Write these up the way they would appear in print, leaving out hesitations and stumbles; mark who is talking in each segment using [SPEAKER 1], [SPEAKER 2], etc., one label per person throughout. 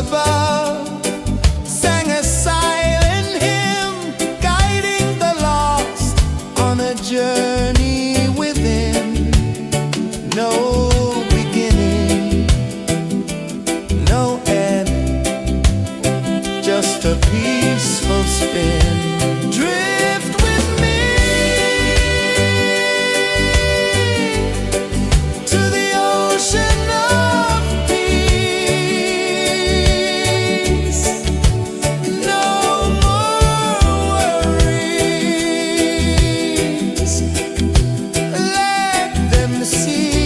[SPEAKER 1] above sang a silent hymn, guiding the lost on a journey within. No beginning, no end, just a peaceful spin. Drift with me to the ocean of peace. No more worries, let them cease.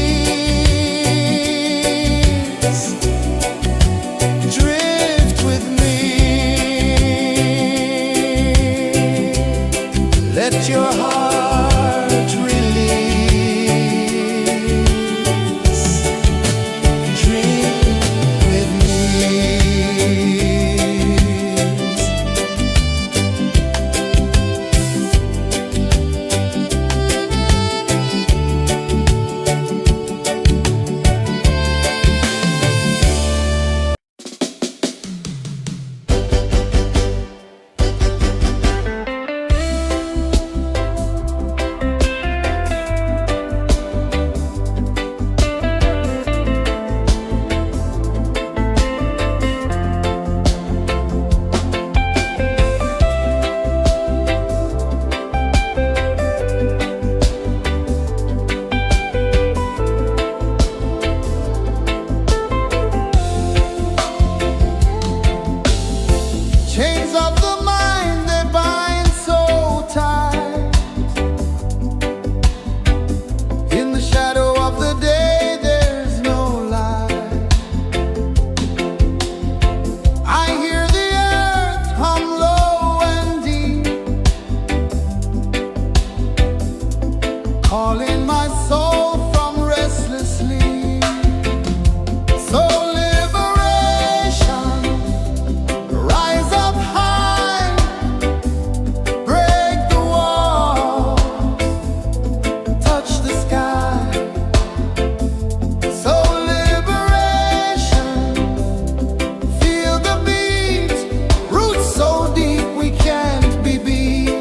[SPEAKER 1] Drift with me, let your heart release. Dream with me. Chains of the mind, they bind so tight. In the shadow of the day, there's no light. I hear the earth hum low and deep, calling my soul from restless sleep. So liberation, rise up high, break the walls, touch the sky. So liberation, feel the beat, roots so deep we can't be beat.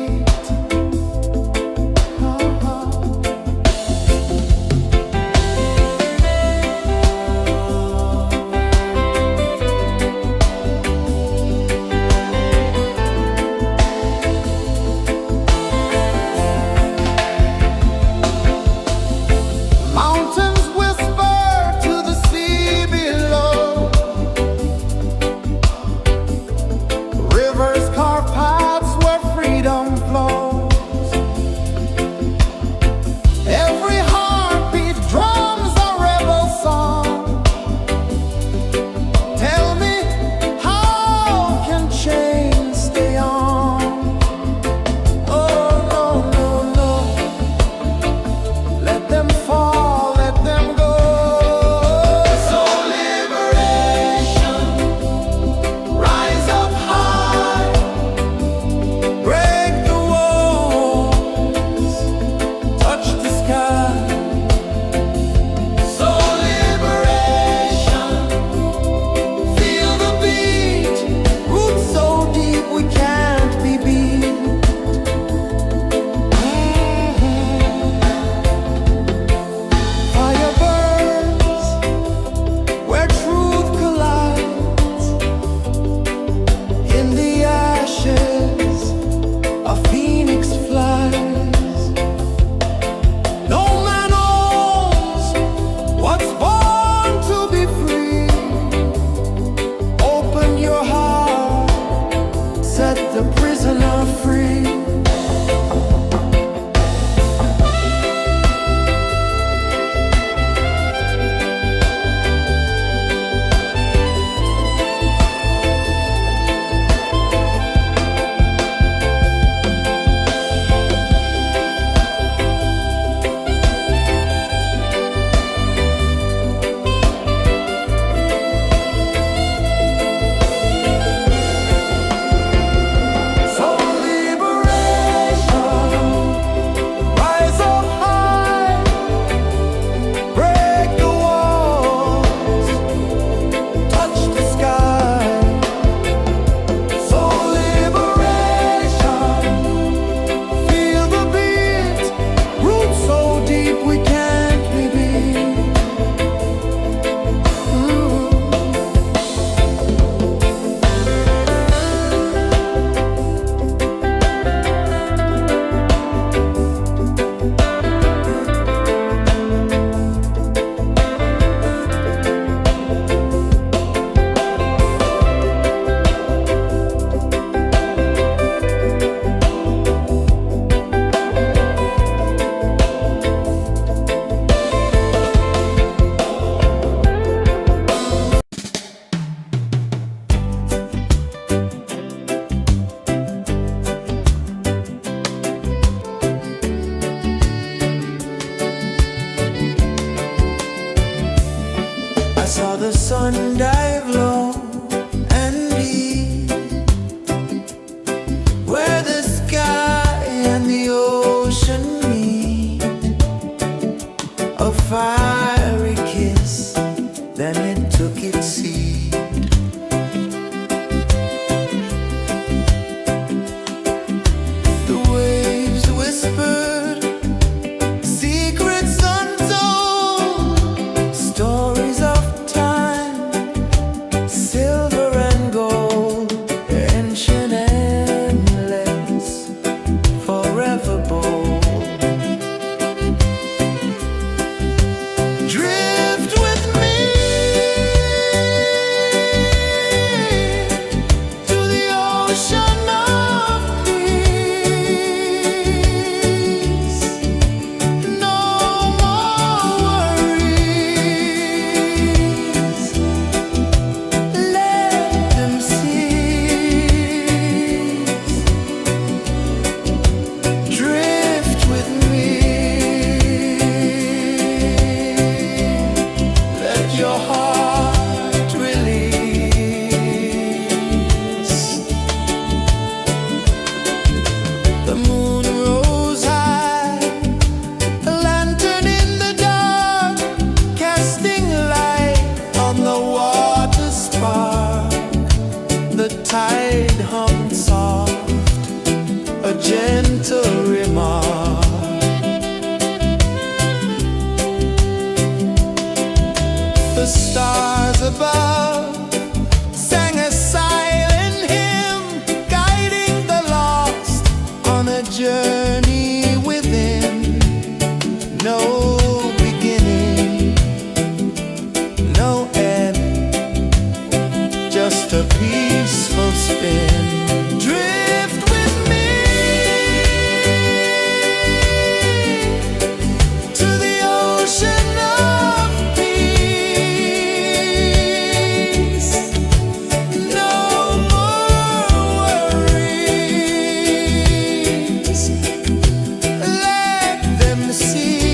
[SPEAKER 2] saw the sun dive low and deep, where the sky and the ocean meet. A fiery kiss, then it took its seat. The waves whispered secrets untold, stories of time, silver and gold, ancient, endless, forever bold. Drift with me to the ocean of peace. No more worries, let them cease. Drift with me, let your heart release. The moon rose high, a lantern in the dark, casting light on the water spark. The tide hummed soft, a gentle remark. The stars above sang a silent hymn, guiding the lost on a journey within. No beginning, no end, just a peaceful spin. Drift with me to the ocean of peace. No more worries, let them cease.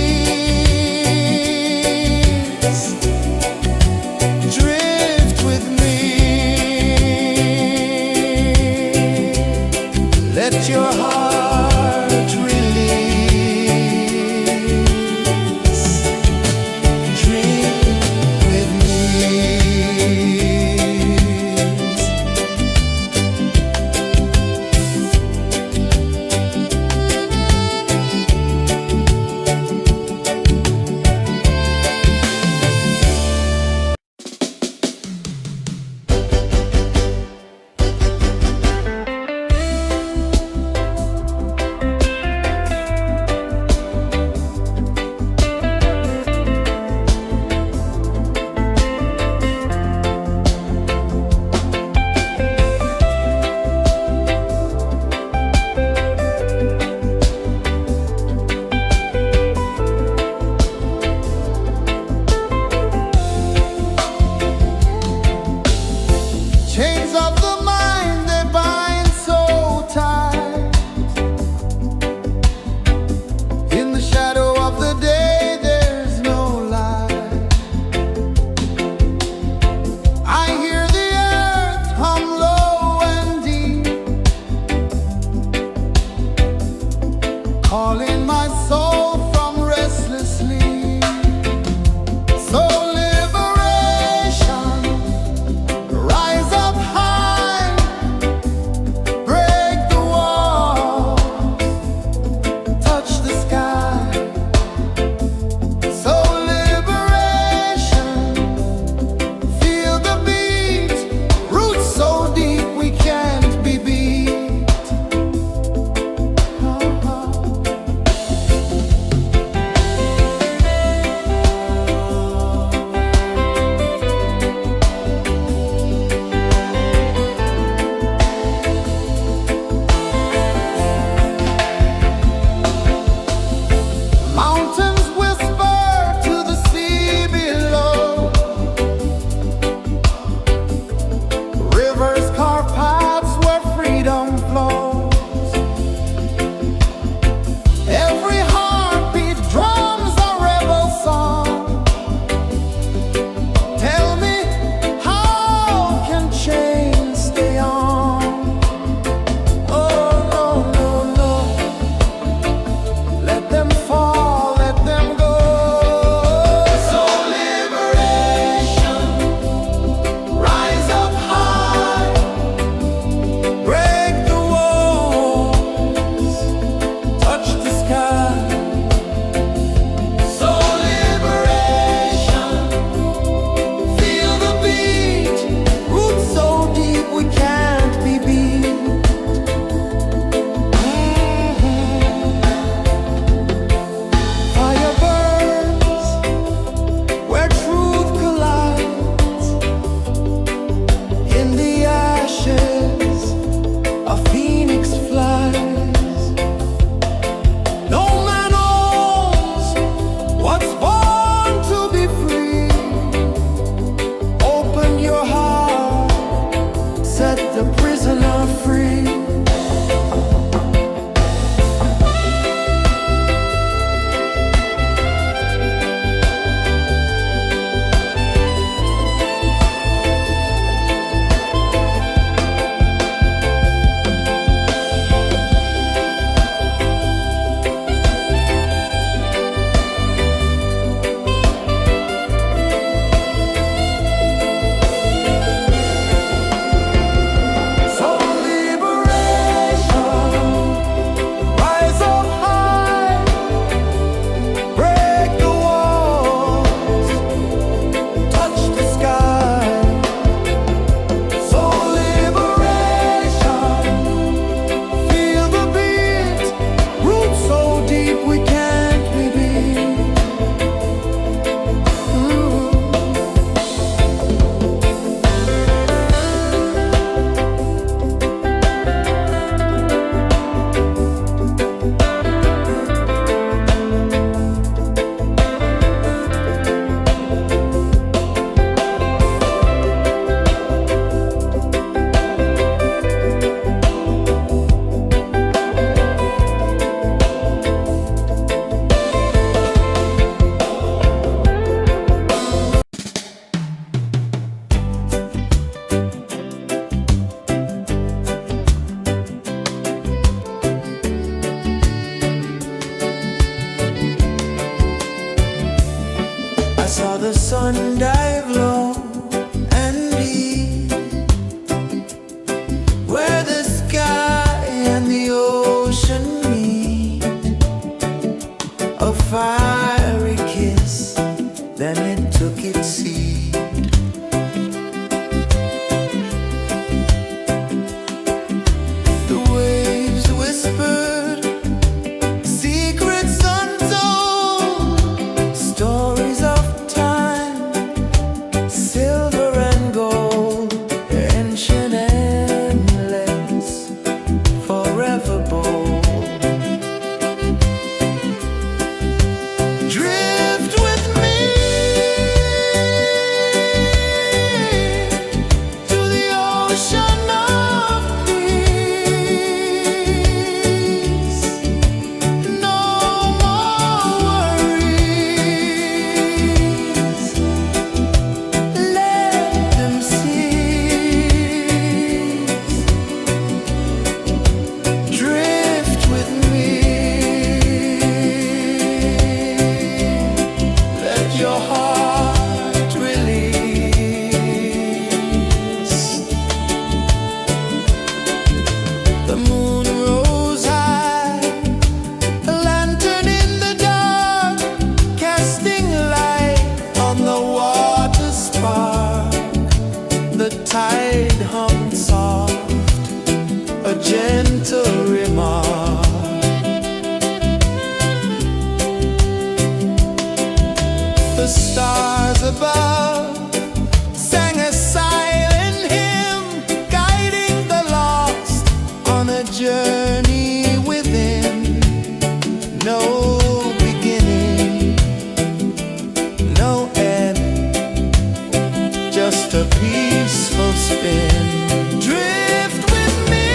[SPEAKER 2] just a peaceful spin. Drift with me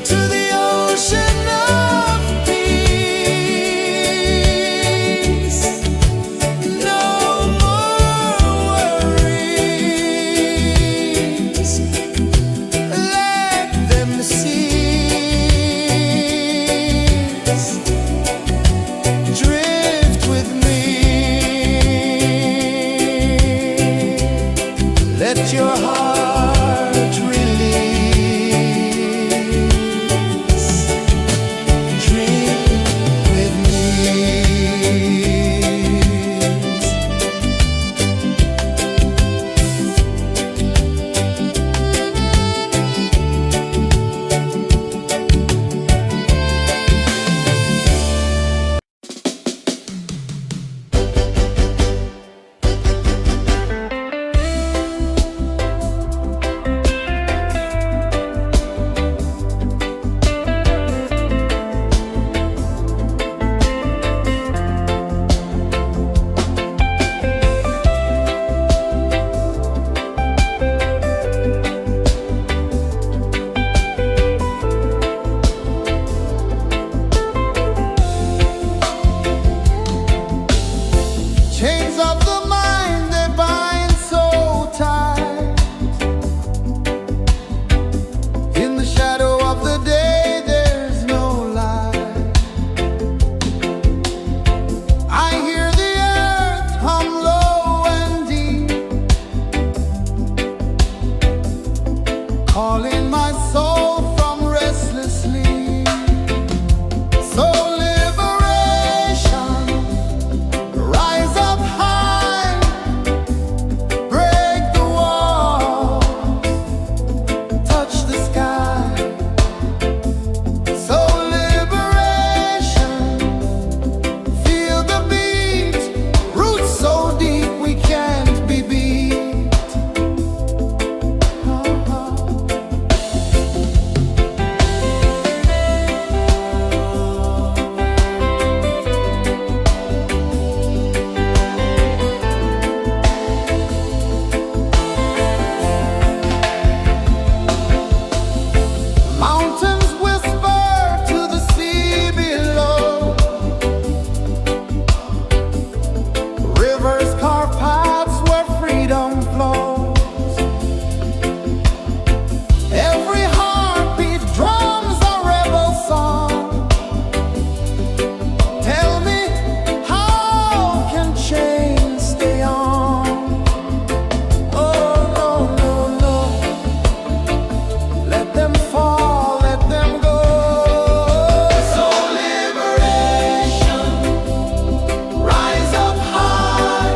[SPEAKER 2] to the ocean of peace. No more worries, let them cease. Drift with me, let your heart release. Dream with me.
[SPEAKER 1] Chains of the mind, they bind so tight. In the shadow of the day, there's no light. I hear the earth hum low and deep, calling my soul from restless sleep. So liberation, rise up high, break the walls, touch the sky. So liberation, feel the beat, roots so deep we can't be beat. Mountains whisper to the sea below, rivers carve paths where freedom flows. Every heartbeat drums a rebel song. Tell me, how can chains stay on? Oh no, no, no. Let them fall, let them go. So liberation, rise up high,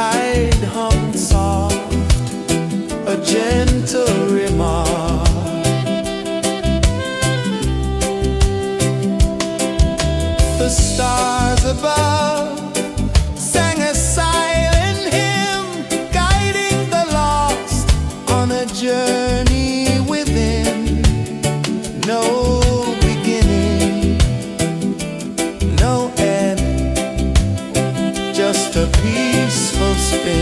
[SPEAKER 2] tide hummed soft, a gentle remark. The stars above sang a silent hymn, guiding the lost on a journey within. No beginning, no end, just a peaceful spin.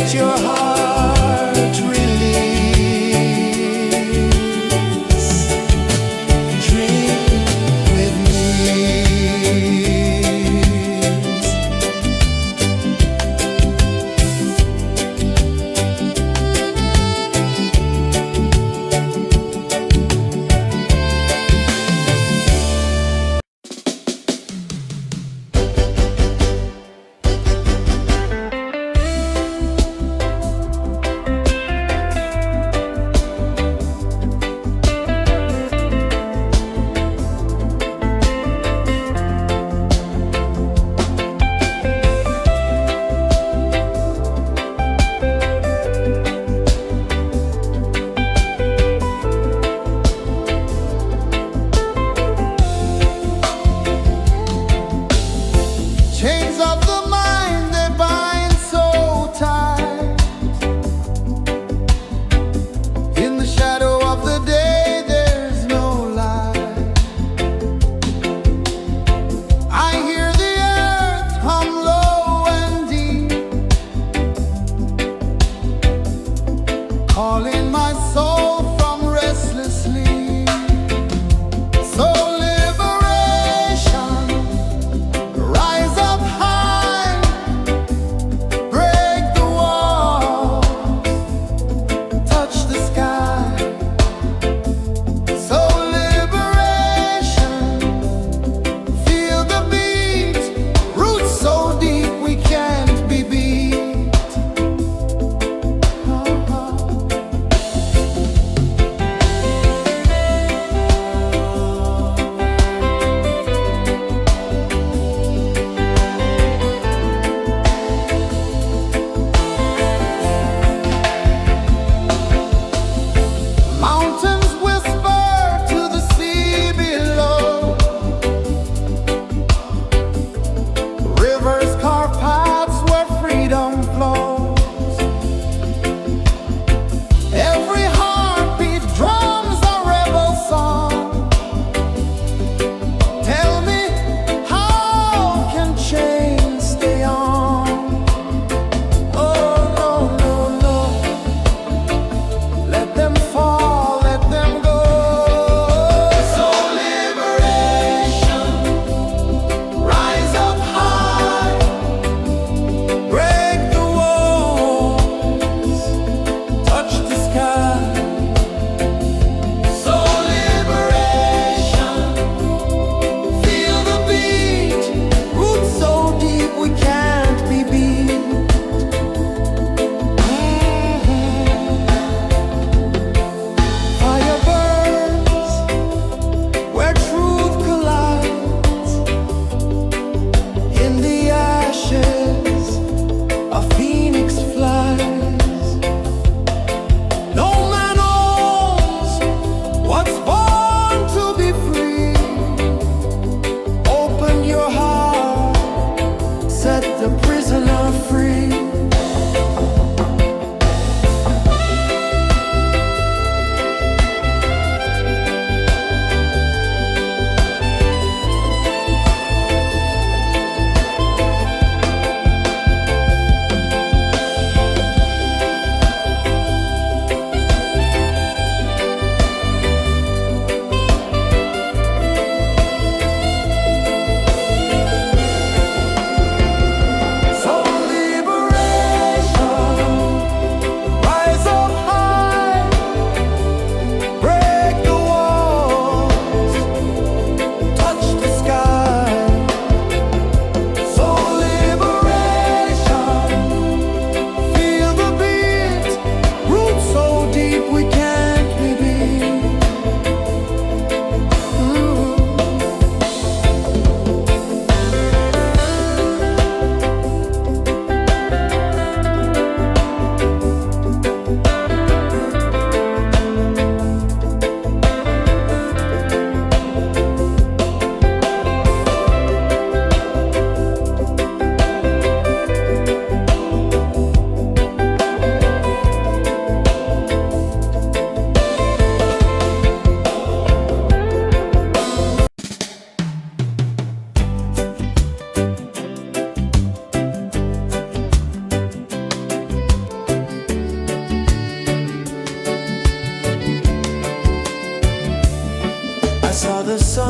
[SPEAKER 2] let your heart release. Dream with me.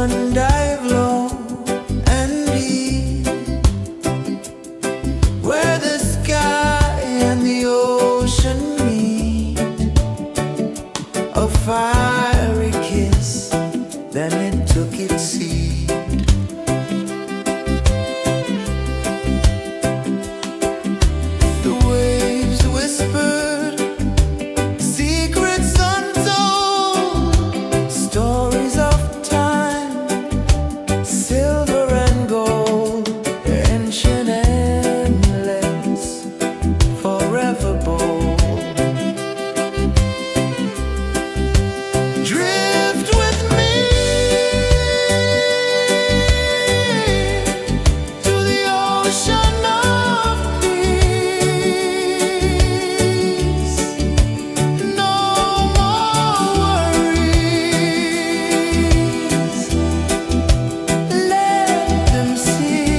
[SPEAKER 2] sun dive low and deep, where the sky and the ocean meet. A fiery kiss, then it took its seat. The waves whispered secrets untold, stories of time, silver and gold, ancient, endless, forever bold. Drift with me to the ocean of peace. No more worries, let them cease.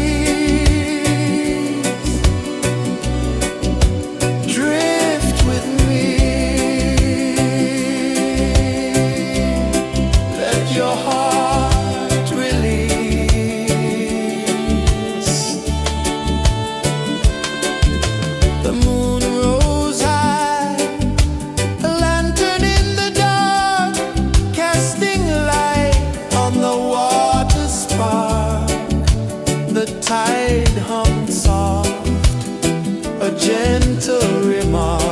[SPEAKER 2] Drift with me, let your heart release. The moon rose high, a lantern in the dark, casting light on the water spark. The tide hummed soft, a gentle remark.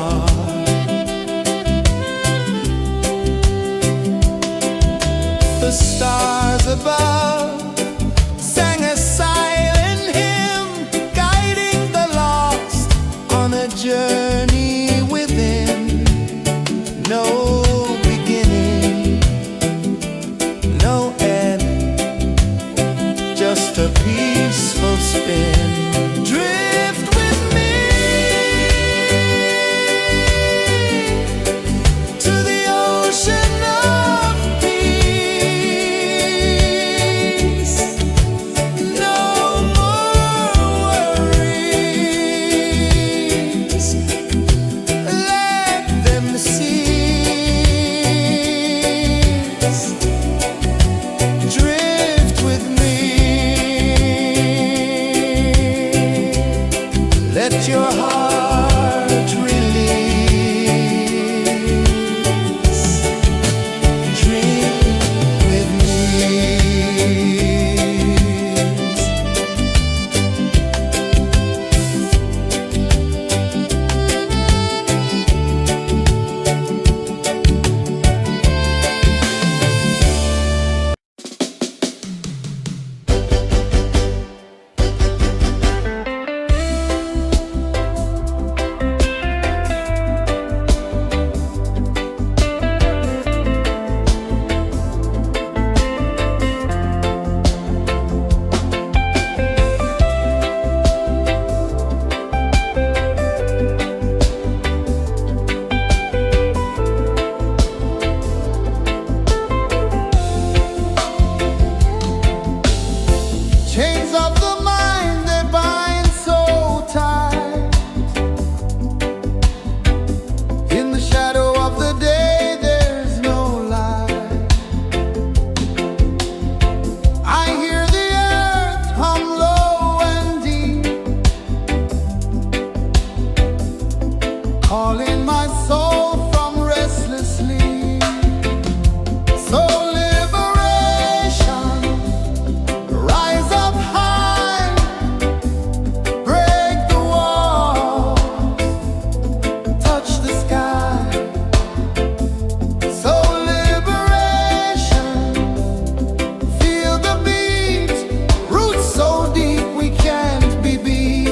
[SPEAKER 2] The stars above sang a silent hymn, guiding the lost on a journey within. No beginning, no end, just a peaceful spin. Drift with me to the ocean of peace. No more worries, let them cease. Drift with me, let your heart release. Dream with me.
[SPEAKER 1] Chains of the mind, they bind so tight. In the shadow of the day, there's no light. I hear the earth hum low and deep, calling my soul from restless sleep. So liberation, rise up high, break the walls, touch the sky. So liberation, feel the beat, roots so deep we can't be beat.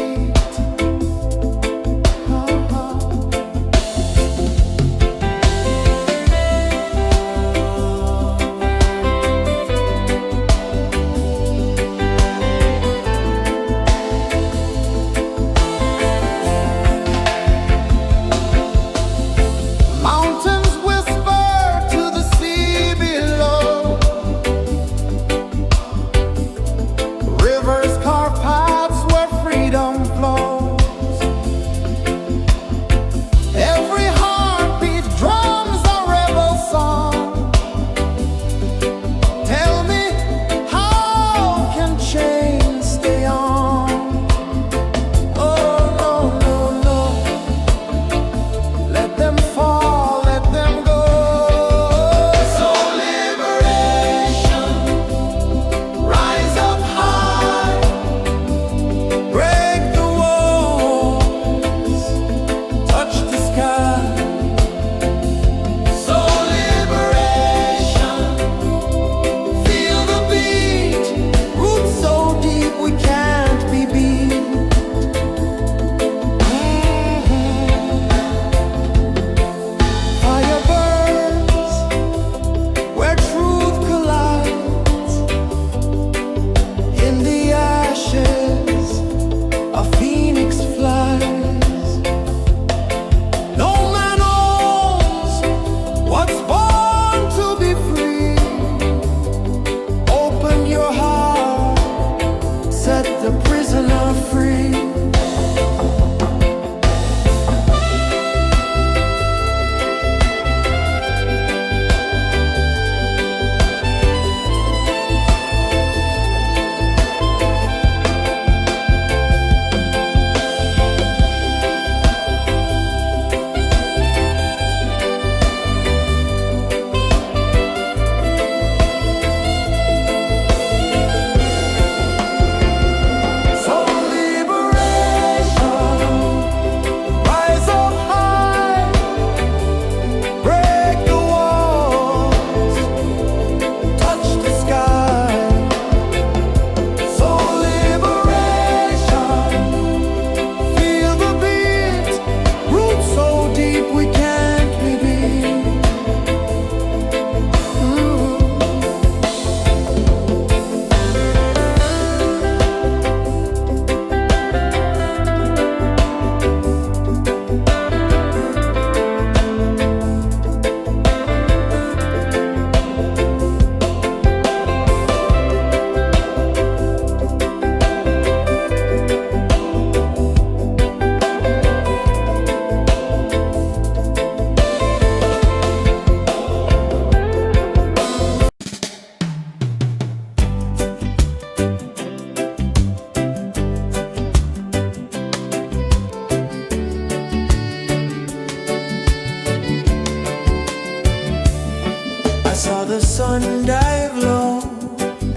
[SPEAKER 2] the sun dive low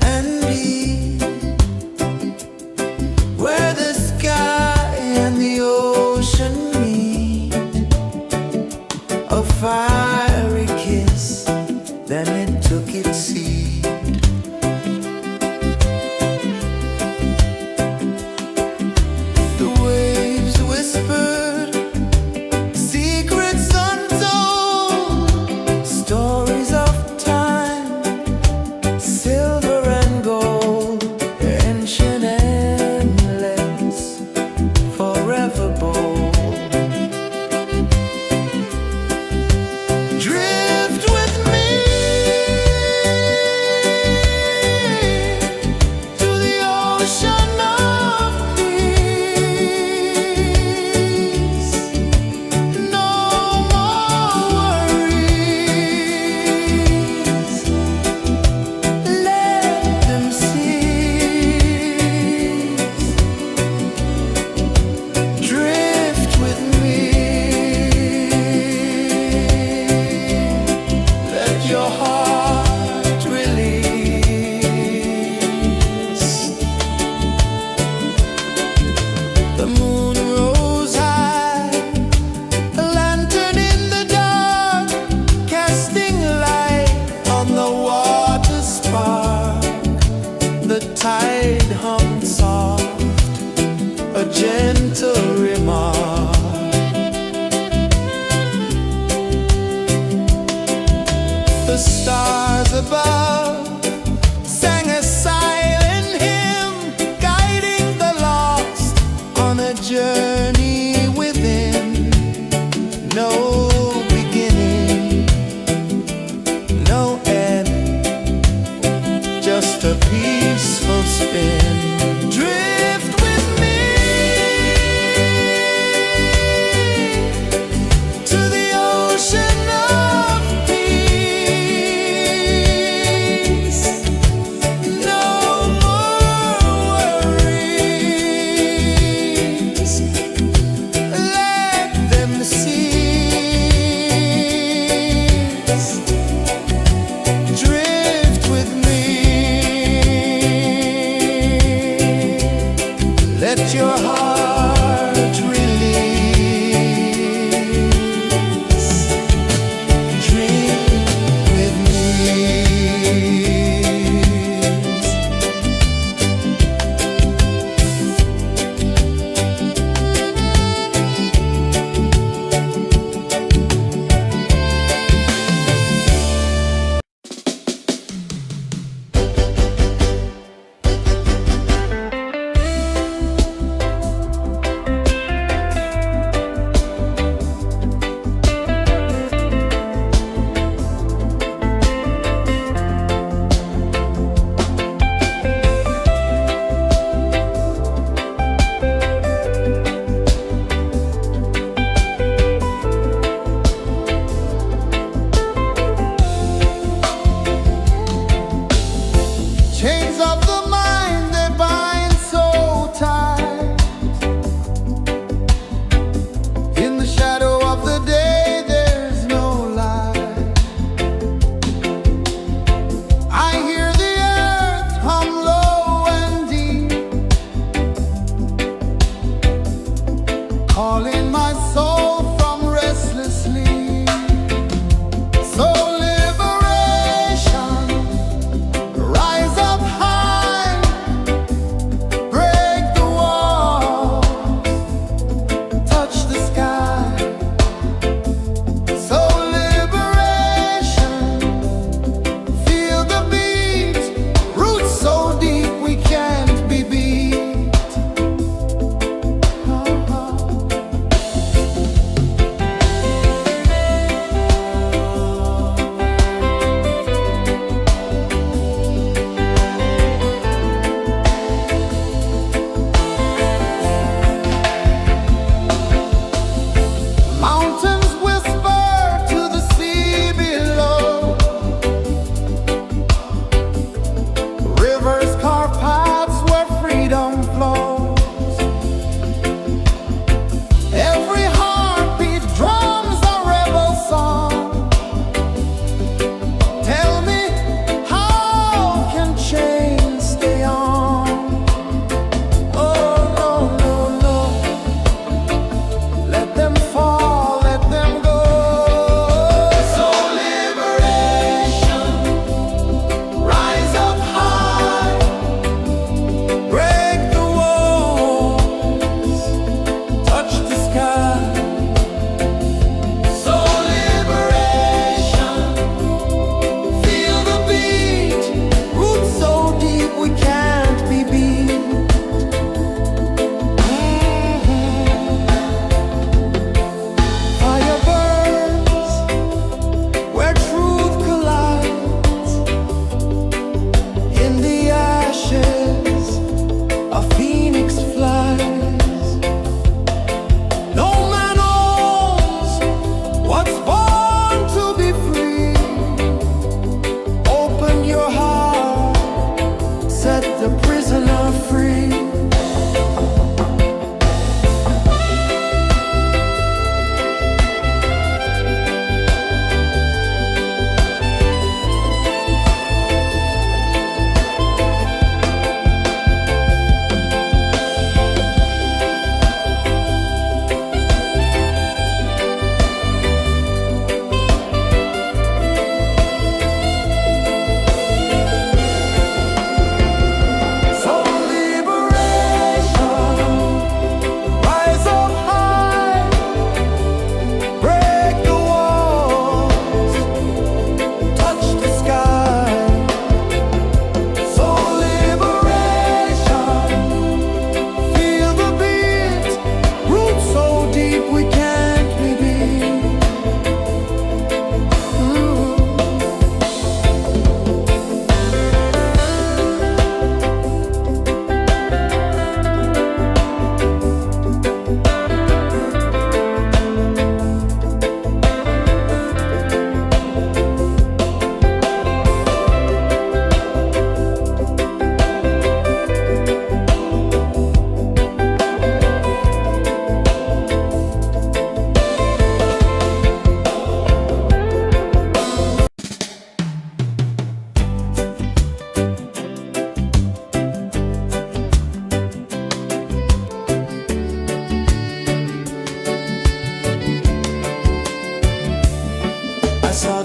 [SPEAKER 2] and deep, where the sky and the ocean meet. A fiery kiss, then it took its seed. The waves whispered secrets untold, stories of time, silver and gold, ancient, endless, forever bold.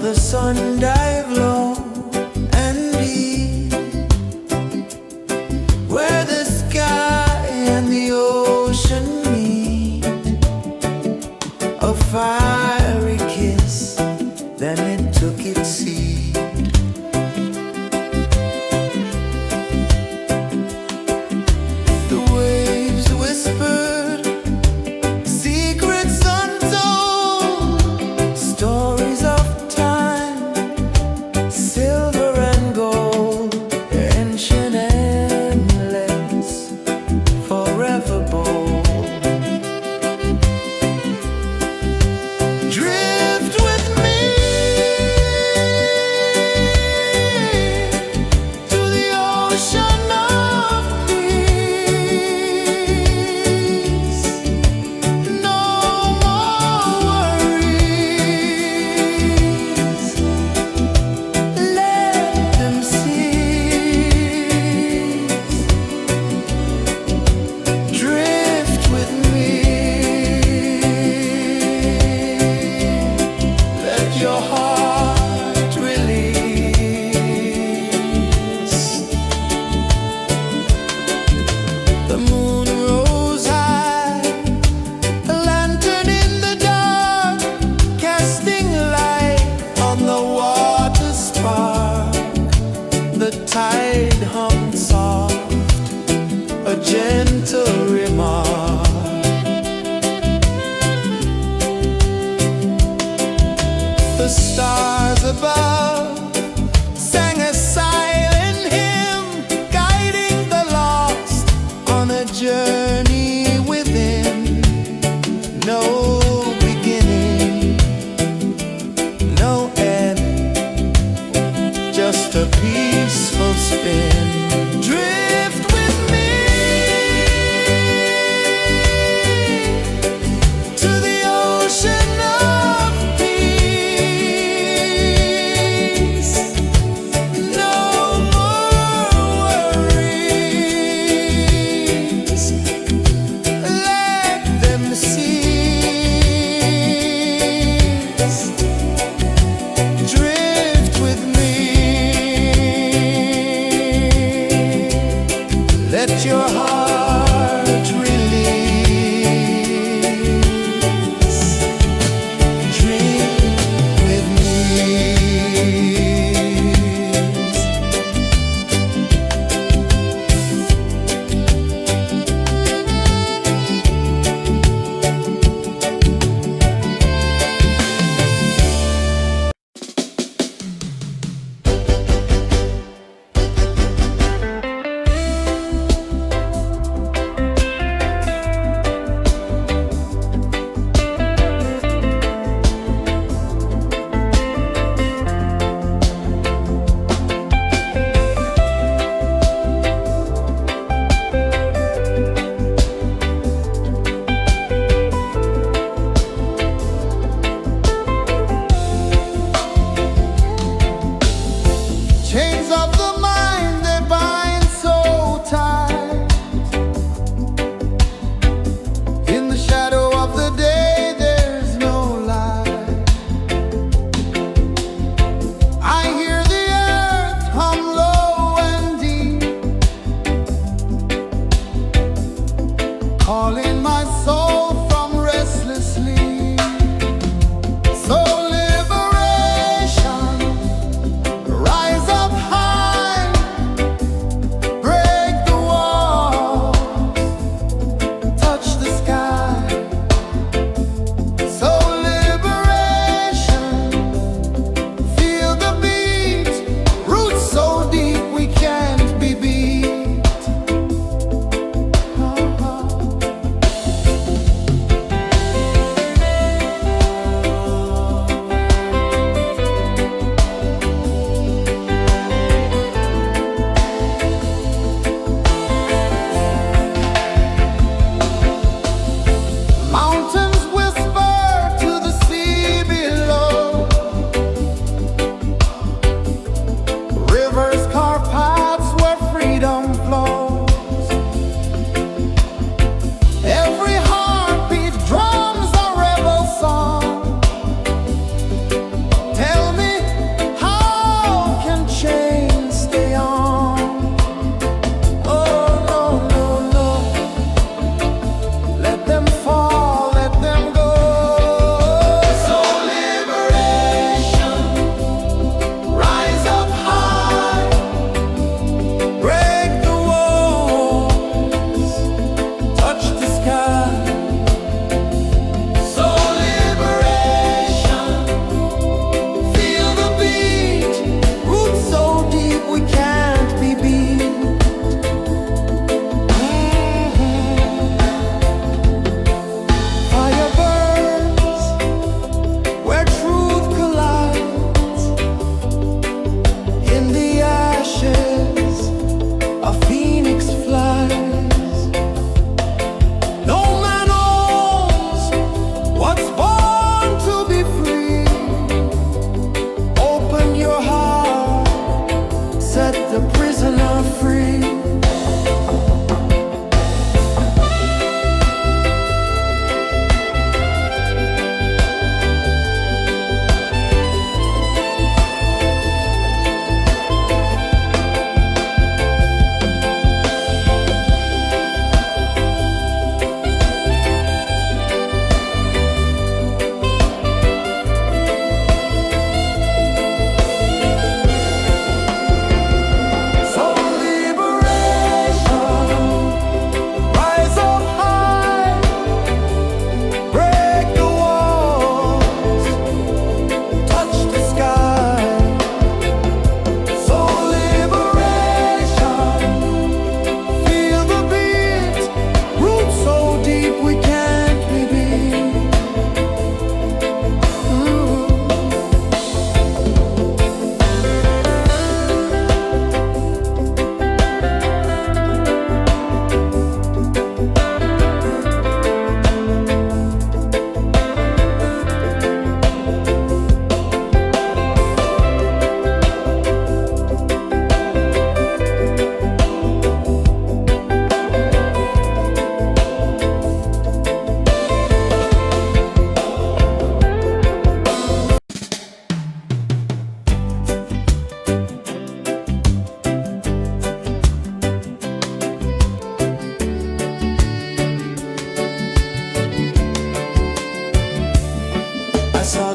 [SPEAKER 2] the sun dive low and deep, where the sky and the ocean meet. A fiery kiss, then it took its seat. The waves whispered secrets untold, stories of time, silver and gold, ancient, endless, forever bold. Drift with me to the ocean of peace. No more worries, let them cease. Drift with me, let your heart release. The moon rose high, a lantern in the dark, casting light on the water spark. The tide hummed soft, a gentle remark. The stars above sang a silent hymn, guiding the lost on a journey within. No beginning, no end, just a peaceful spin. Drift with me to the ocean of peace.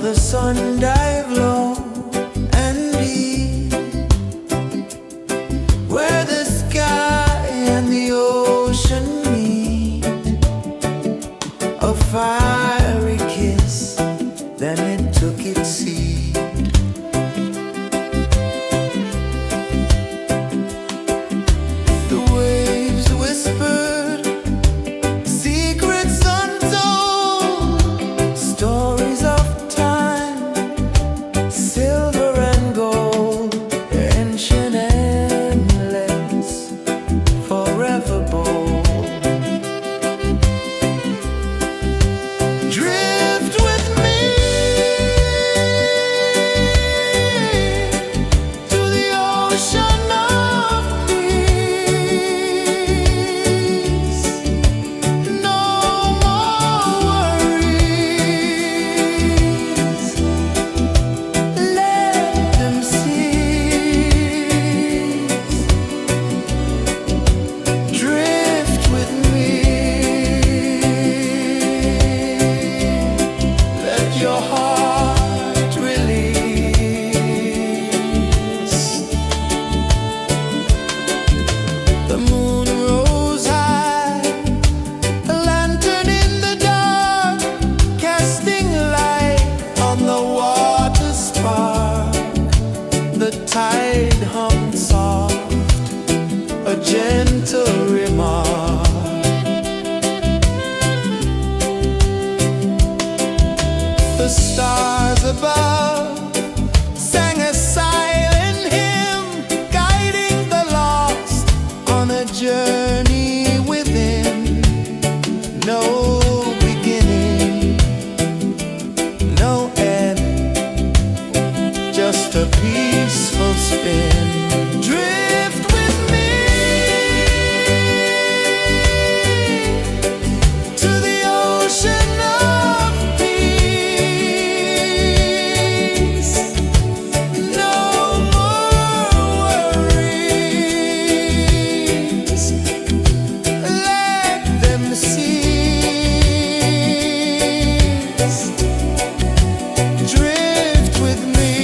[SPEAKER 2] the sun dive low and deep, where the sky and the ocean meet. A fiery kiss, then it took its seat. The waves whispered secrets untold, stories of time, silver and gold, ancient, endless, forever bold. Drift with me to the ocean of peace. No more worries. Let them cease. Drift with me. Let your heart release. The moon rose high, a lantern in the dark, casting light on the water spark. The tide hummed soft, a gentle remark. The stars above sang a silent hymn, guiding the lost on a journey within. No beginning, no end, just a peaceful spin. Drift with me to the ocean of peace. No more worries. Let them cease. Drift with me.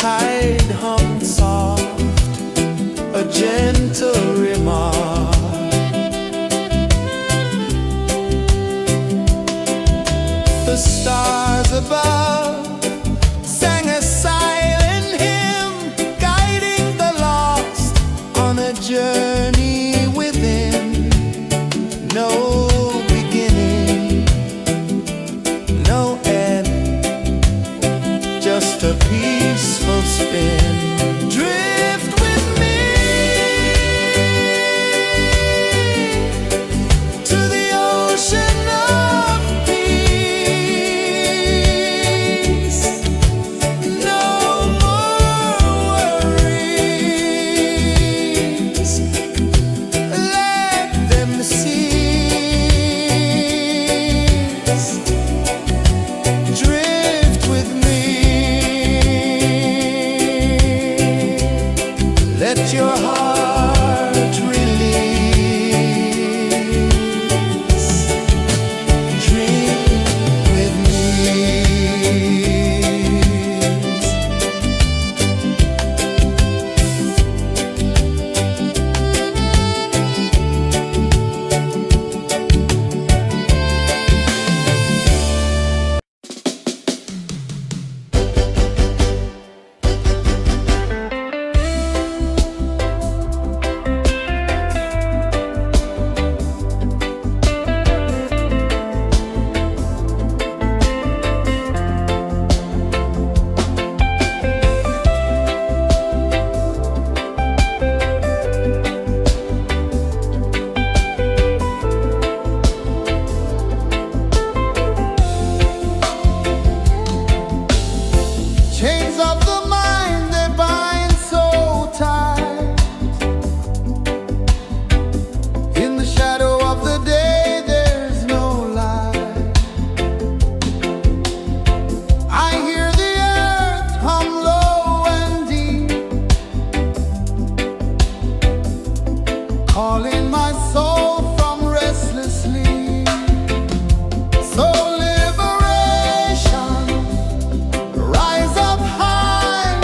[SPEAKER 2] tide hung soft, a gentle remark. The stars above sang a silent hymn, guiding the lost on a journey within. No beginning, no end, just a peaceful spin. Drift with me to the ocean of peace. No more worries, let them cease. Drift with me, let your heart release. Dream with me.
[SPEAKER 1] Chains of the mind, they bind so tight. In the shadow of the day, there's no light. I hear the earth hum low and deep, calling my soul from restless sleep. So liberation, rise up high,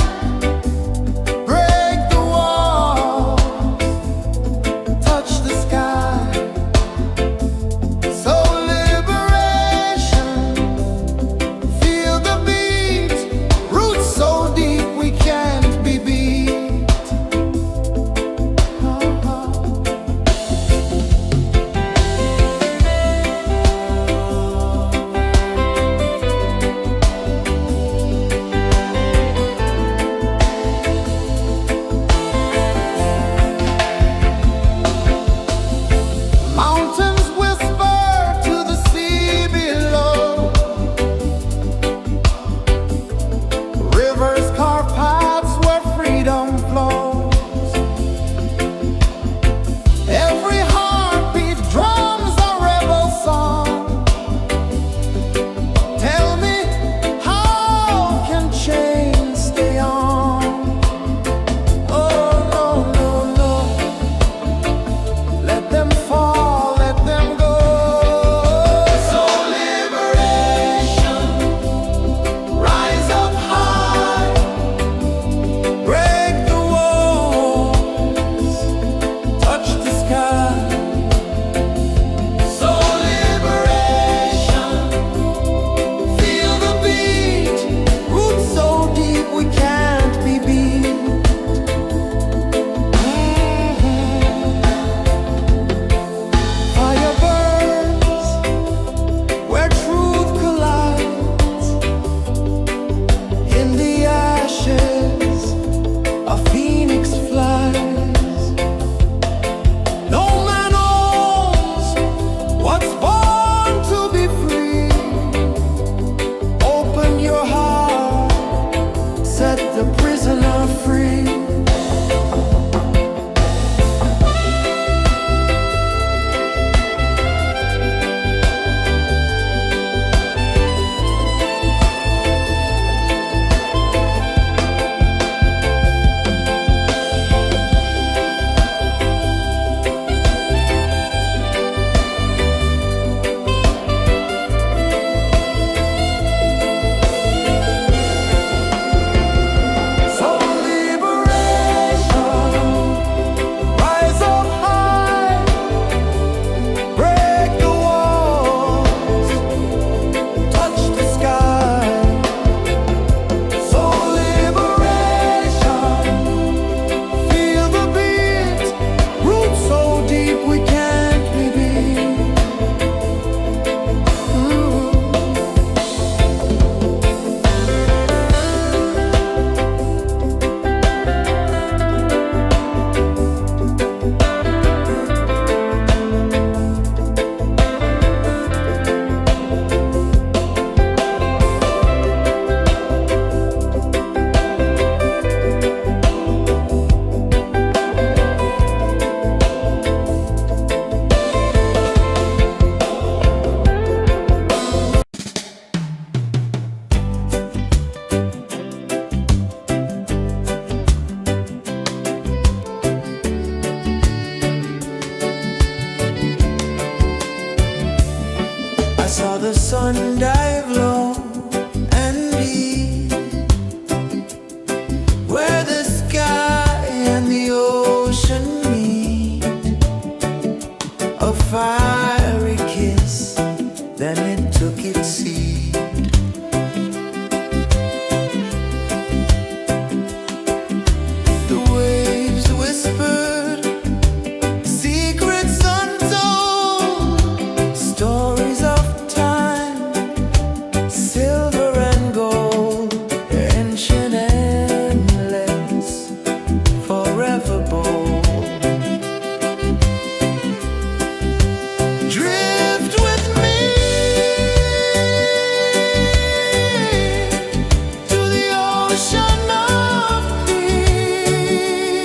[SPEAKER 2] ocean of peace.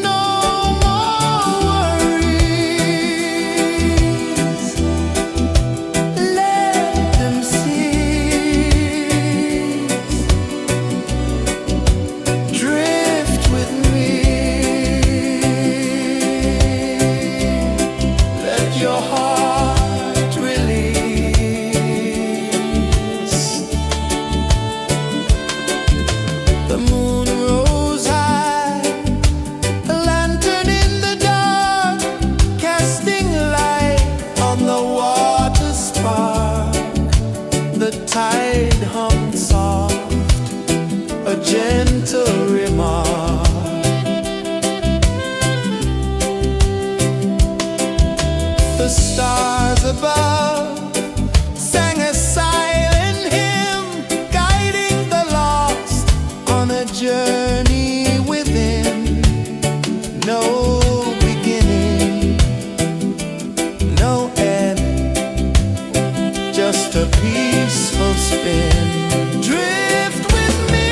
[SPEAKER 2] No more worries. Let them cease. Drift with me. Let your heart release. The moon rose high, a lantern in the dark, casting light on the water spark. The tide hummed soft, a gentle remark. The stars above sang a silent hymn, guiding the lost on a journey within. No beginning, no end, just a peaceful spin. Drift with me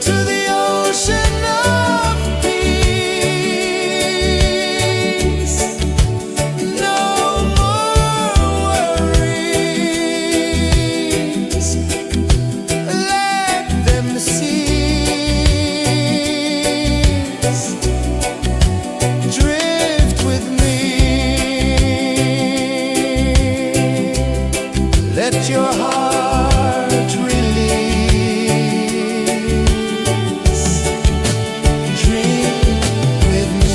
[SPEAKER 2] to the ocean of peace. No more worries. Let them cease. Drift with me. Let your heart release. Dream with me.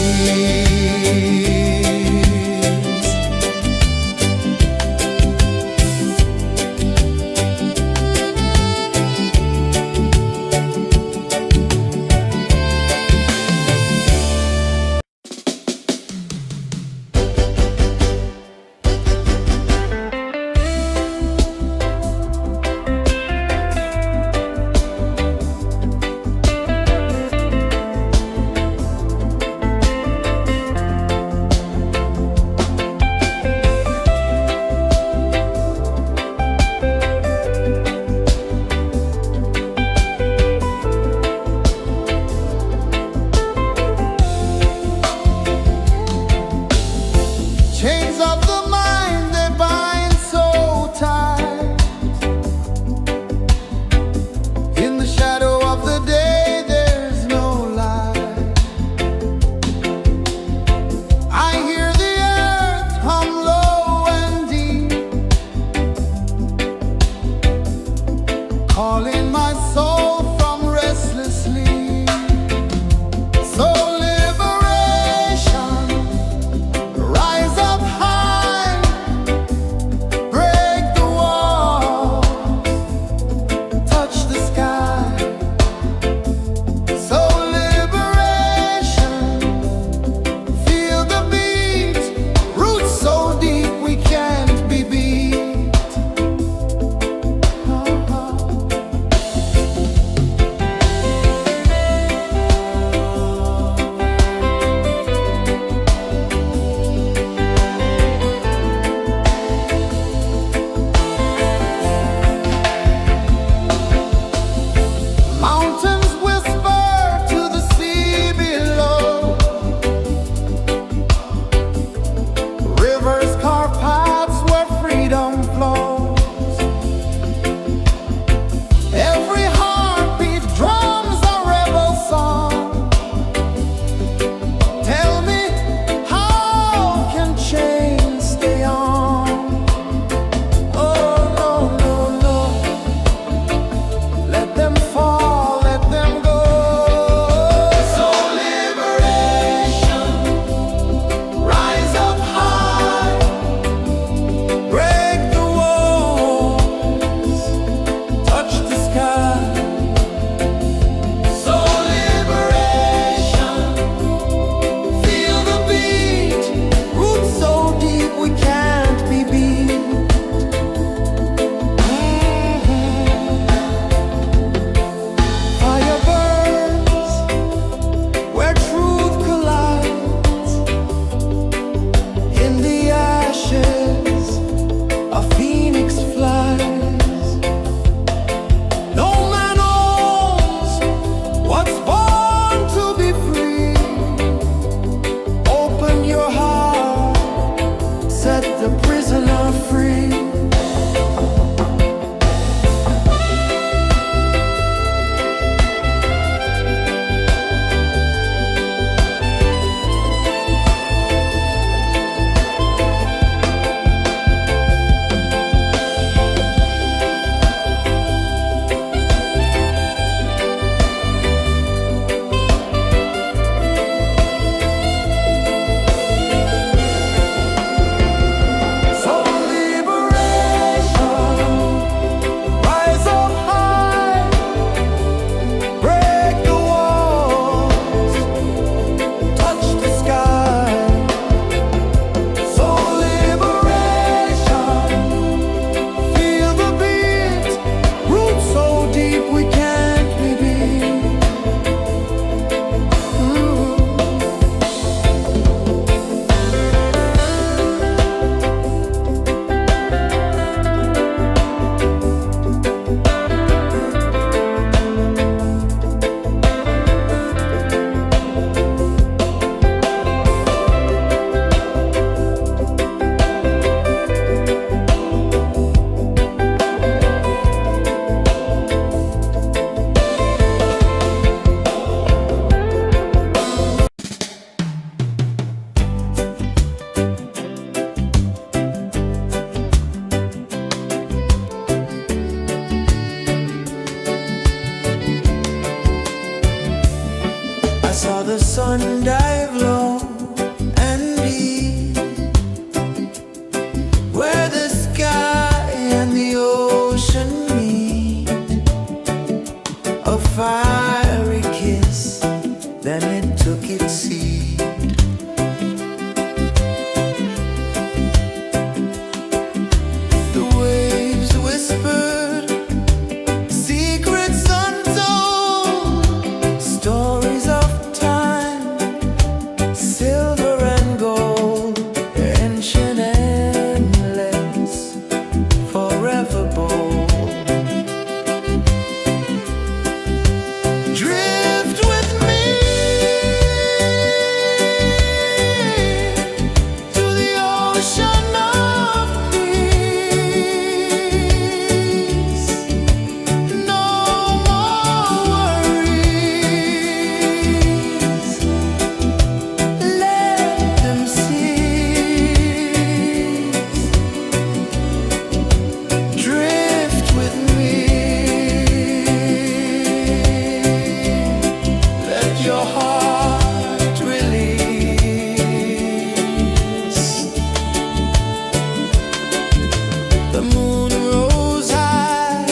[SPEAKER 2] The moon rose high,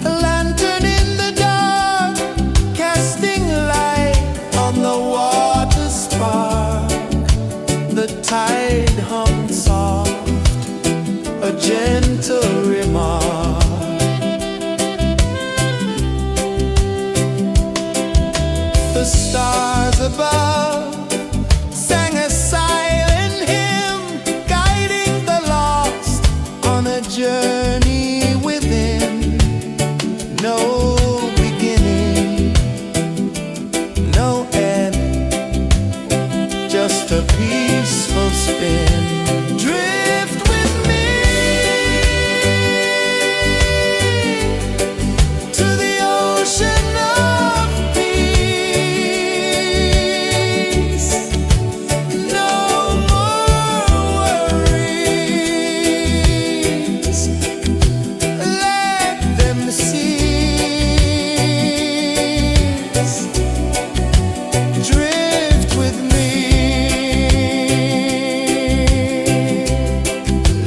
[SPEAKER 2] a lantern in the dark, casting light on the water spark. The tide hummed soft, a gentle remark. The stars above sang a silent hymn, guiding the lost on a journey within. No beginning, no end, just a peaceful spin. Drift with me to the ocean of peace. No more worries, let them cease. Drift with me,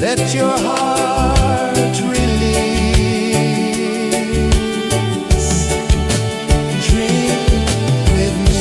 [SPEAKER 2] let your heart release. Drift with me.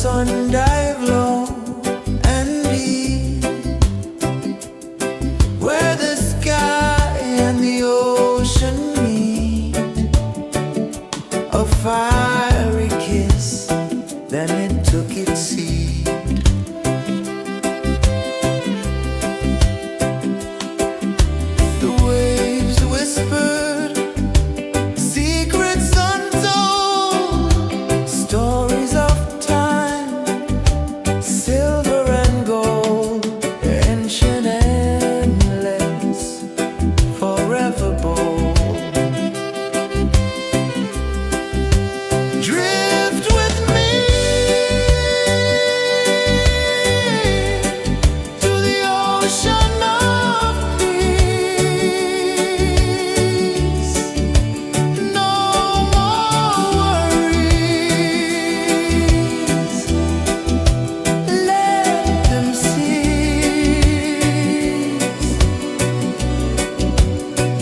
[SPEAKER 2] sun dive low and deep, where the sky and the ocean meet, a fiery kiss, then it took its seat. The waves whispered secrets untold, stories of time, silver and gold, ancient, endless, forever bold. Drift with me to the ocean of peace. No more worries. Let them cease.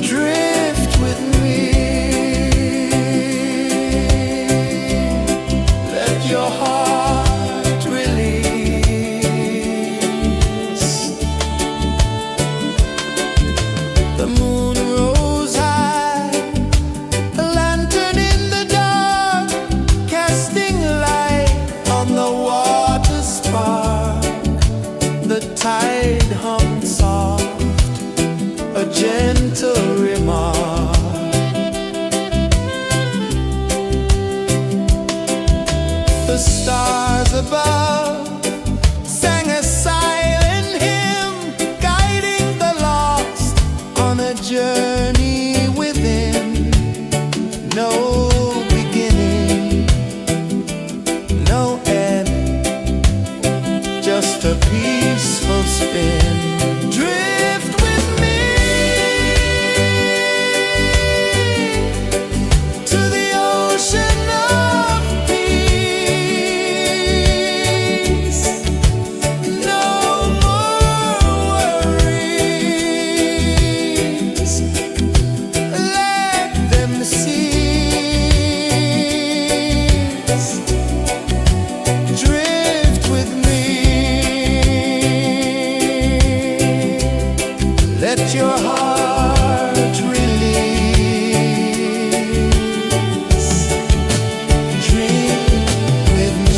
[SPEAKER 2] Drift with me. Let your heart release. The moon rose high, a lantern in the dark, casting light on the water spark. The tide hummed soft, a gentle remark. The stars above sang a silent hymn, guiding the lost on a journey within. No beginning, no end, just a peaceful spin. Drift with me to the ocean of peace. No more worries. Let them cease. Drift with me. Let your heart release. Dream with me.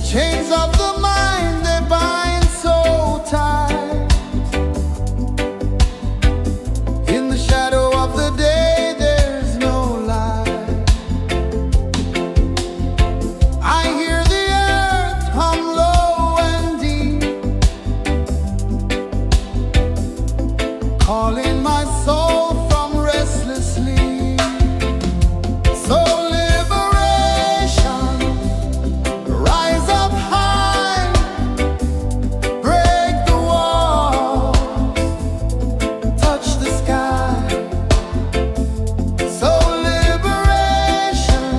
[SPEAKER 1] Chains of the mind, they bind so tight. In the shadow of the day, there's no light. I hear the earth hum low and deep, calling my soul from restless sleep. So liberation, rise up high, break the walls, touch the sky. So liberation,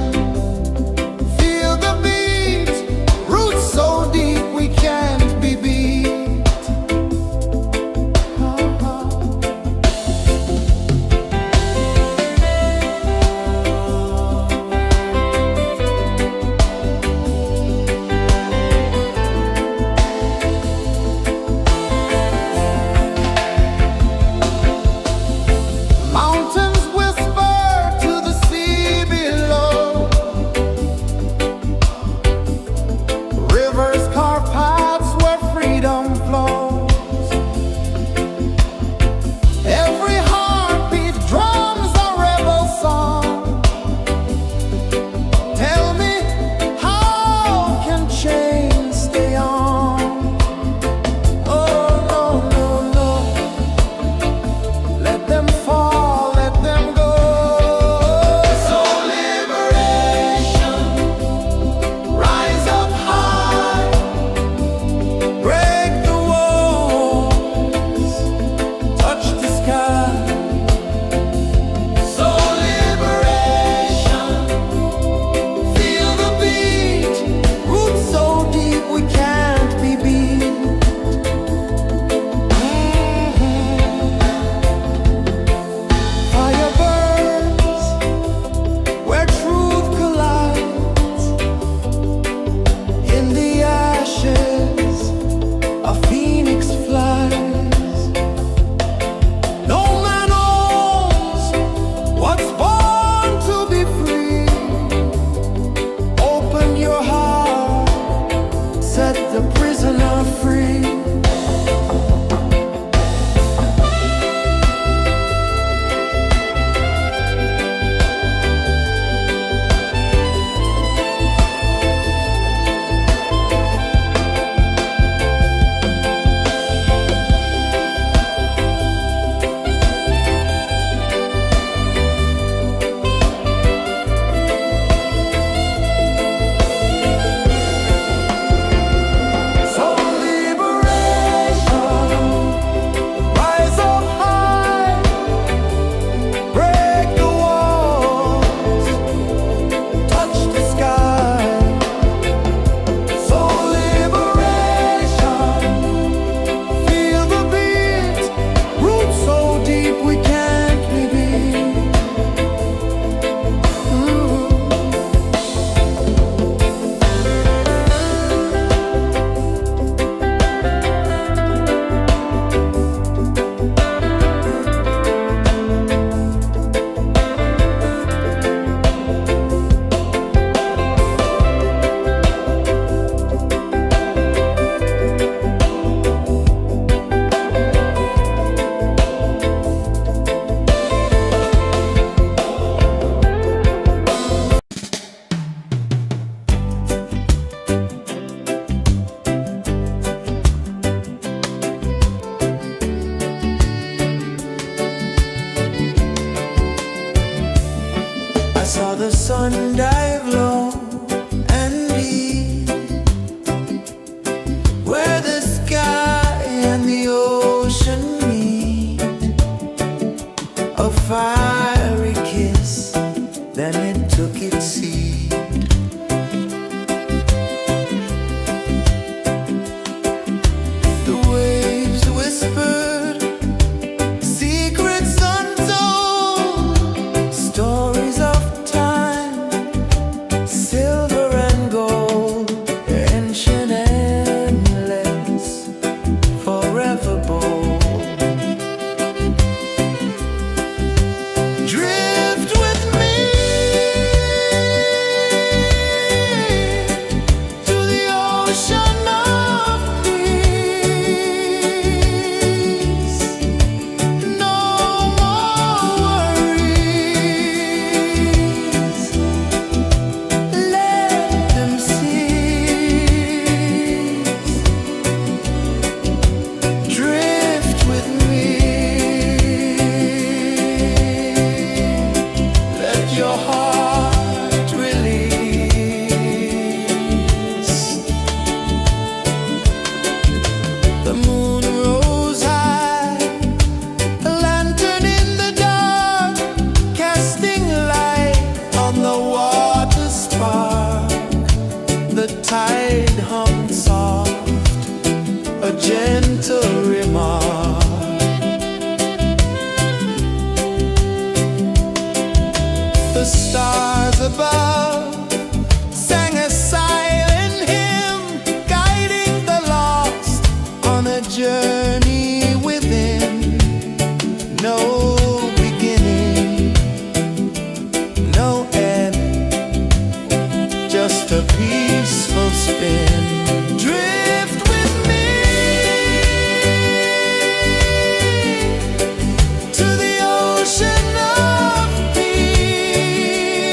[SPEAKER 1] feel the beat, roots so deep we can't be beat.
[SPEAKER 2] saw the sun dive low and deep, where the sky and the ocean meet. A fiery kiss, then it took its seat. The waves whispered secrets untold, stories of time, silver and gold, ancient, endless, forever bold. Drift with me to the ocean of peace. No more worries, let them cease. Drift with me, let your heart release. The moon rose high, a lantern in the dark, casting light on the water spark. The tide hummed soft, a gentle remark. The stars above sang a silent hymn, guiding the lost on a journey within. No beginning, no end, just a peaceful spin. Drift with me to the ocean of peace.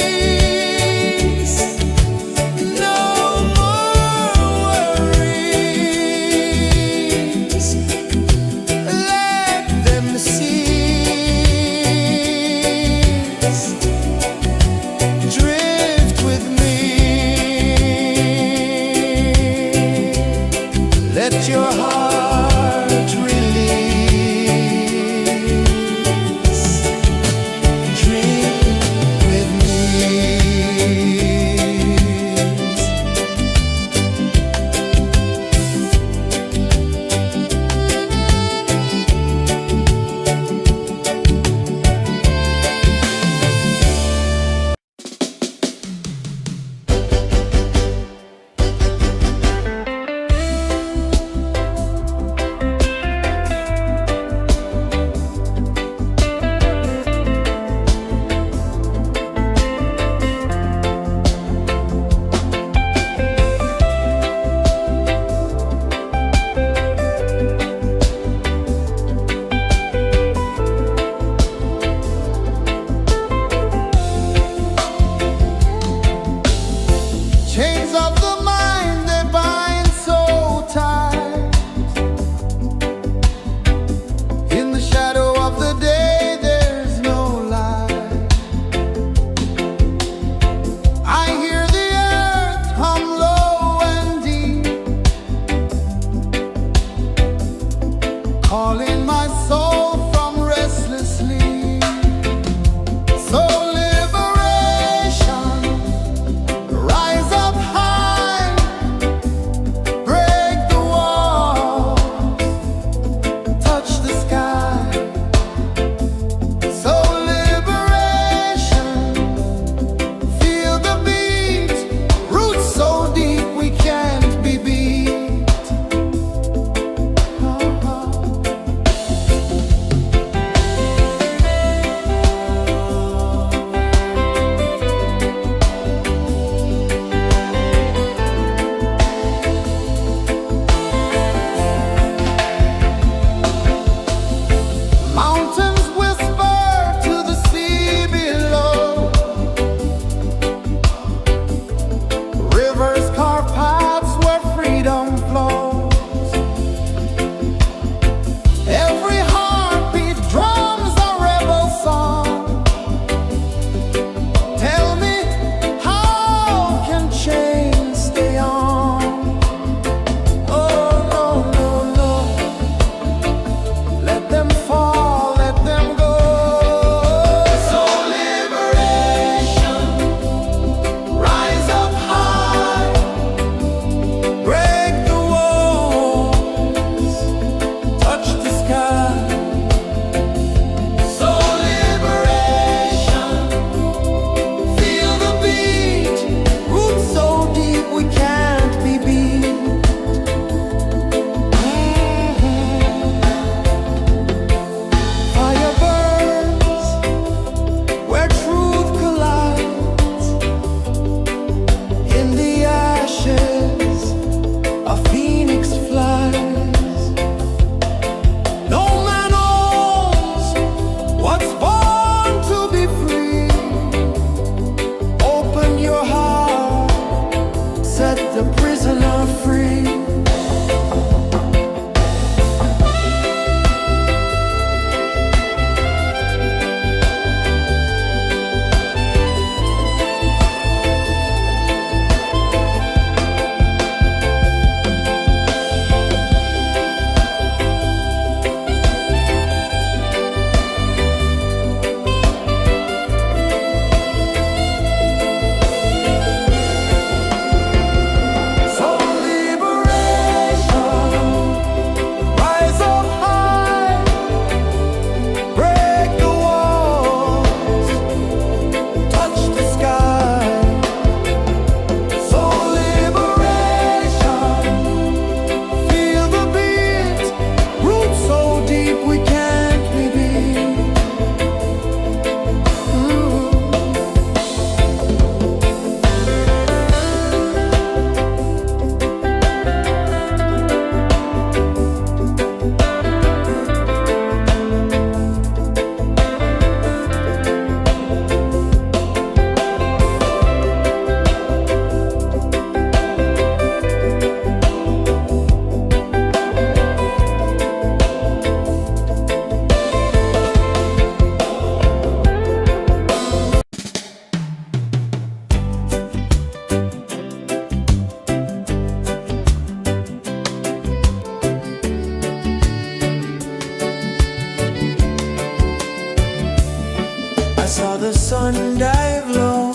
[SPEAKER 2] saw the sun dive low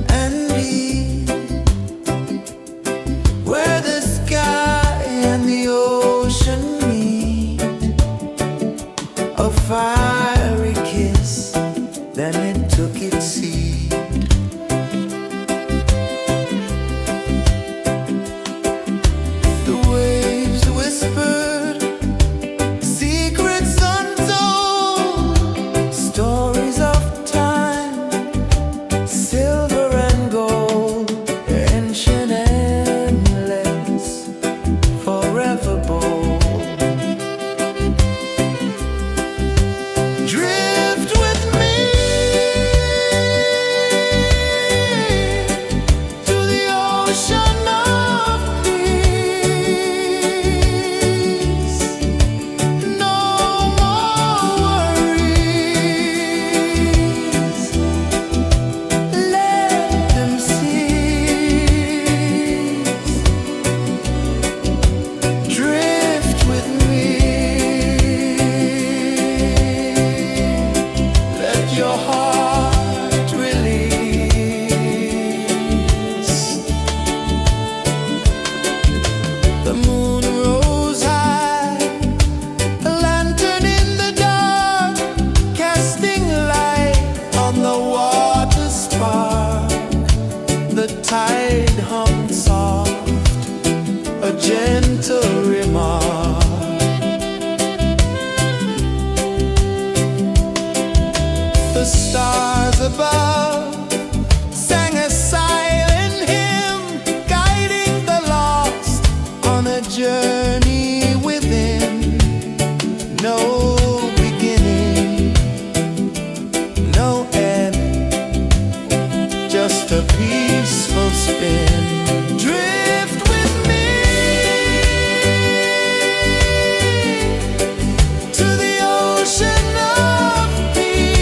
[SPEAKER 2] and deep, where the sky and the ocean meet. A fiery kiss, then it took its seat. The waves whispered secrets untold, stories of time, silver and gold, ancient, endless, forever bold. Drift with me to the ocean of peace. No more worries, let them cease. Drift with me, let your heart release. The moon rose high, a lantern in the dark, casting light on the water spark. The tide hummed soft, a gentle remark. The stars above sang a silent hymn, guiding the lost on a journey within. No beginning, no end, just a peaceful spin. Drift with me to the ocean of peace.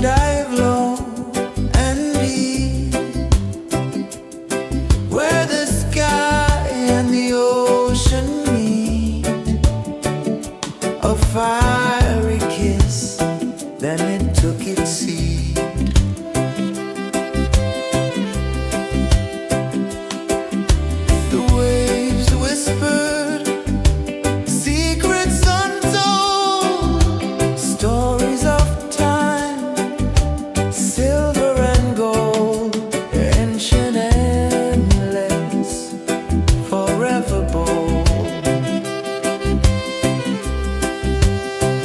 [SPEAKER 2] dive low and deep, where the sky and the ocean meet. A fiery kiss, then it took its seat. The waves whispered secrets untold, stories of time, silver and gold, ancient, endless, forever bold.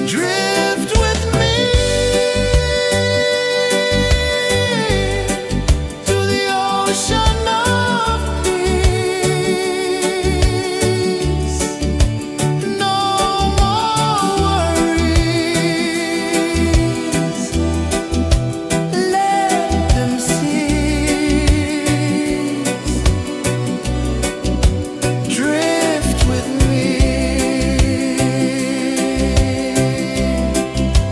[SPEAKER 2] Drift with me to the ocean of peace. No more worries, let them cease. Drift with me,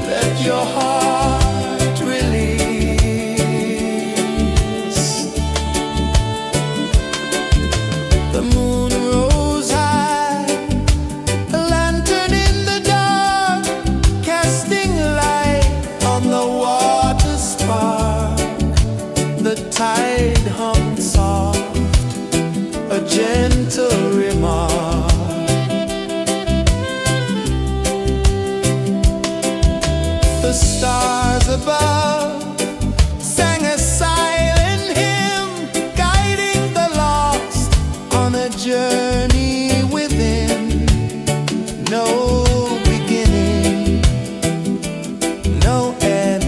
[SPEAKER 2] let your heart release. The moon rose high, a lantern in the dark, casting light on the water spark. The tide hummed soft, a gentle remark. The stars above sang a silent hymn, guiding the lost on a journey within. No beginning, no end,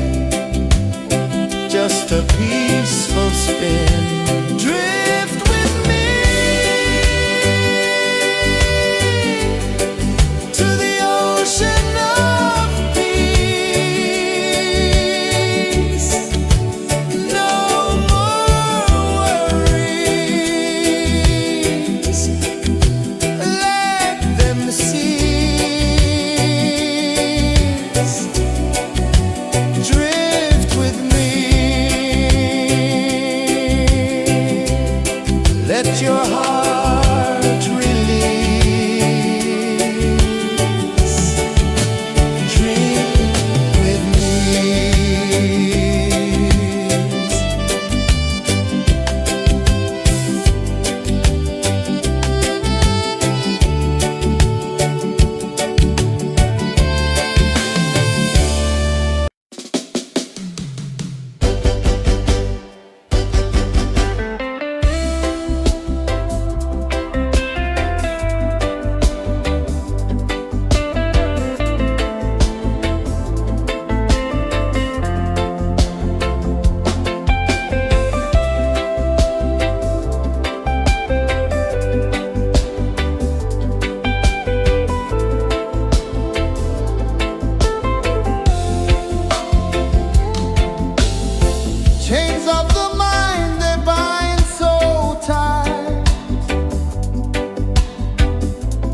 [SPEAKER 2] just a peaceful spin. Drift with me to the ocean of peace. No more worries, let them cease. Drift with me, let your heart release. Drift with me.
[SPEAKER 1] Chains of the mind, they bind so tight.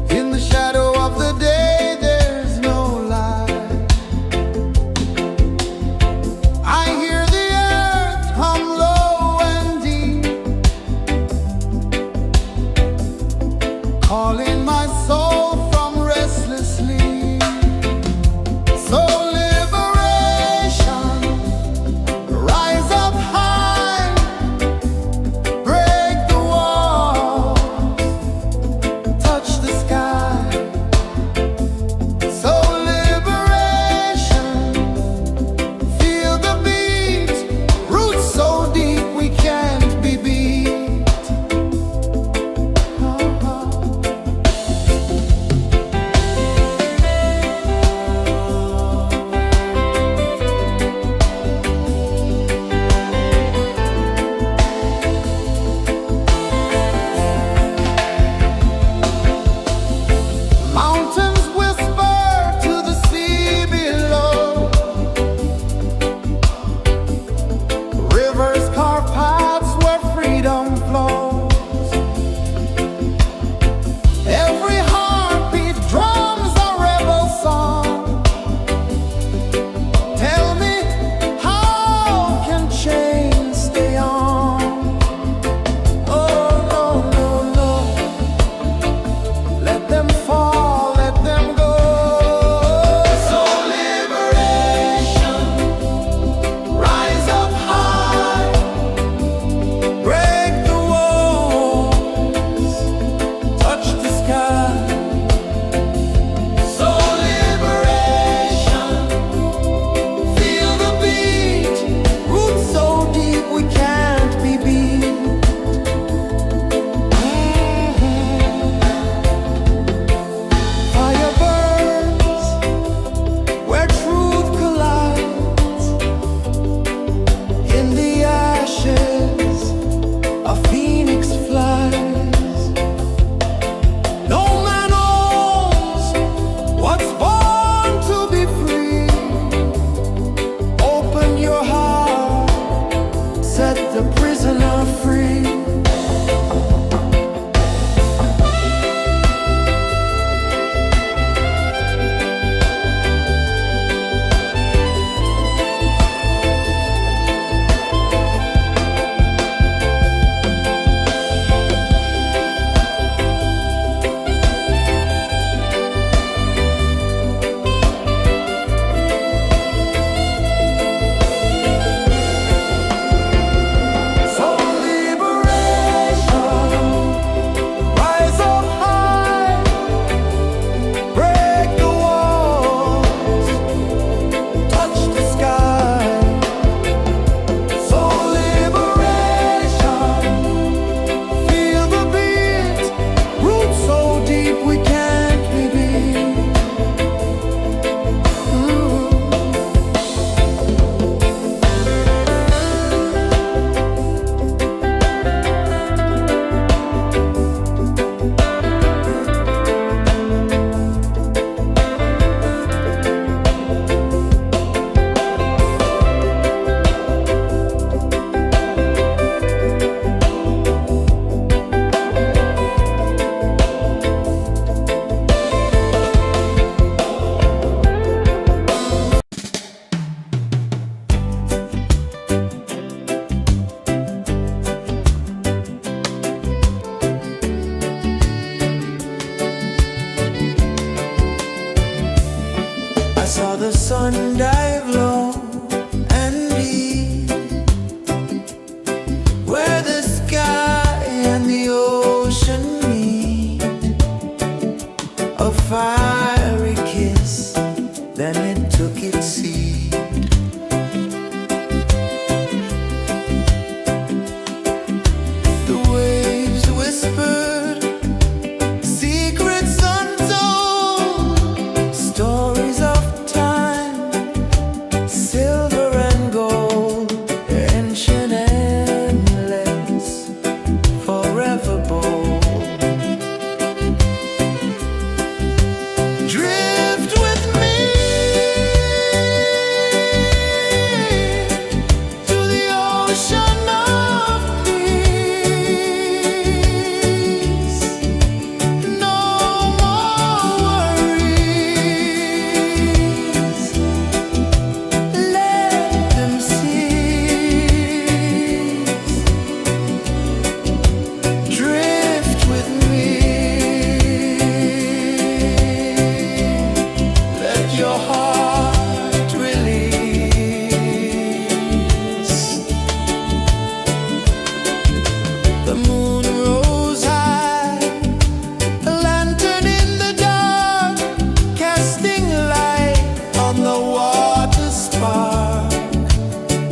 [SPEAKER 1] In the shadow of the day, there's no light. I hear the earth hum low and deep, calling my soul from restless sleep. So liberation, rise up high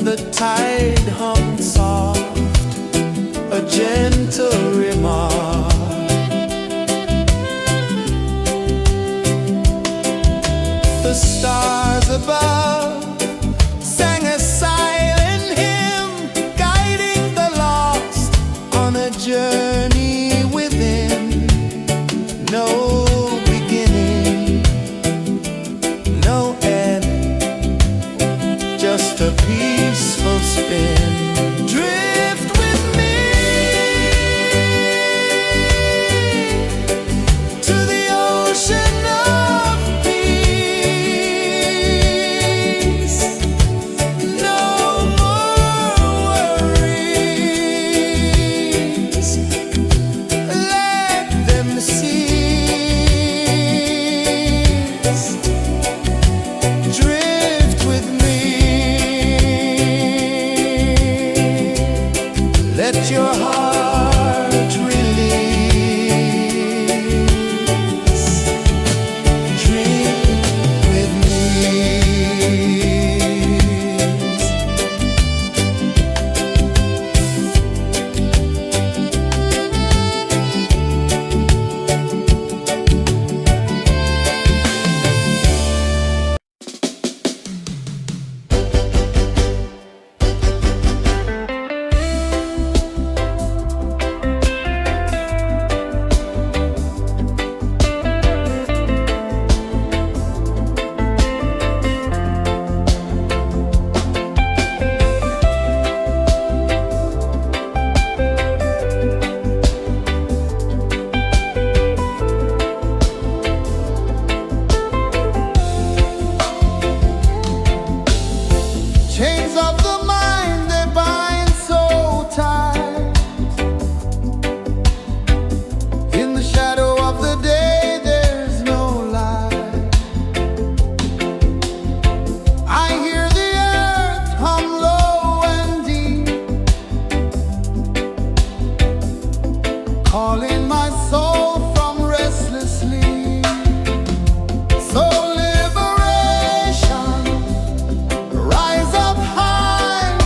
[SPEAKER 2] the tide hung soft, a gentle remark. The stars above sang a silent hymn, guiding the lost on a journey within. No beginning, no end, just a peaceful spin. Drift with me to the ocean of peace. No more worries, let them cease. Drift with me, let your heart release. Dream with me.
[SPEAKER 1] Chains of the mind, they bind so tight. In the shadow of the day, there's no light. I hear the earth hum low and deep, calling my soul from restless sleep. So liberation, rise up high,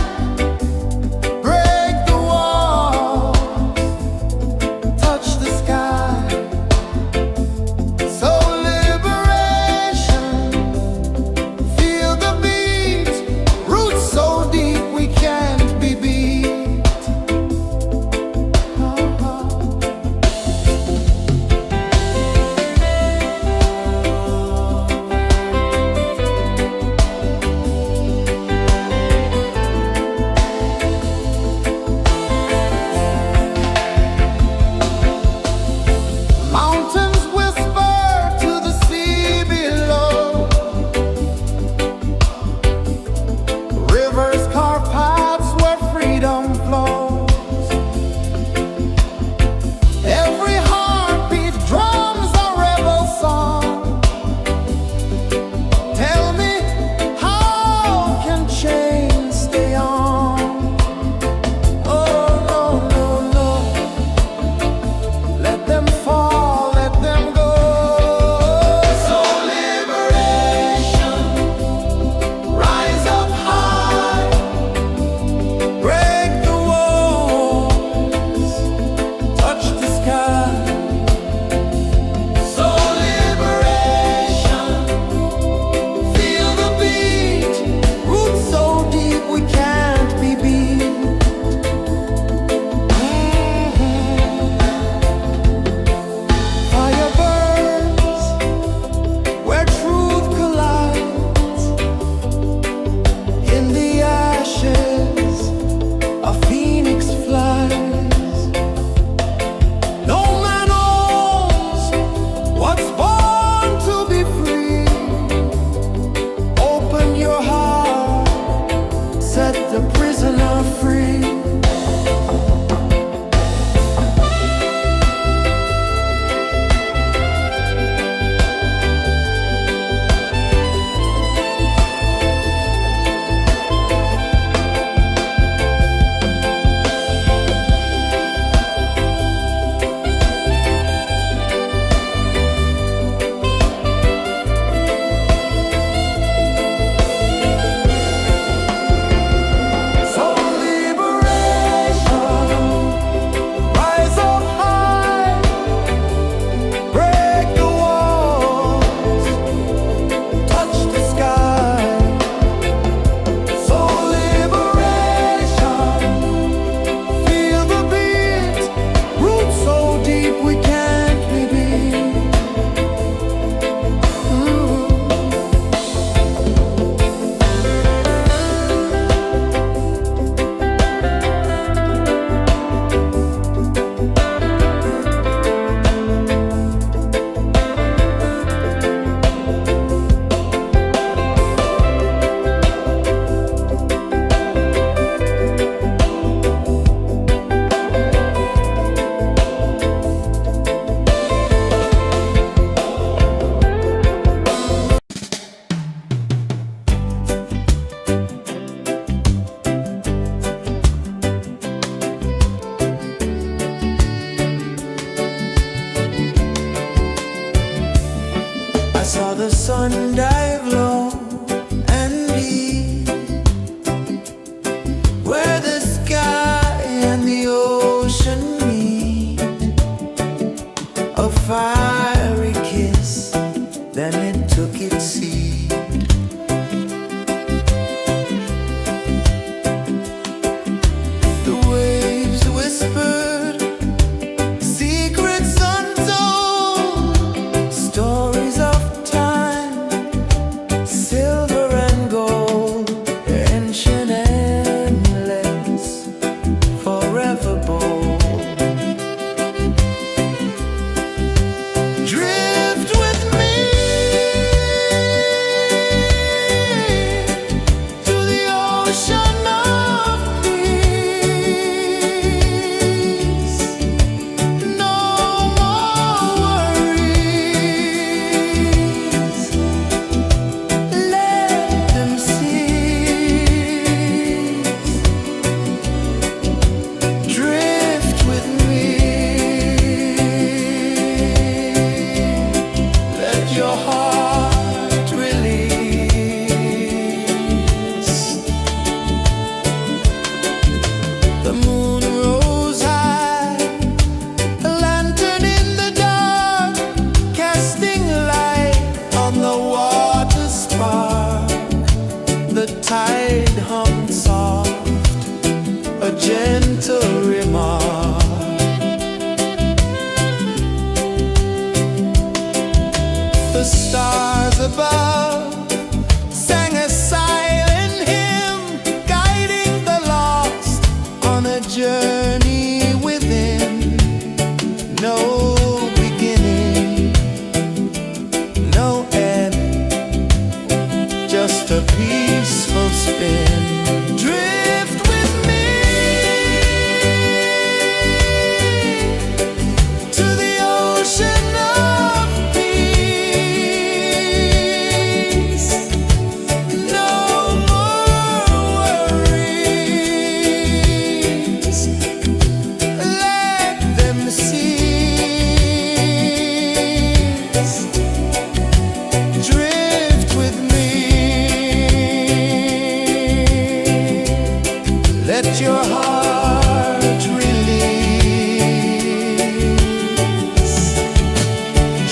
[SPEAKER 2] let your heart release.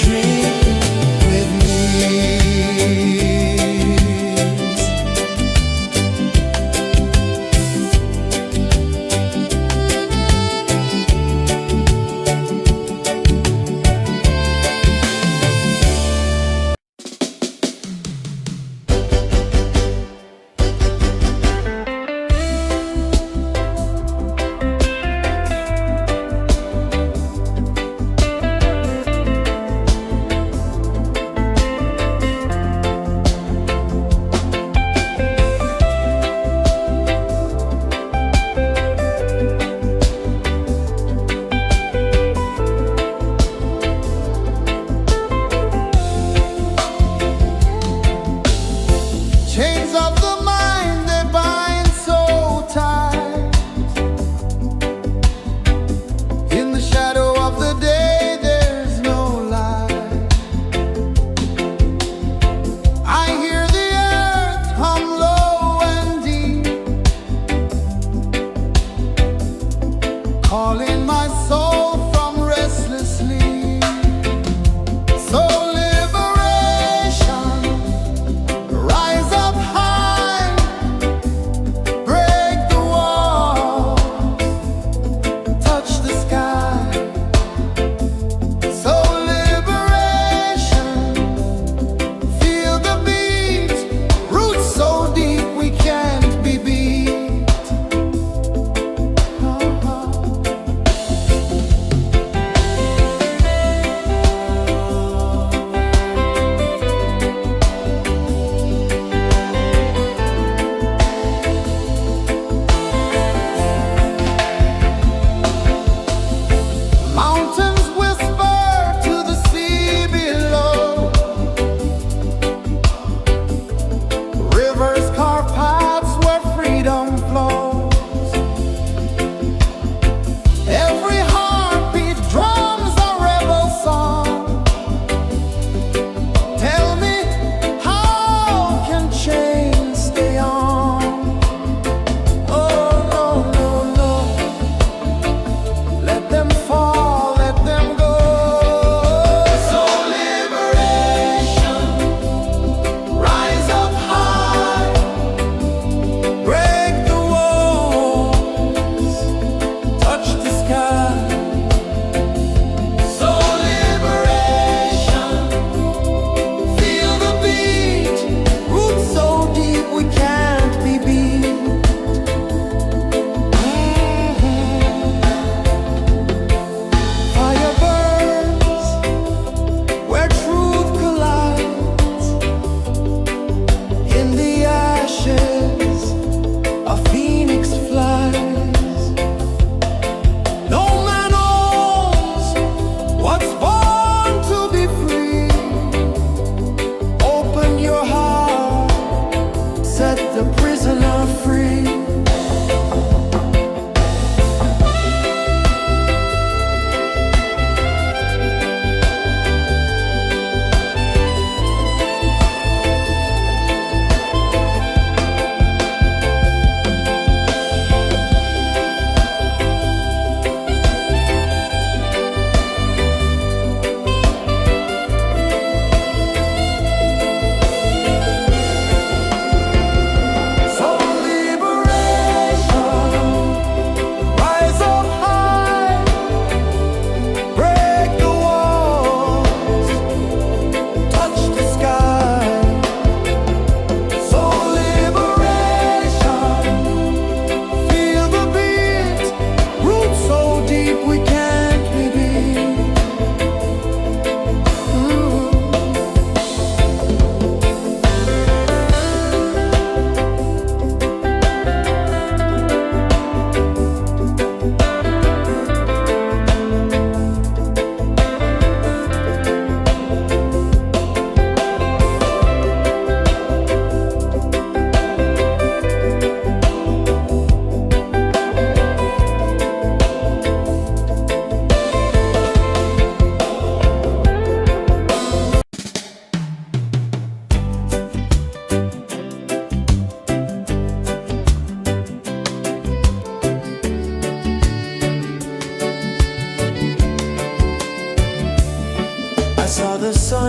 [SPEAKER 2] Dream with me.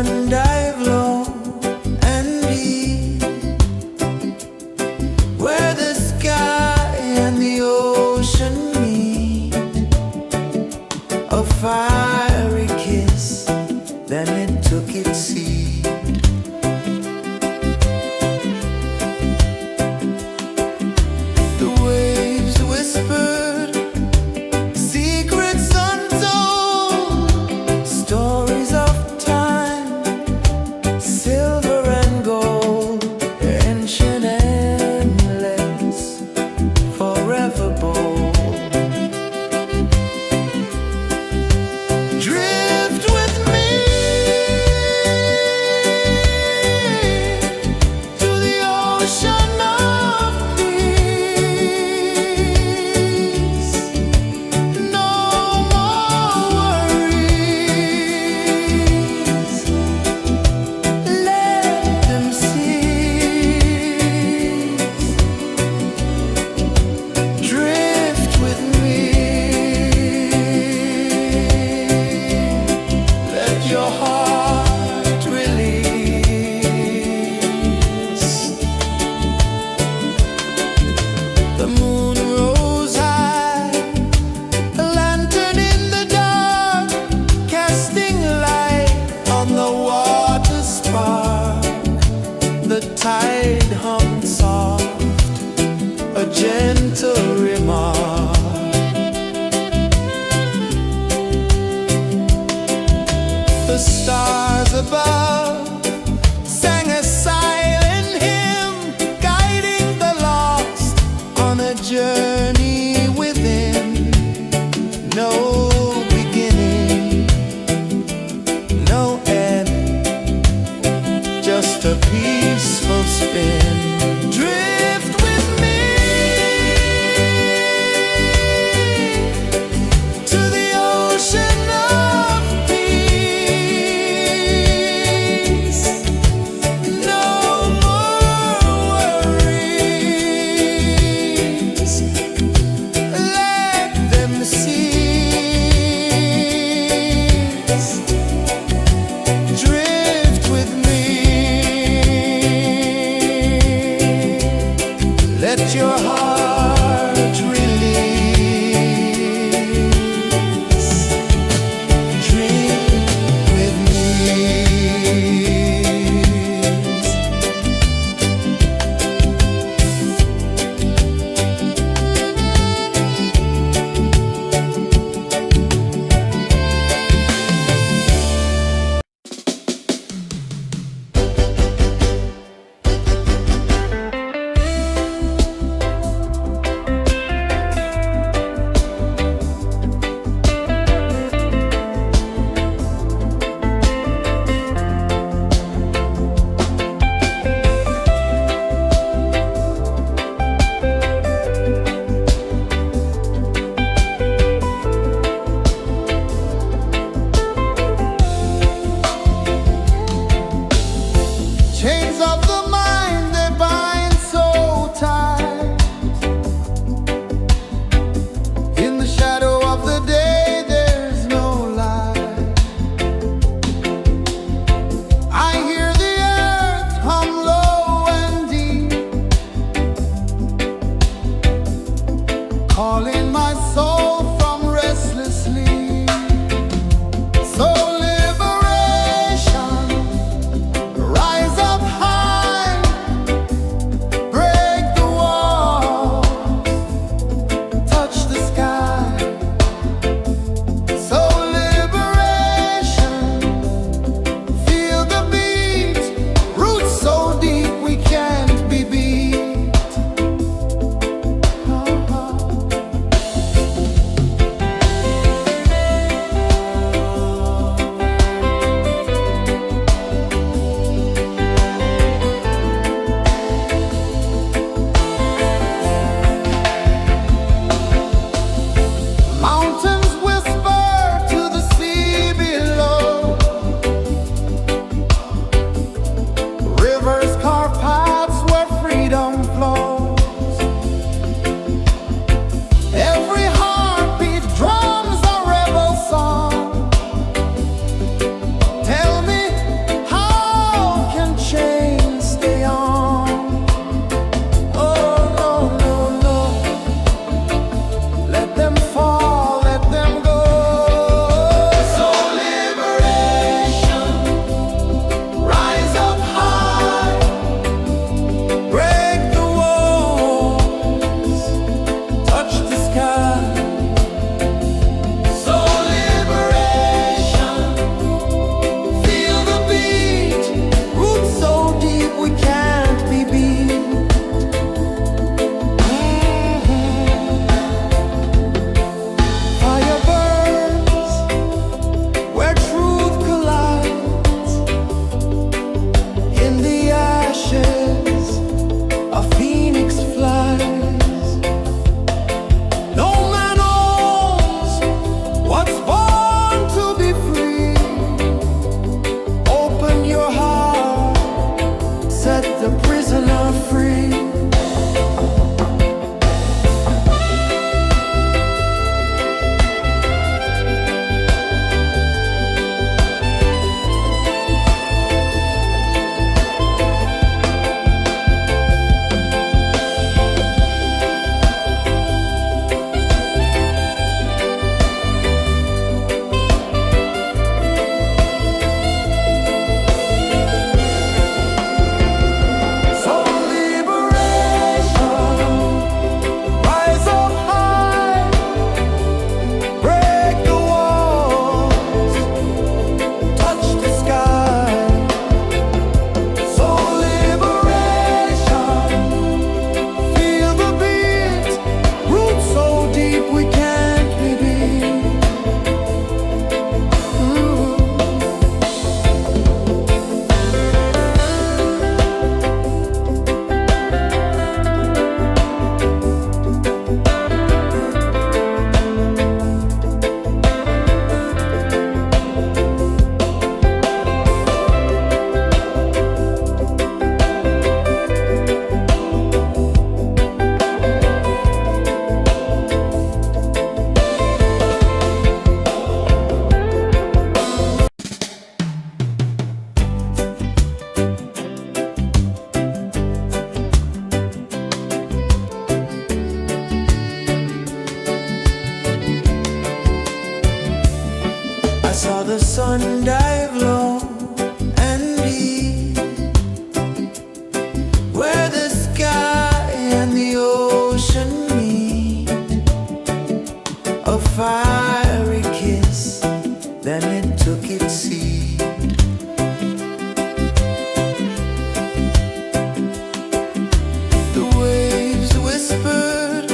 [SPEAKER 2] one dive low and deep, where the sky and the ocean meet. A fiery kiss, then it took its seat. The waves whispered secrets untold, stories of time, silver and gold, ancient, endless, forever bold. Drift with me to the ocean of peace. No more worries, let them cease. Drift with me, let your heart release. The moon rose high, a lantern in the dark, casting light on the water spark. The tide hummed soft, a gentle remark. The stars above sang a silent hymn, guiding the lost on a journey within. No beginning, no end, just a peaceful spin. Drift with me to the ocean of peace. No more worries, sun dive low and deep, where the sky and the ocean meet. A fiery kiss, then it took its seat. The waves whispered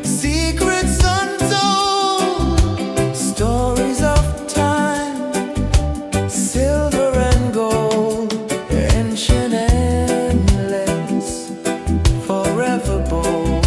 [SPEAKER 2] secrets untold, stories of time, silver and gold, ancient, endless, forever bold.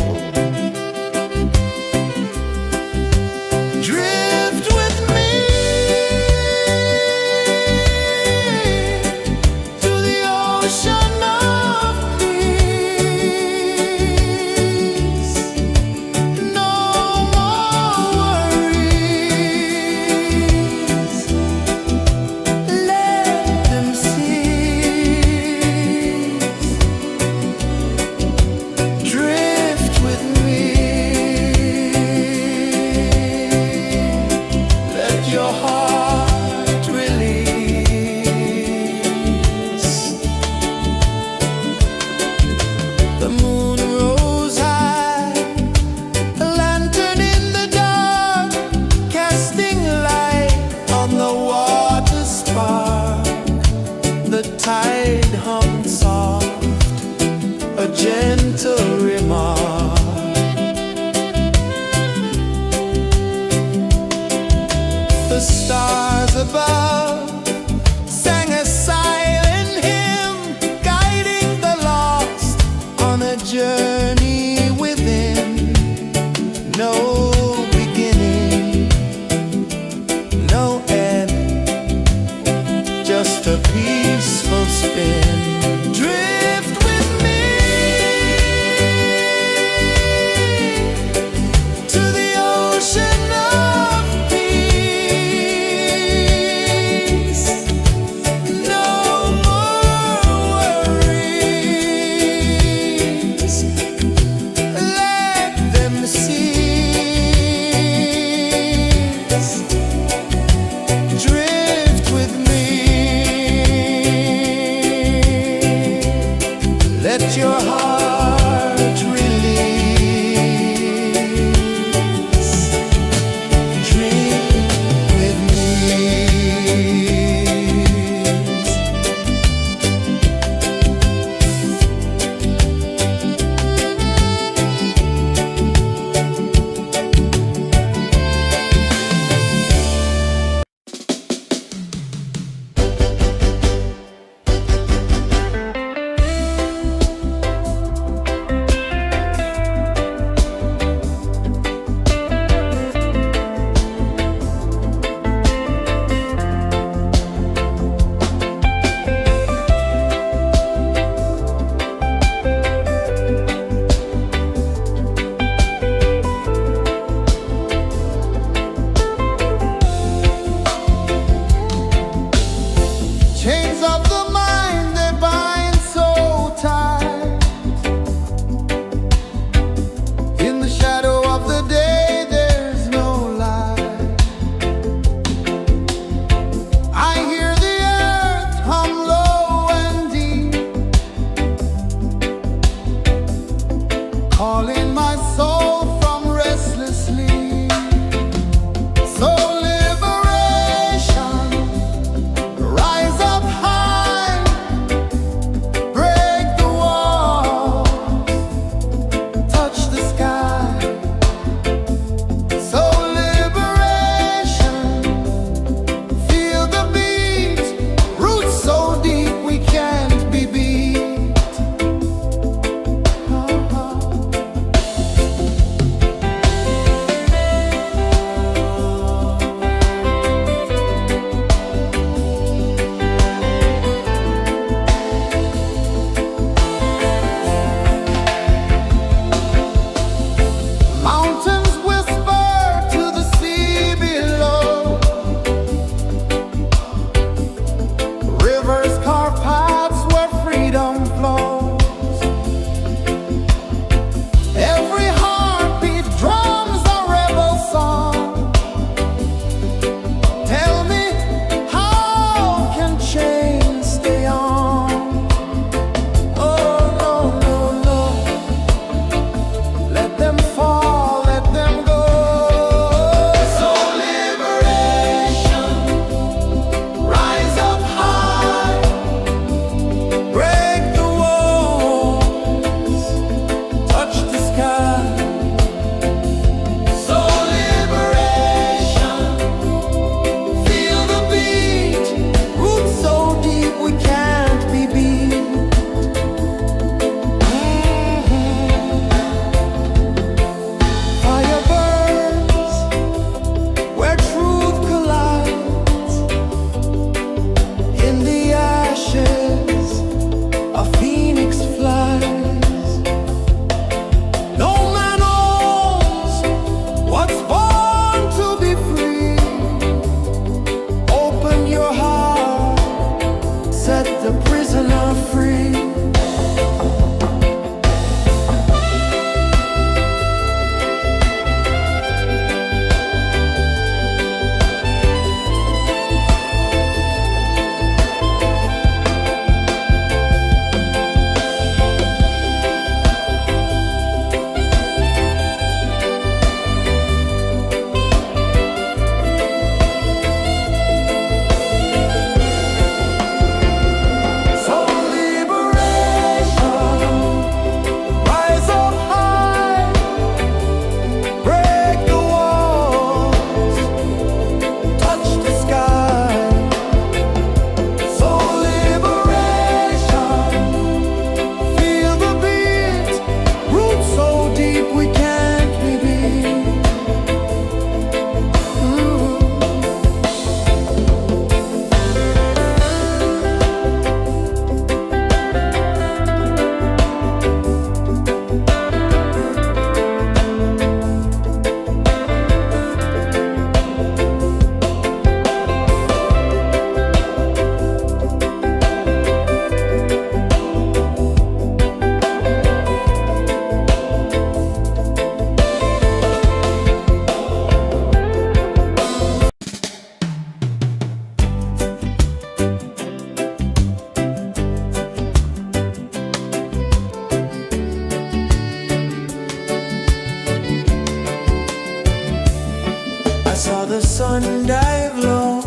[SPEAKER 2] the sun dive low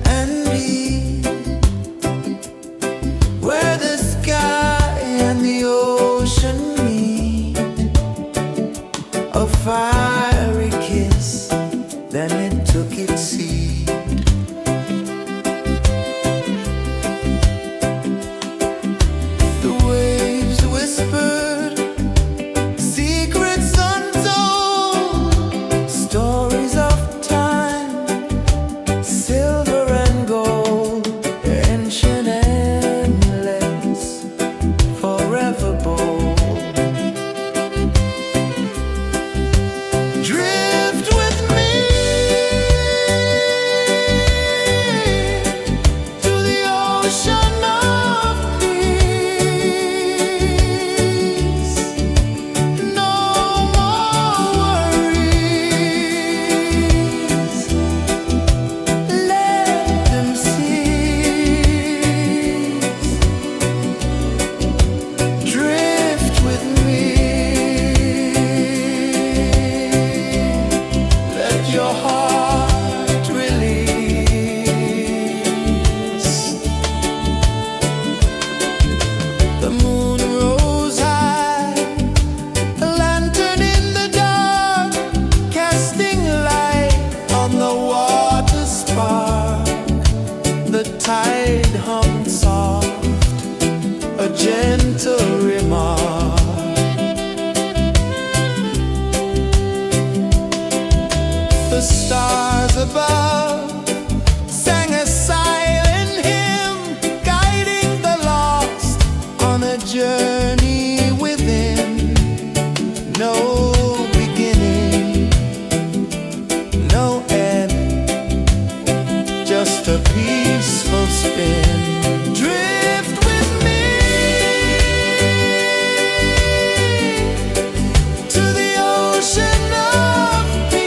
[SPEAKER 2] and deep, where the sky and the ocean meet, a fiery kiss, then it took its seat. The waves whispered secrets untold, stories of time, silver and gold, ancient, endless, forever bold. Drift with me to the ocean of peace. No more worries, let them cease. Drift with me, let your heart release. The moon rose high, a lantern in the dark, casting light on the water spark. The tide hummed soft, a gentle remark. The stars above sang a silent hymn, guiding the lost on a journey within. No beginning, no end, just a peaceful spin. Drift with me to the ocean of peace.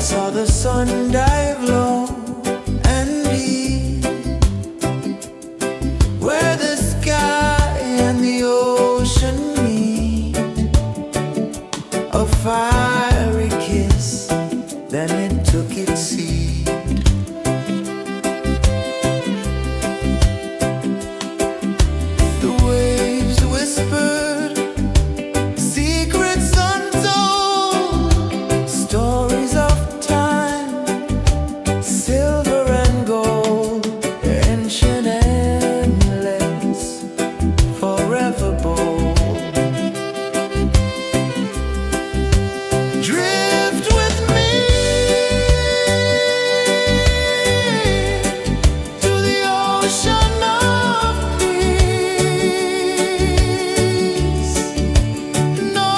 [SPEAKER 2] saw the sun dive low and deep, where the sky and the ocean meet. A fiery kiss, then it took its seat. The waves whispered secrets untold, stories of time, silver and gold, ancient, endless, forever bold. Drift with me to the ocean of peace. No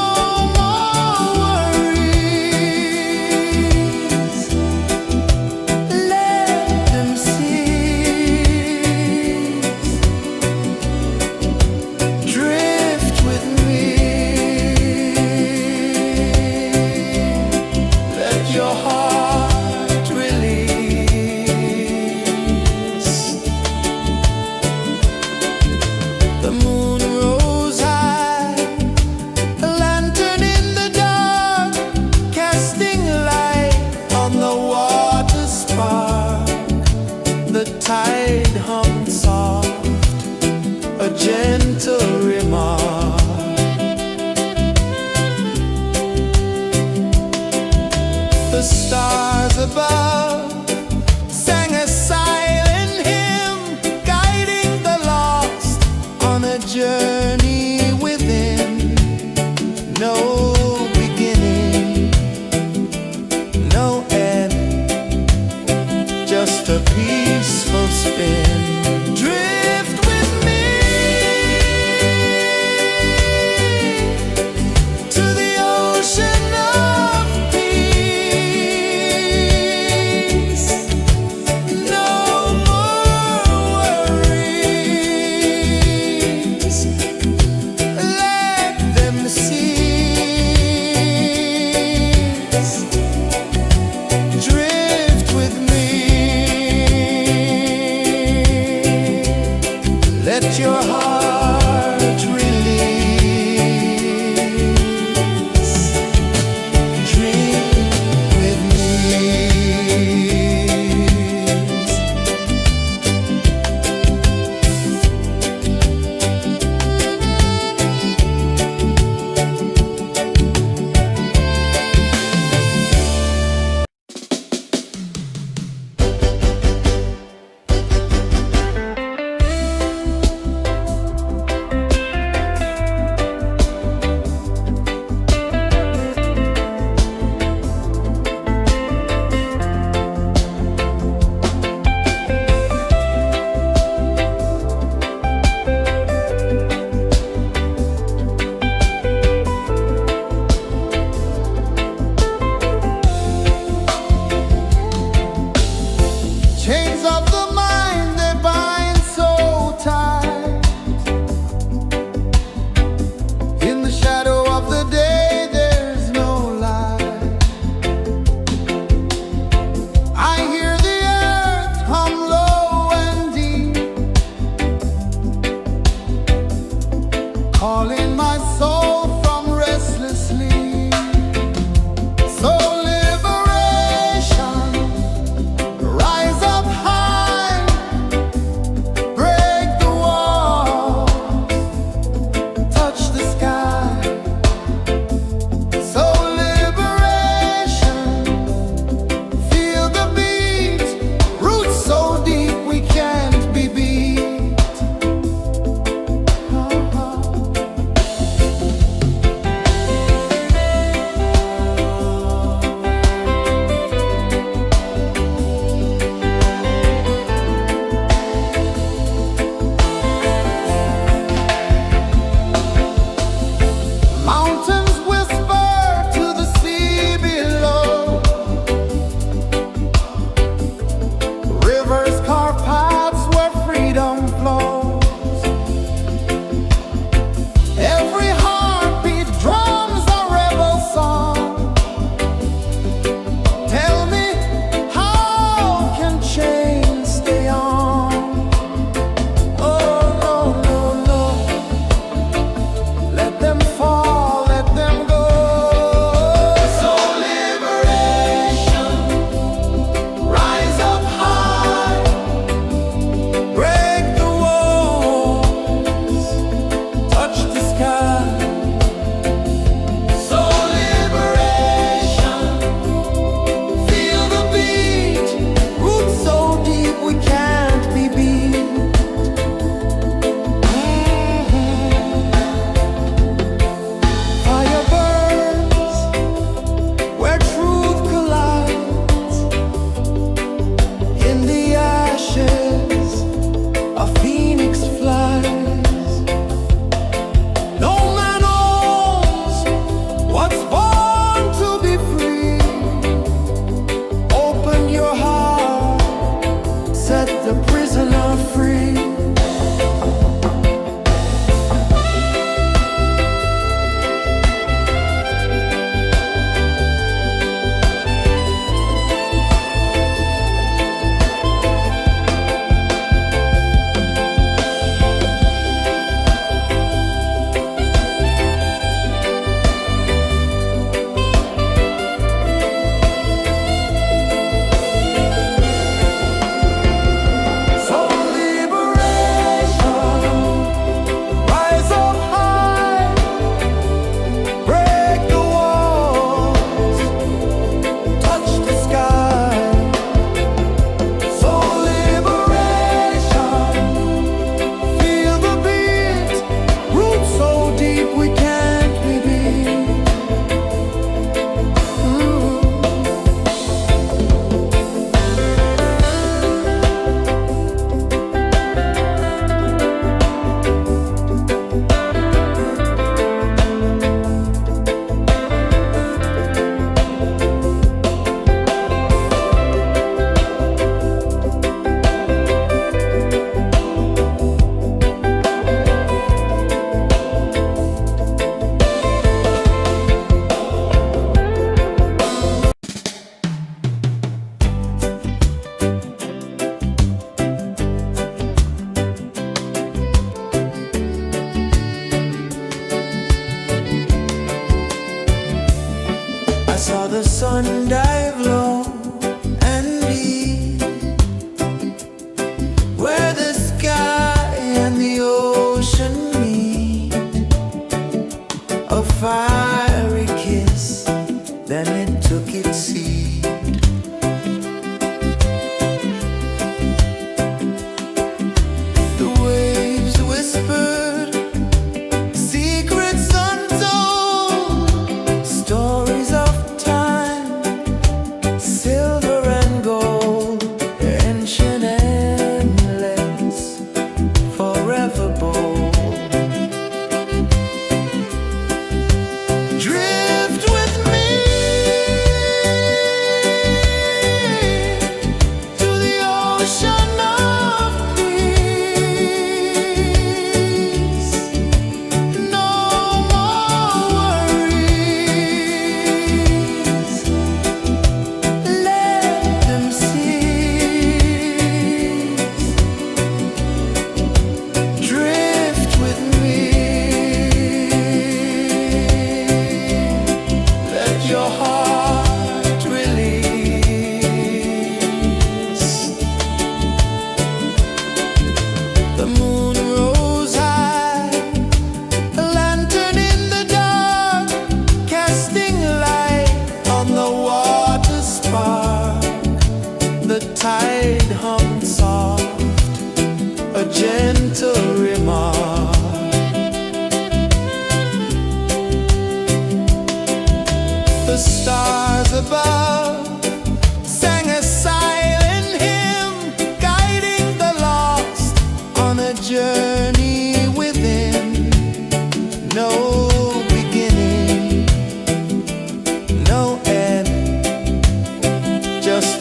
[SPEAKER 2] more worries, let them cease. Drift with me, let your heart release. The moon rose high, a lantern in the dark, casting light on the water spark. The tide hummed soft, a gentle remark. The stars above sang a silent hymn, guiding the lost on a journey within. No beginning, no end, just a peaceful spin. Drift with me to the ocean of peace. No more worries, let them cease.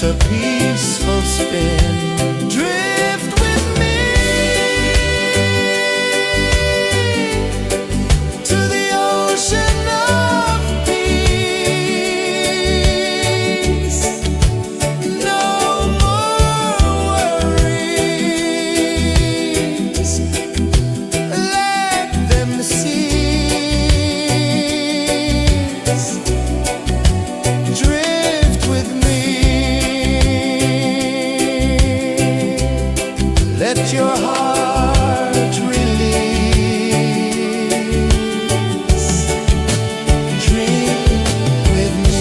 [SPEAKER 2] just a peaceful spin.
[SPEAKER 1] Drift with me to the ocean of peace. No more worries. Let them cease. Drift with me. Let your heart release. Dream with me.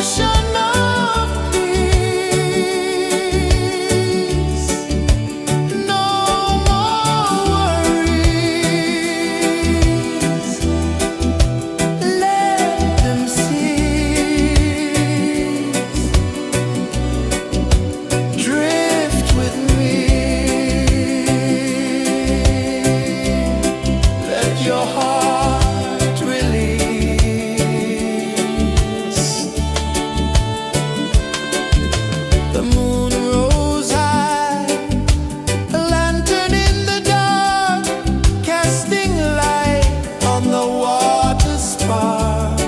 [SPEAKER 1] ocean of peace. No more worries. Let them cease. Drift with me. Let your heart release. The moon rose high, a lantern in the dark, casting light on the water spark.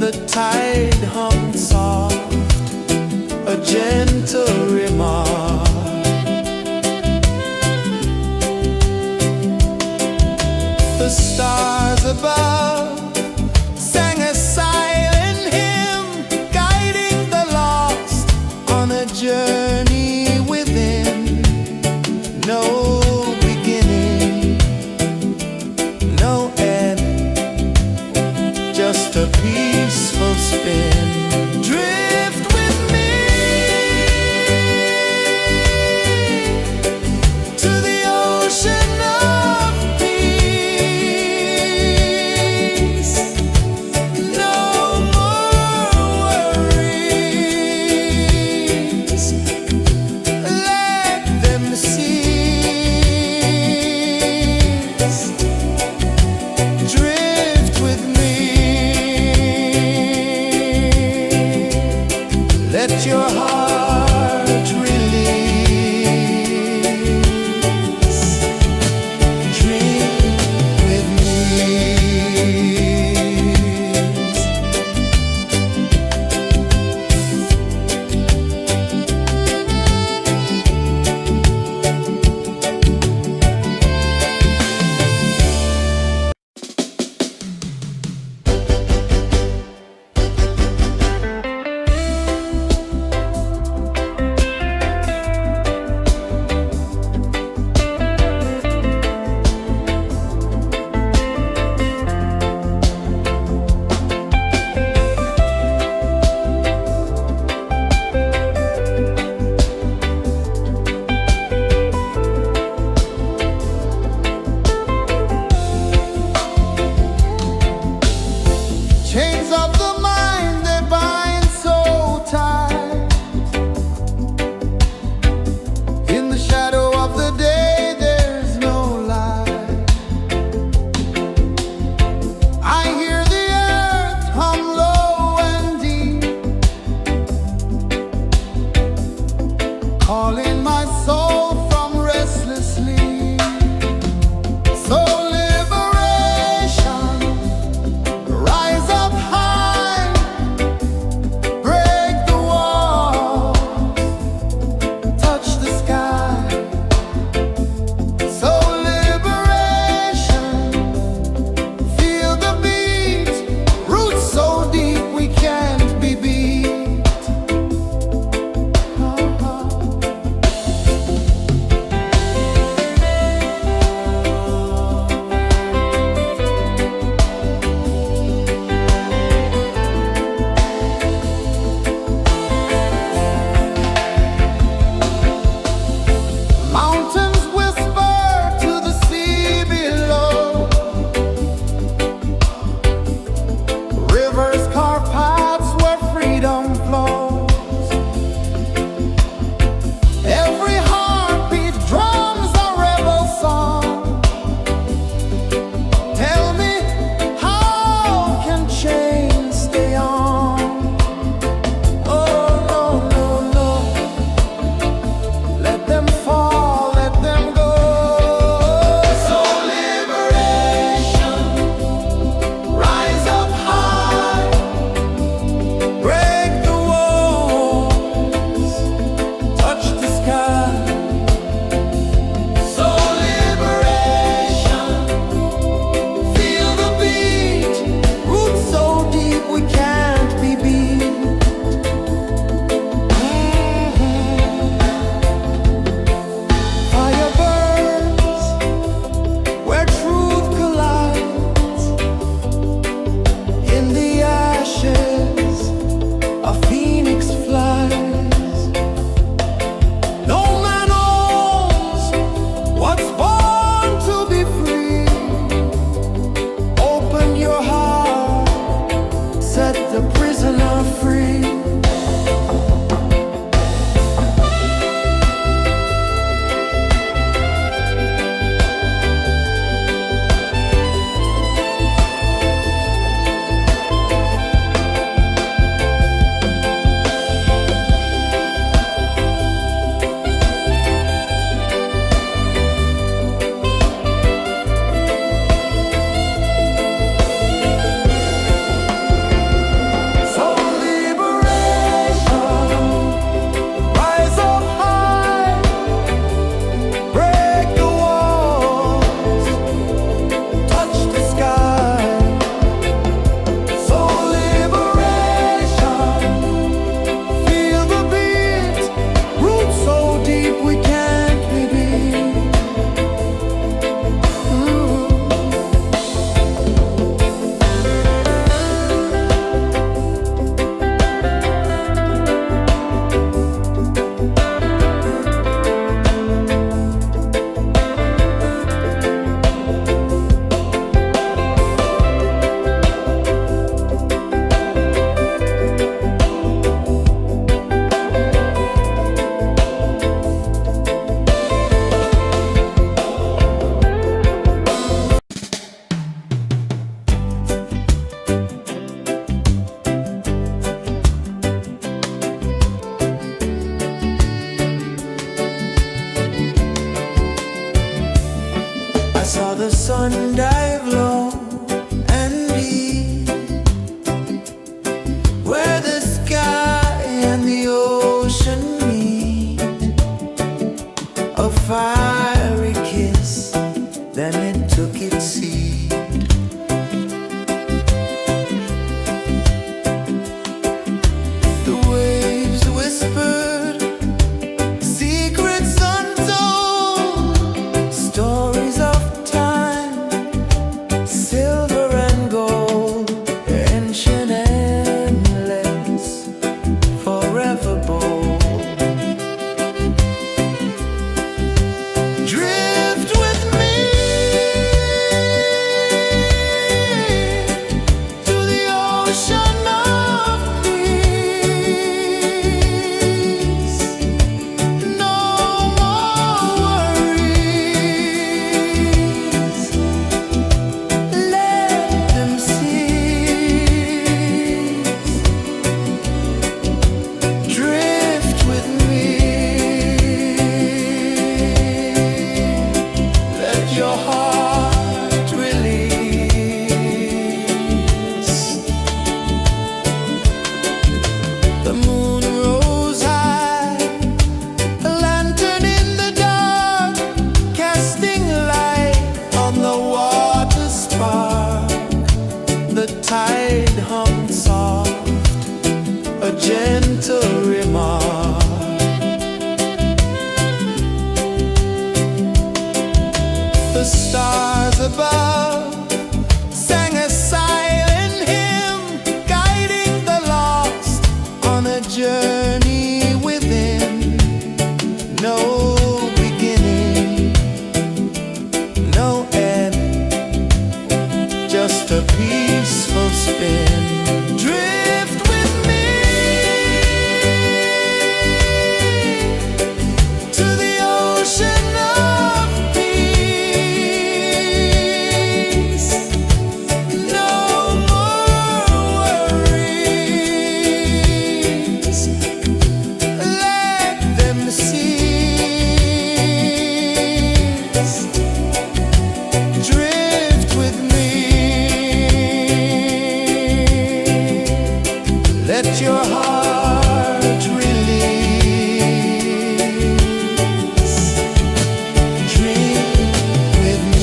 [SPEAKER 1] The tide hummed soft, a gentle remark. The stars above sang a silent hymn, guiding the lost on a journey within. No beginning, no end, just a peaceful spin. Drift with me to the ocean of peace. No more worries. Let them cease. Drift with me. Let your heart release. Dream with me.
[SPEAKER 2] Let your heart release. Dream with me.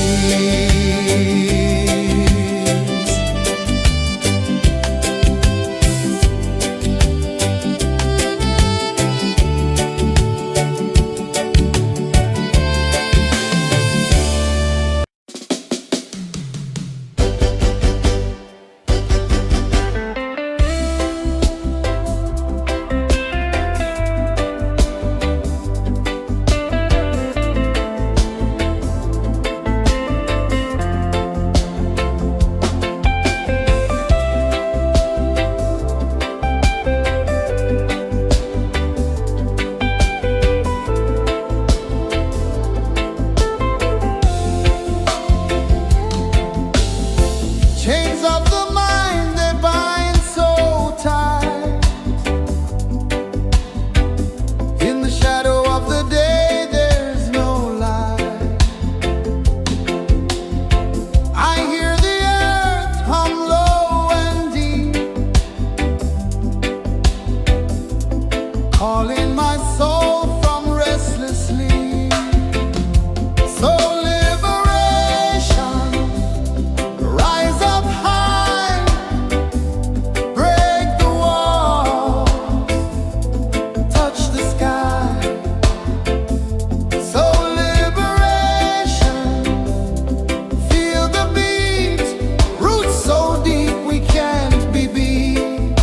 [SPEAKER 1] Chains of the mind, they bind so tight. In the shadow of the day, there's no light. I hear the earth hum low and deep, calling my soul from restless sleep. So liberation, rise up high, break the walls, touch the sky. So liberation, feel the beat, roots so deep we can't be beat.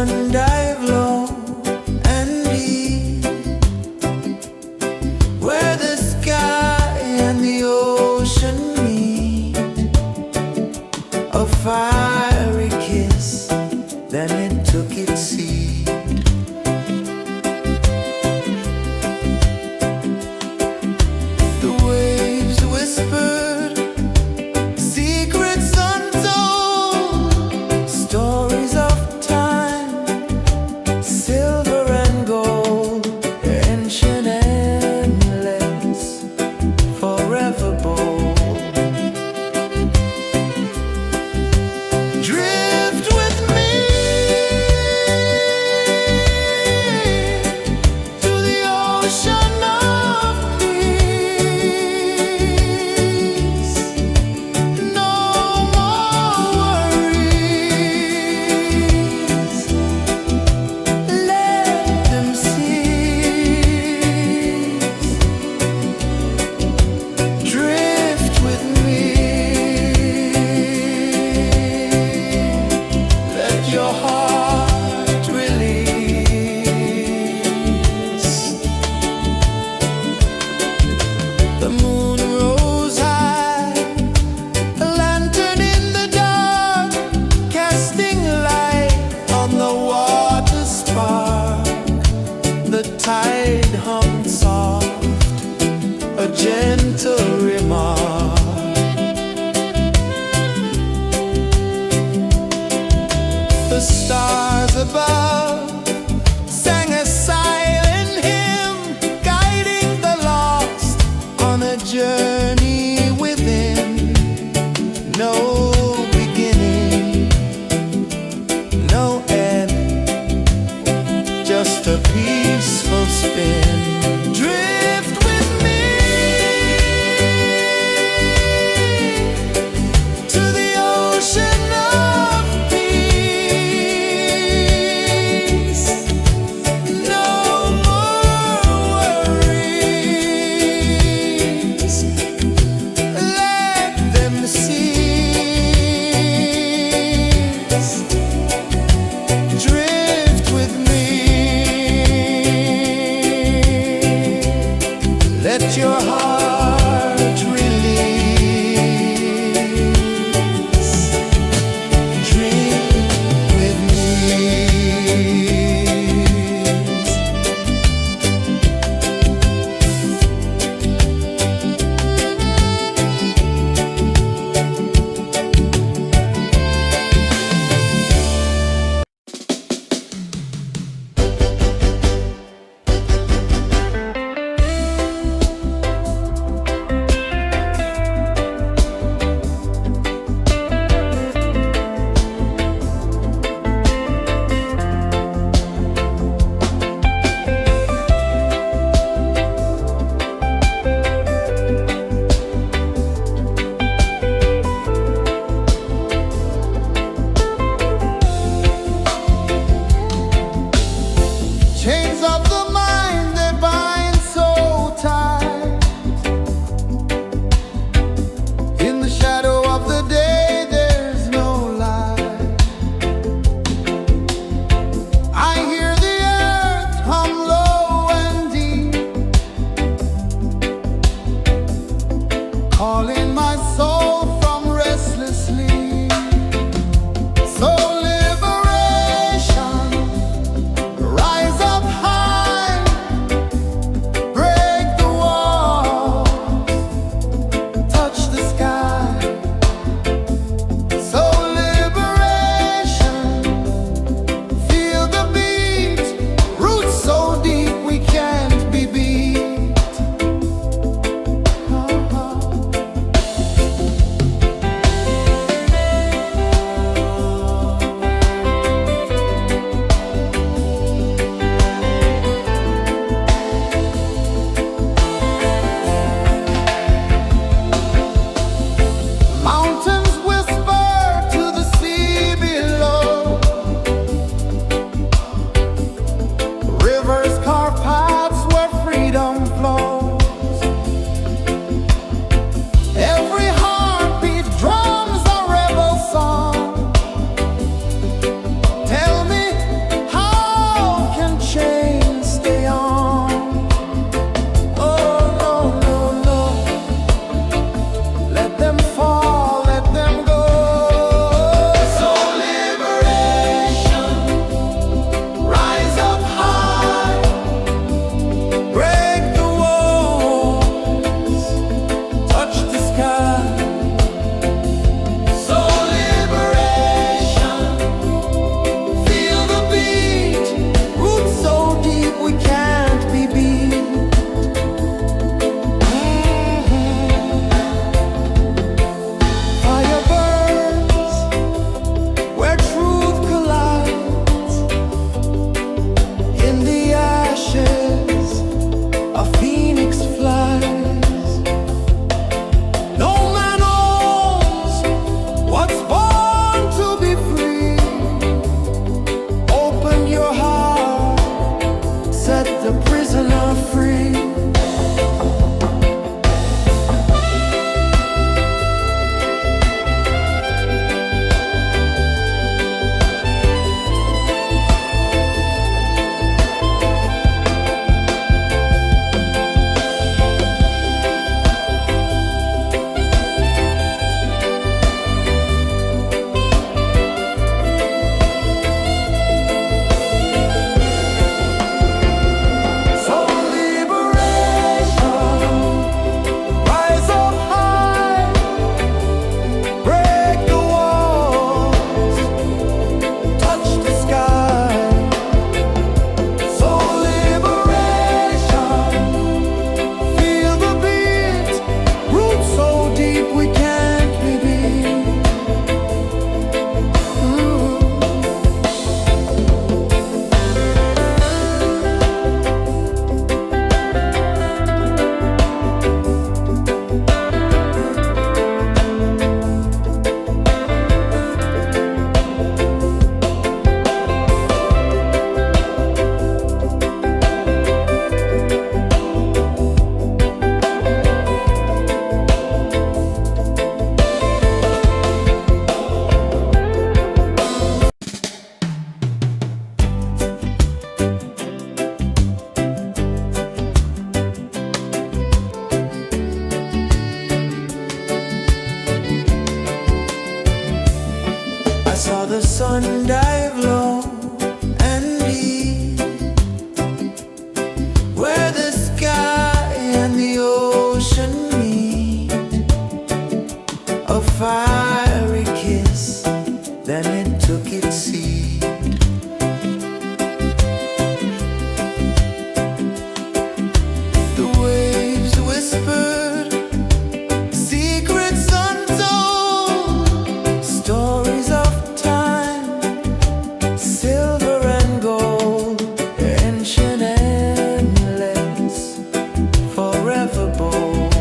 [SPEAKER 2] sun dive low and deep, where the sky and the ocean meet. A fiery kiss, then it took its seed. The waves whispered secrets untold, stories of time, silver and gold, ancient amulets, forever bold. Drift with me to the ocean of peace. No more worries, let them cease. Drift with me, let your heart release. The moon rose high, a lantern in the dark, casting light on the water spark. The tide hummed soft, a gentle remark. The stars above sang a silent hymn, guiding the lost on a journey within. No beginning, no end, just a peaceful spin. Drift with me to the ocean of peace. No more worries, let them cease. Drift with me, let your heart release. Dream with me.
[SPEAKER 1] Chains of the mind, they bind so tight. In the shadow of the day, there's no light. I hear the earth hum low and deep, calling my soul from restless sleep. So liberation, rise up high, break the walls, touch the sky. So liberation, feel the beat, roots so deep we can't be beat.
[SPEAKER 2] sun dive low and deep, where the sky and the ocean meet. A fiery kiss, then it took its seat. The waves whispered secrets untold, stories of time, silver and gold, ancient, endless, forever bold.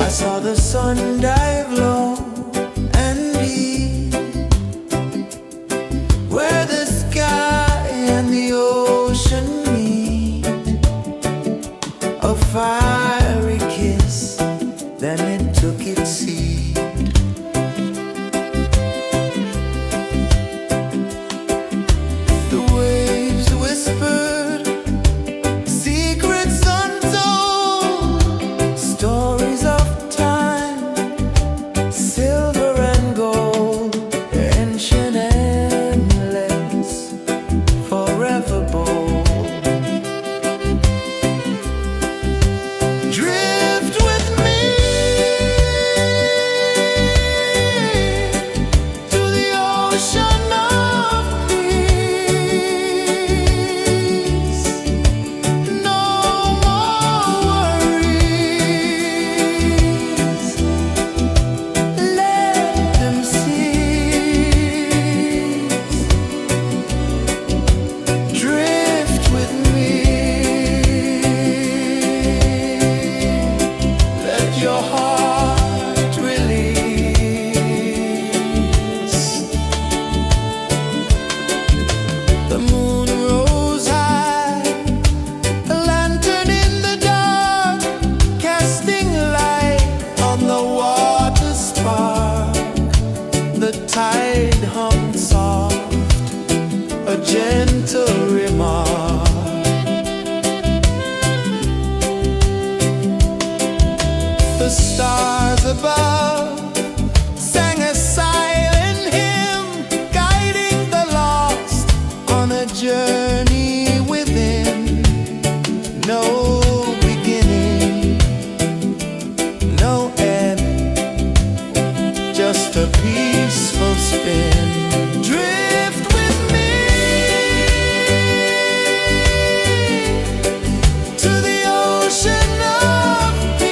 [SPEAKER 2] I saw the sun dive low and deep, where the sky and the ocean meet. A fiery kiss, then it took its seed. The waves whispered secrets untold, stories of time, silver and gold, ancient amulets, forever bold. Drift with me to the ocean of peace. No more worries, let them cease. Drift with me, let your heart release. The moon rose high, a lantern in the dark, casting light on the water spark. The tide hummed soft, a gentle remark. The stars above sang a silent hymn, guiding the lost on a journey within. No beginning, no end, just a peaceful spin. Drift with me to the ocean of peace.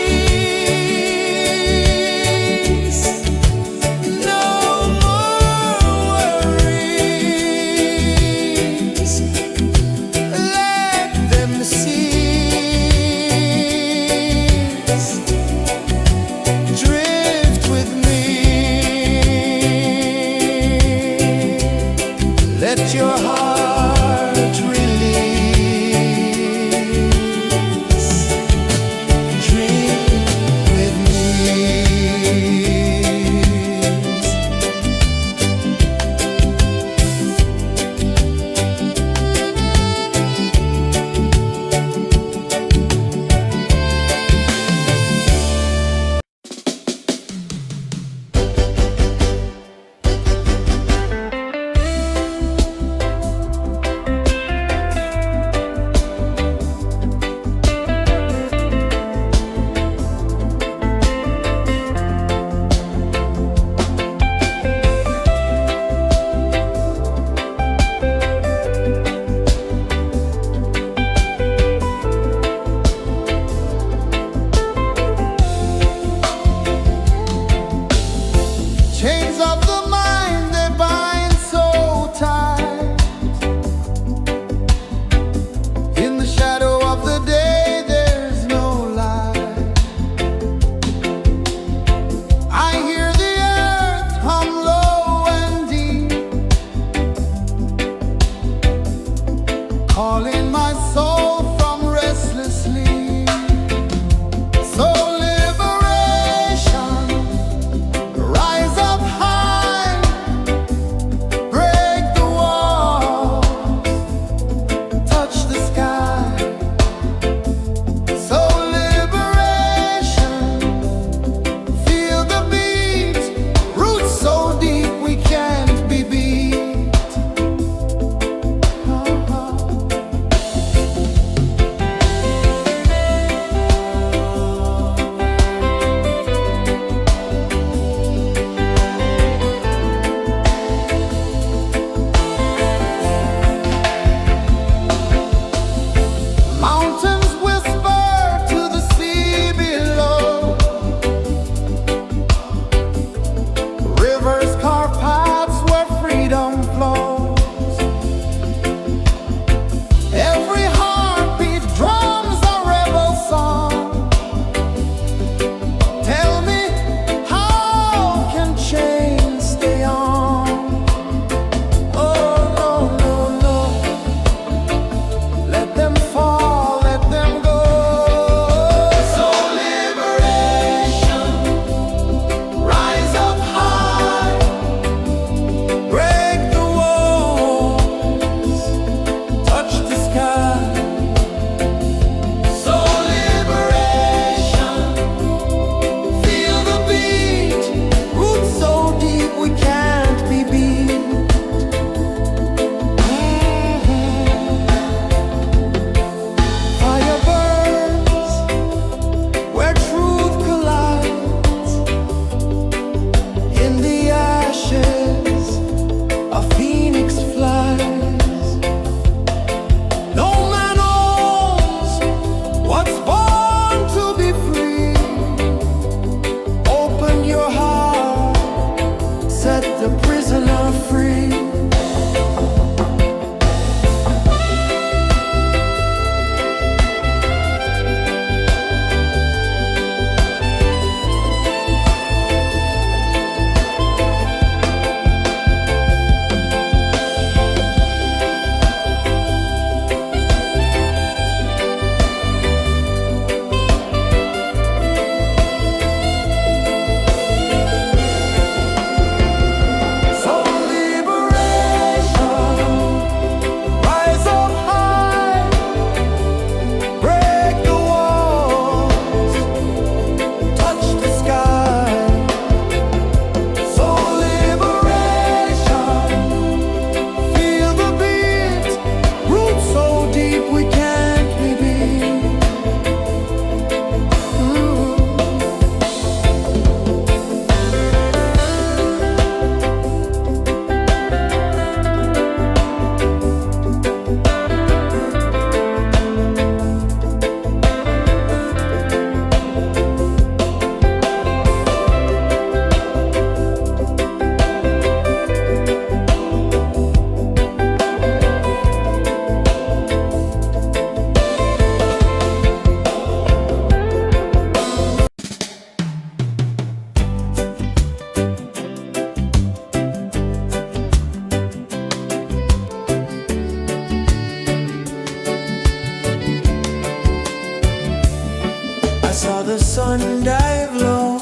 [SPEAKER 2] the sun dive low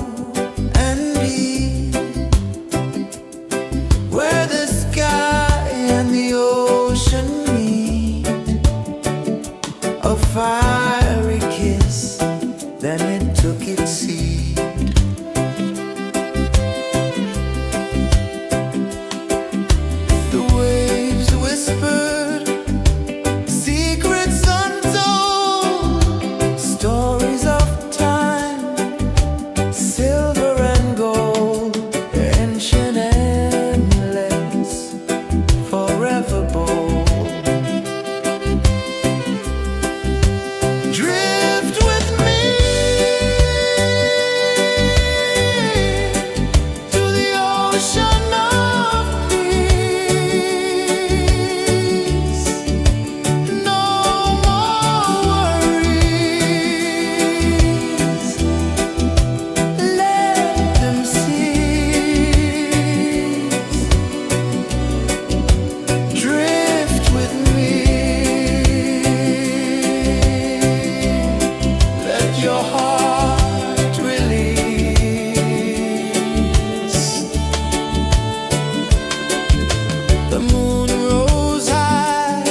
[SPEAKER 2] and deep, where the sky and the ocean meet, a fiery kiss, then it took its seat. The waves whispered secrets untold, stories of time, silver and gold, ancient, endless, forever bold. Drift with me to the ocean of peace. No more worries. Let them cease. Drift with me. Let your heart release. The moon rose high,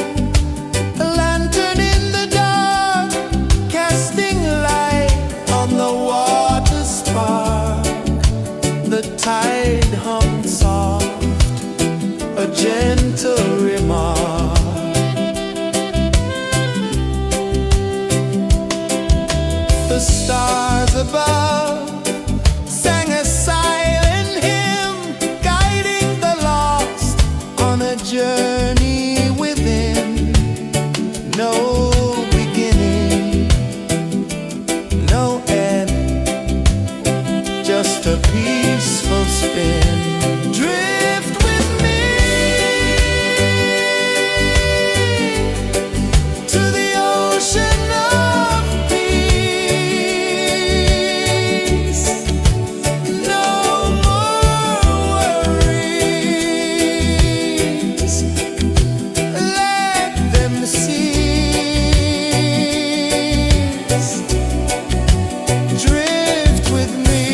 [SPEAKER 2] a lantern in the dark, casting light on the water spark. The tide hummed soft, a gentle remark. The stars above sang a silent hymn, guiding the lost on a journey within. No beginning, no end, just a peaceful spin. Drift with me to the ocean of peace. No more worries. Let them cease. Drift with me.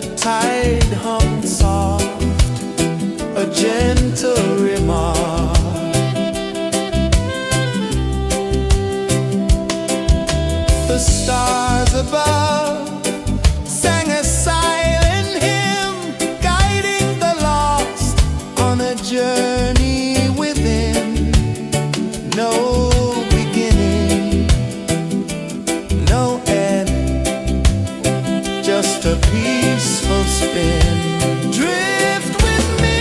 [SPEAKER 2] the tide hung soft, a gentle remark. The stars above sang a silent hymn, guiding the lost on a journey within. No beginning, no end, just a peaceful spin. Drift with me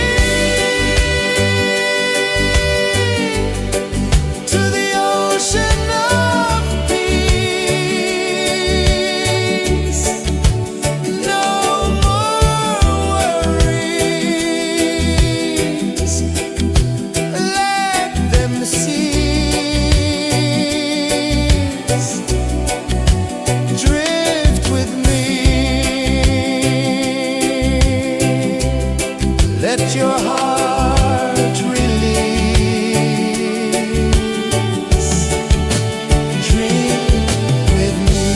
[SPEAKER 2] to the ocean of peace. No more worries, let them cease. Drift with me, let your heart release. Dream with me.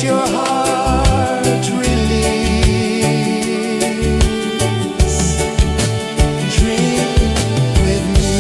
[SPEAKER 2] let your heart release. Dream with me.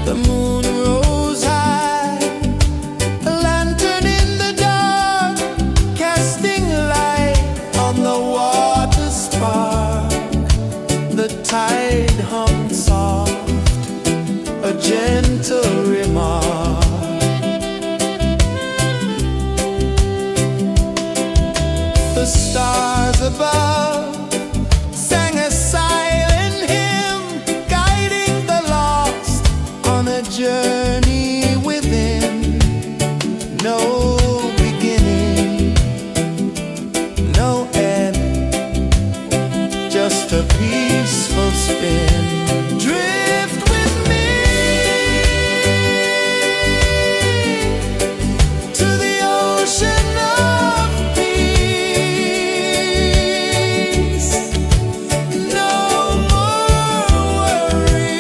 [SPEAKER 2] The moon rose high, a lantern in the dark, casting light on the water spark. The tide hung soft, a gentle remark. The stars above sang a silent hymn, guiding the lost on a journey within. No beginning, no end, just a peaceful spin. Drift with me to the ocean of peace. No more worries,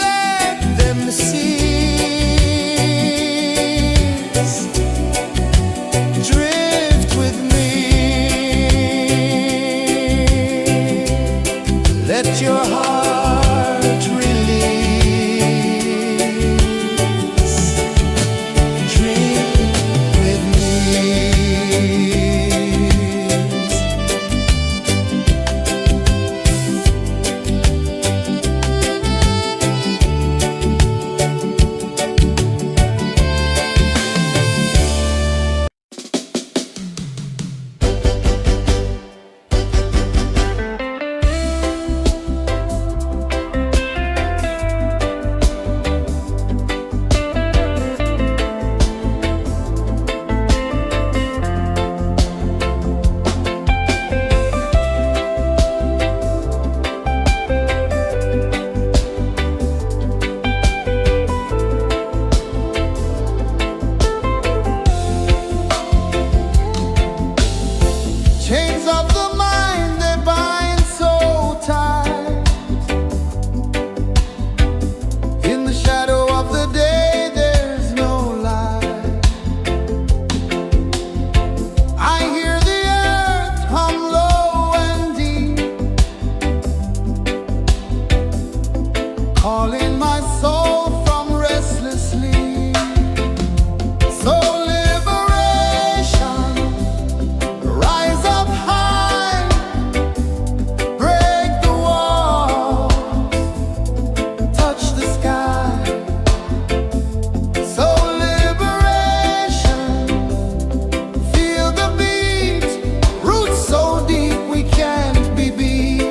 [SPEAKER 2] let them cease. Drift with me, let your heart release. Dream with me.
[SPEAKER 1] Chains of the mind, they bind so tight. In the shadow of the day, there's no light. I hear the earth hum low and deep, calling my soul from restless sleep. So liberation, rise up high, break the walls, touch the sky. So liberation, feel the beat, roots so deep we can't be beat.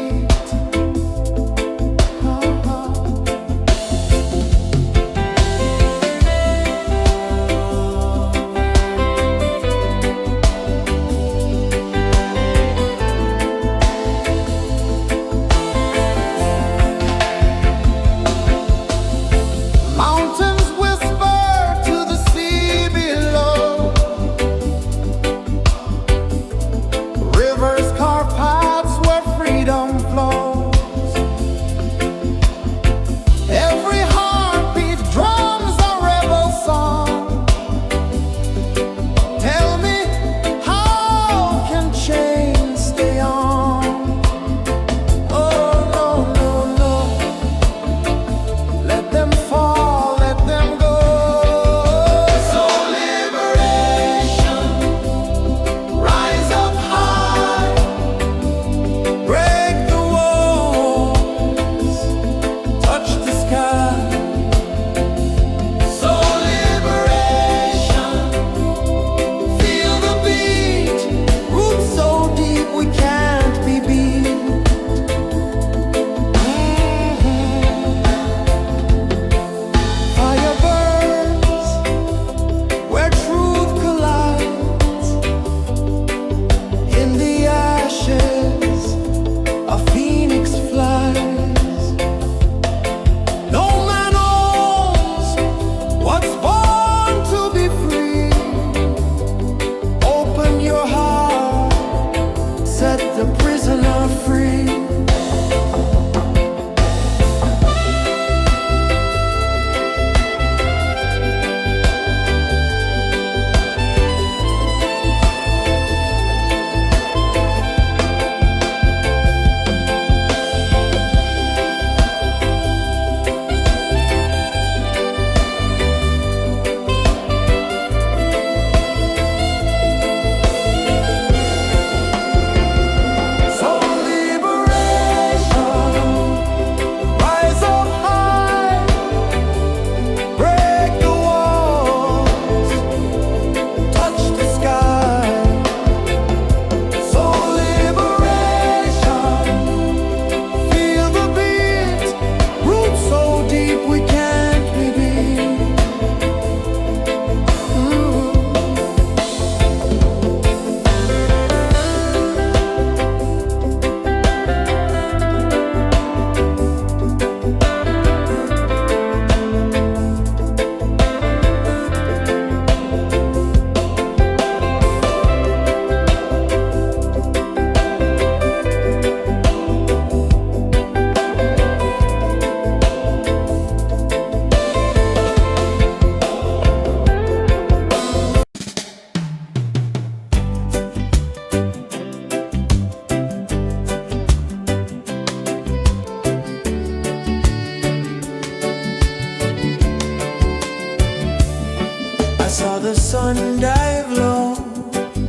[SPEAKER 2] sun dive low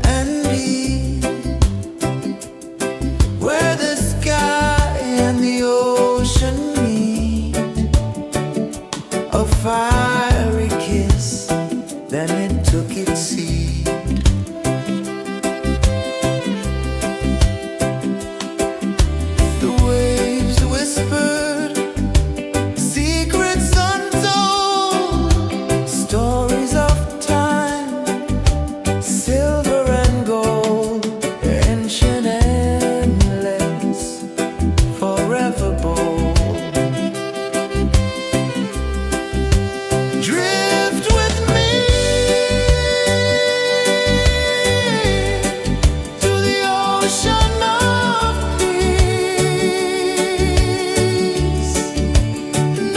[SPEAKER 2] and deep, where the sky and the ocean meet. A fiery kiss, then it took its seed. The waves whispered secrets untold, stories of time, silver and gold, ancient, endless, forever bold. Drift with me to the ocean of peace.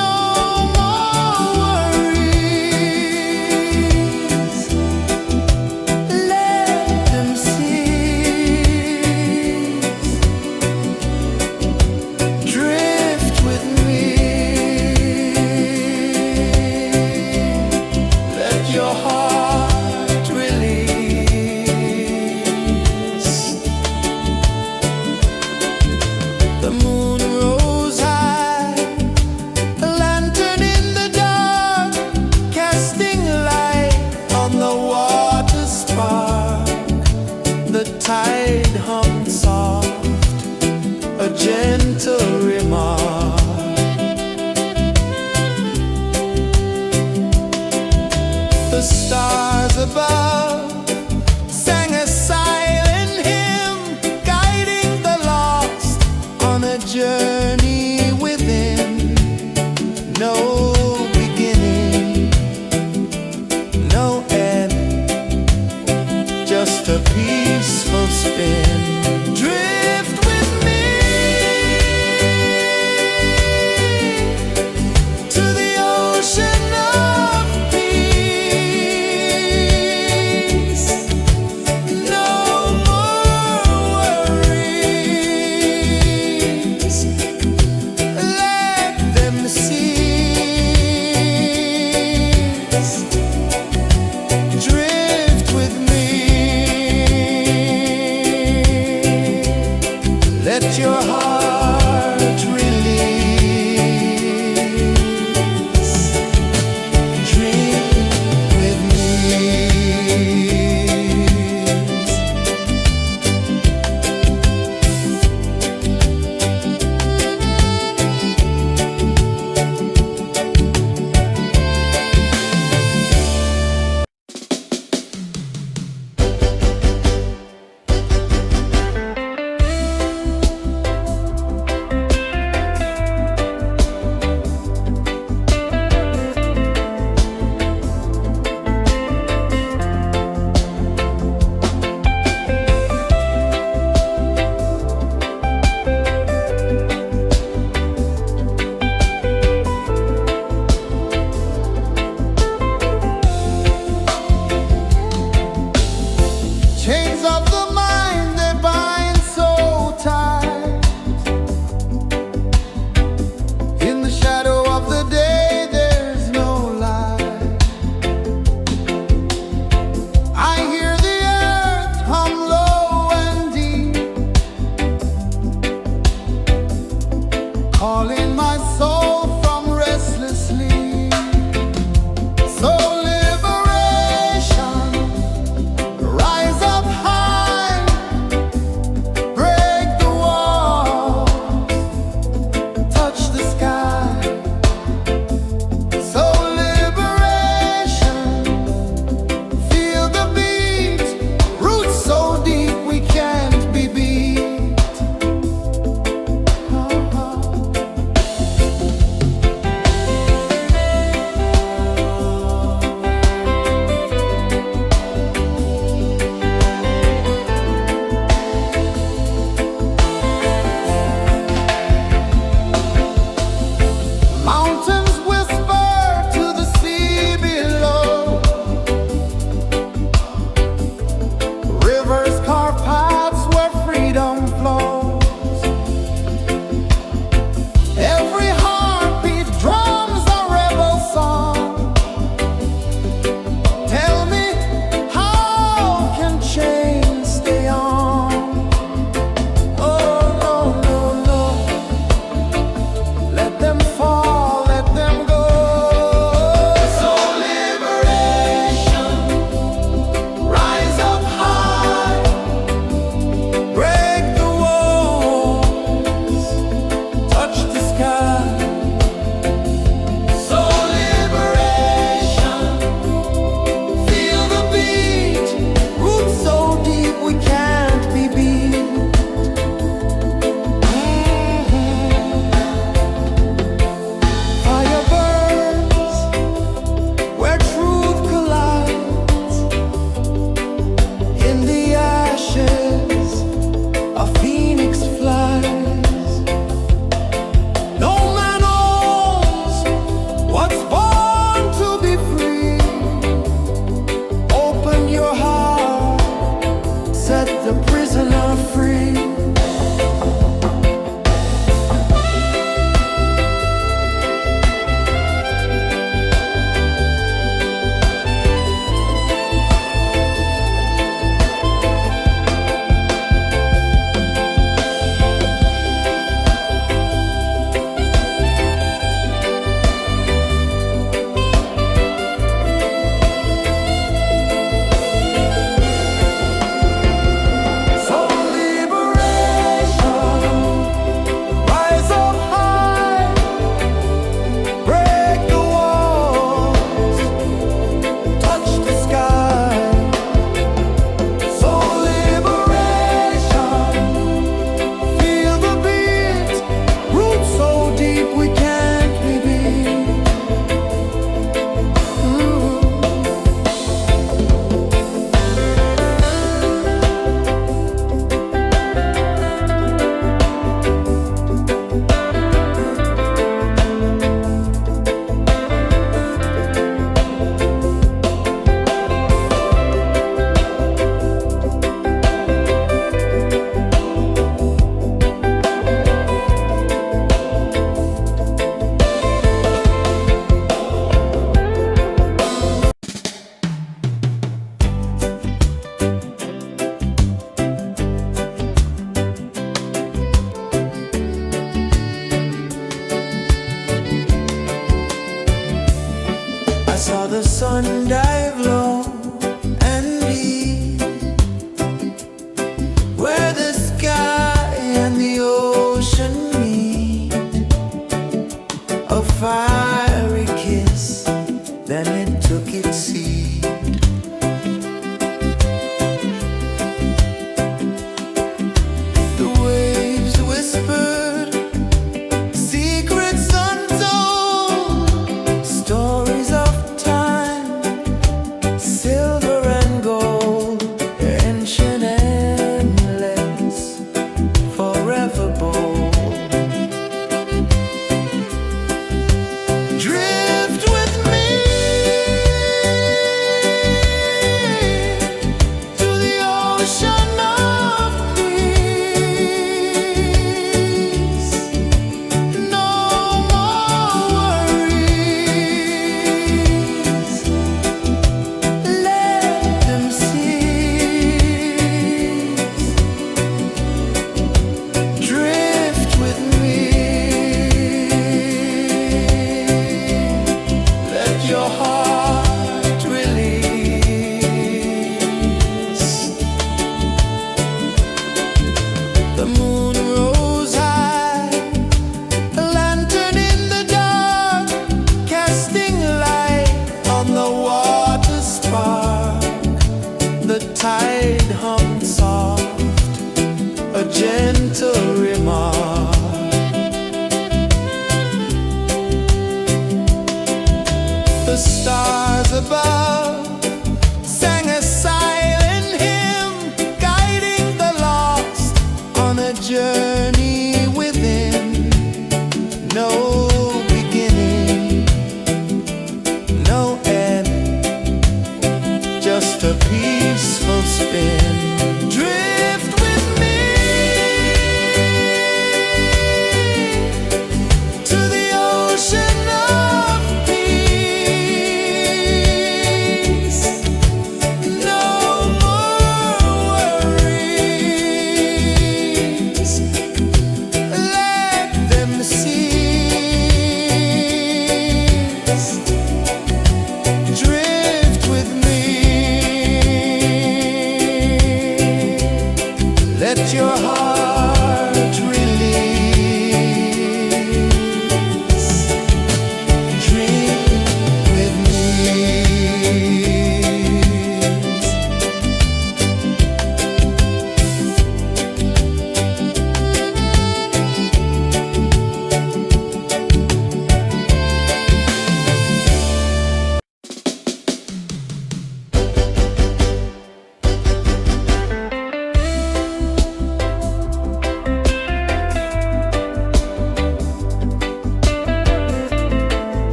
[SPEAKER 2] No more worries. Let them cease. Drift with me. Let your heart release. The moon rose high, a lantern in the dark, casting light on the water spark. The tide hummed soft, a gentle remark. The stars above sang a silent hymn, guiding the lost on a journey within. No beginning, no end, just a peaceful spin. Drift with me to the ocean of peace. No more worries. Let them cease. Drift with me. Let your heart release. Dream with me. Chains of the mind, they bind so tight. In the shadow of the day, there's no light. I hear the earth hum low and deep, calling my soul from restless sleep. So liberation, rise up high, break the walls, touch the sky. So liberation, feel the beat, roots so deep we can't be beat. Mountains whisper to the sea below. Rivers carve paths where freedom flows. Every heartbeat drums a rebel song. Tell me, sun dive low and deep, where the sky and the ocean meet. A fiery kiss, then it took its seed. The waves whispered secrets untold, stories of time, silver and gold, ancient, endless, forever bold.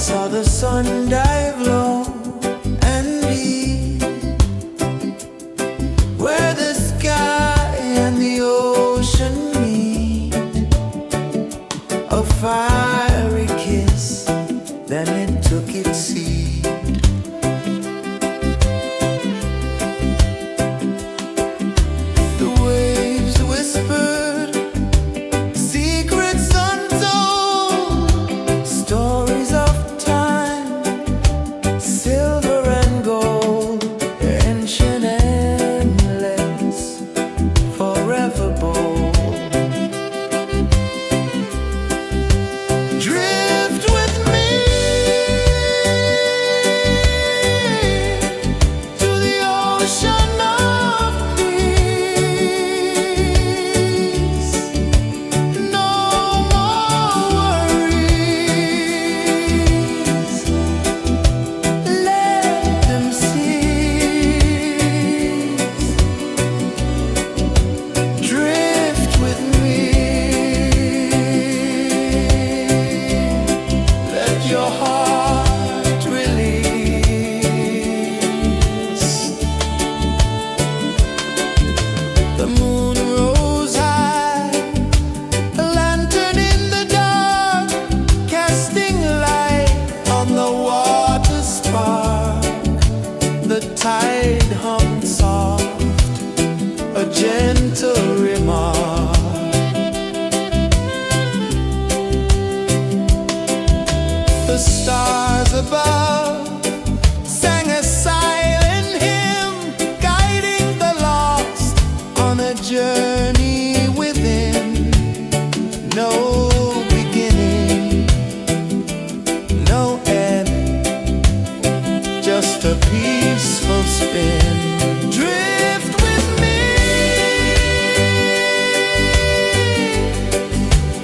[SPEAKER 2] saw the sun dive low and deep, where the sky and the ocean meet. A fiery kiss, then it took its seat. The waves whispered secrets untold, stories of time, silver and gold, ancient, endless, forever bold. Drift with me to the ocean of peace. No more worries, let them cease. Drift with me, let your heart release. The moon rose high, a lantern in the dark, casting light on the water spark. The tide hummed soft, a gentle remark. The stars above sang a silent hymn, guiding the lost on a journey within. No beginning, no end, just a peaceful spin. Drift with me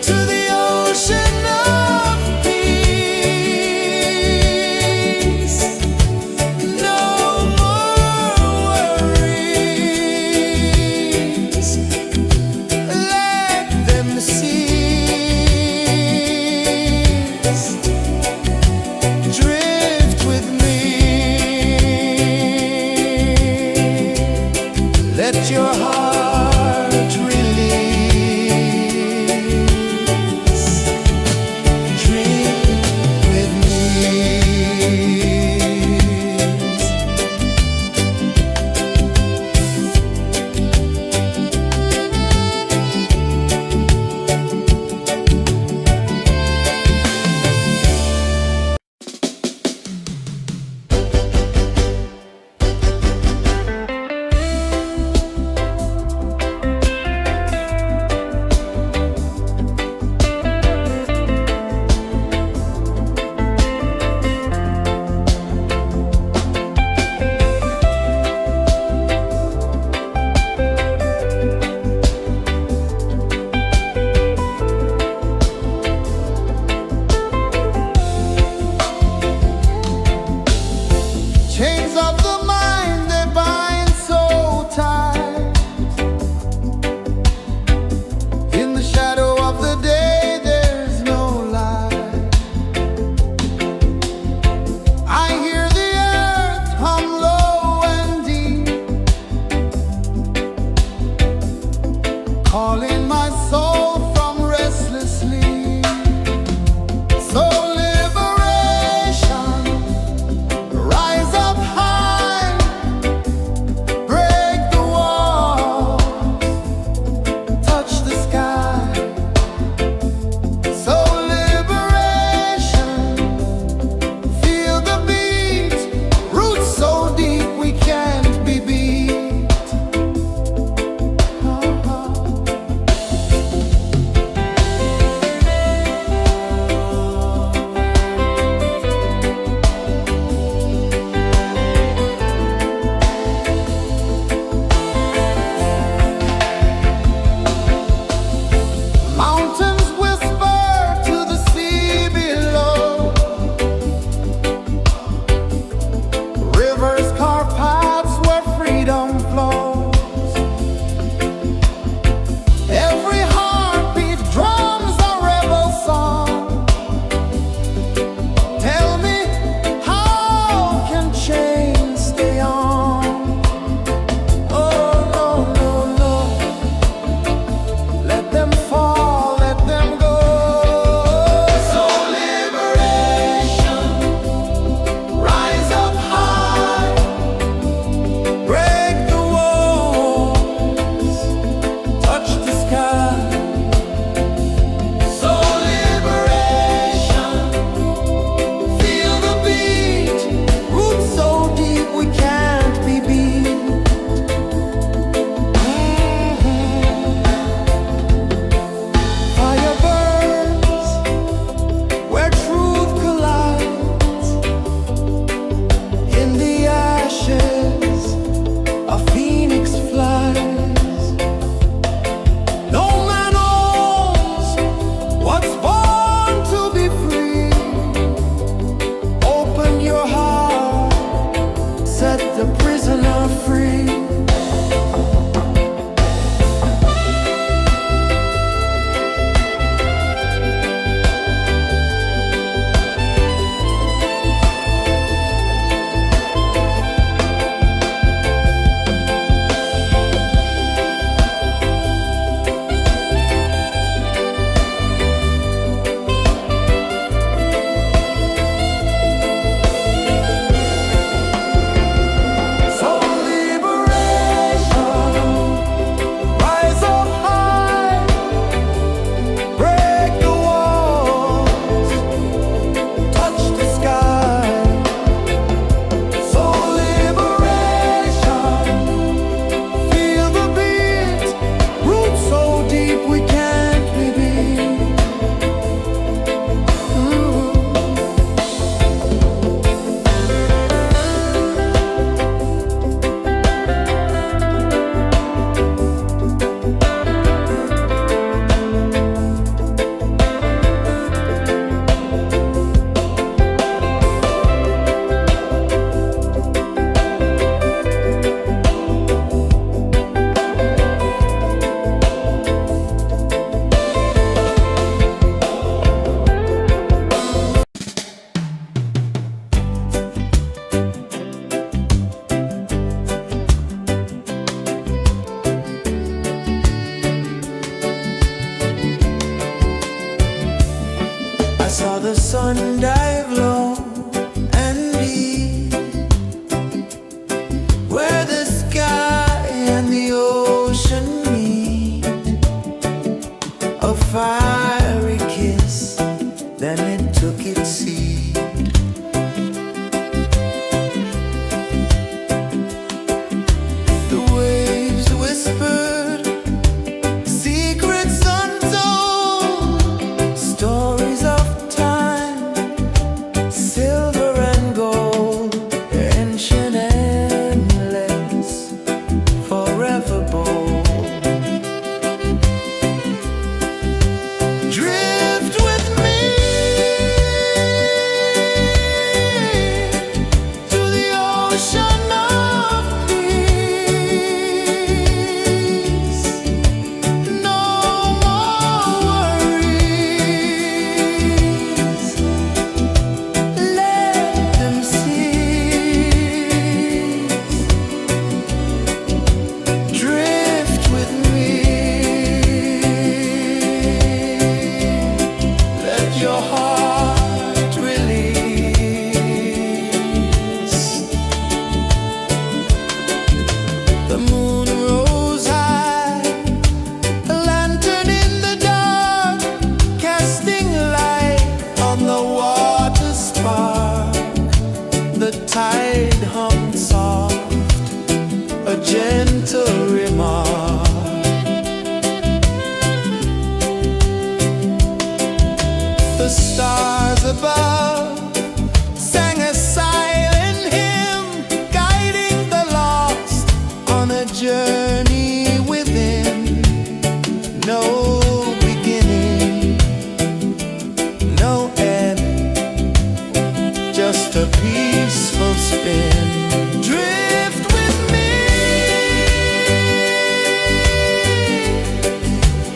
[SPEAKER 2] to the ocean of peace. dive low and deep, where the sky and the ocean meet. A fiery kiss, then it took its seed. The waves whispered secrets untold, stories of time, silver and gold, ancient, endless, forever bold. Drift with me to the ocean of peace. No more worries. Let them cease. Drift with me. Let your heart release. The moon rose high, a lantern in the dark, casting light on the water spark. The tide hummed soft, a gentle remark. The stars above sang a silent hymn, guiding the lost on a journey within. No beginning, no end, just a peaceful spin. Drift with me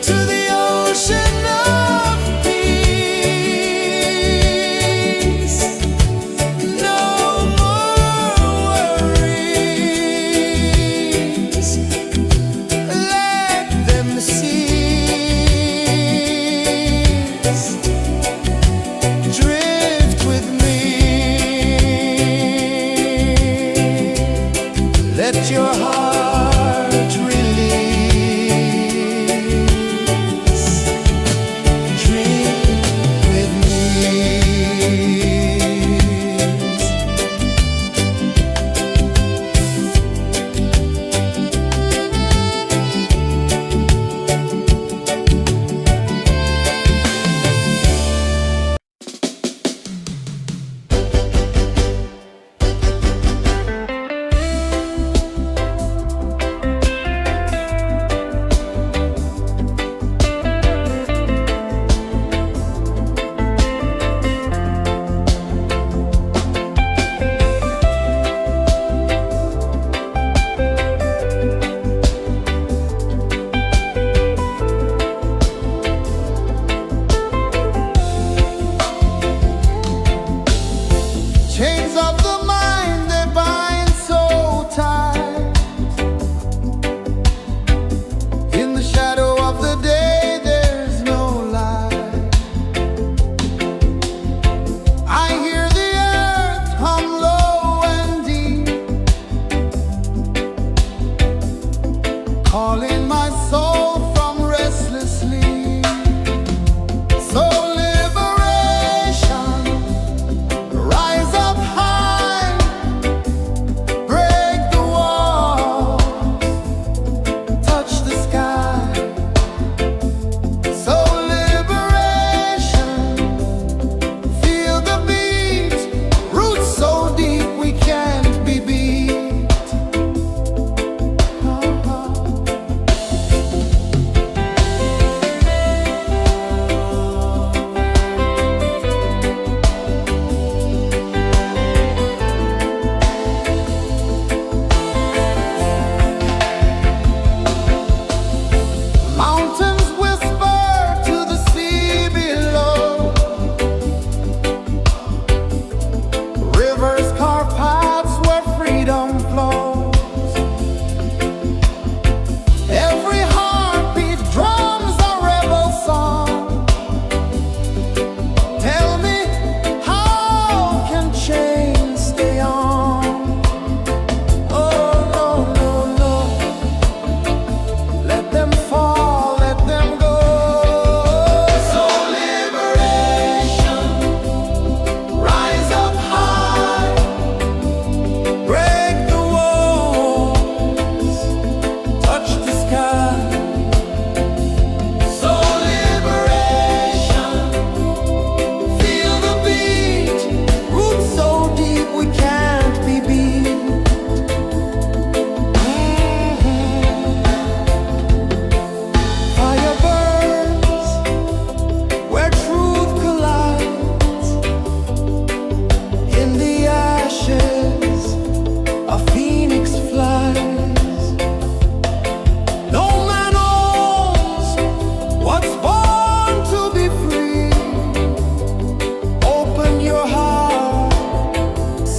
[SPEAKER 2] to the ocean of peace. No more worries. Let them cease. Drift with me.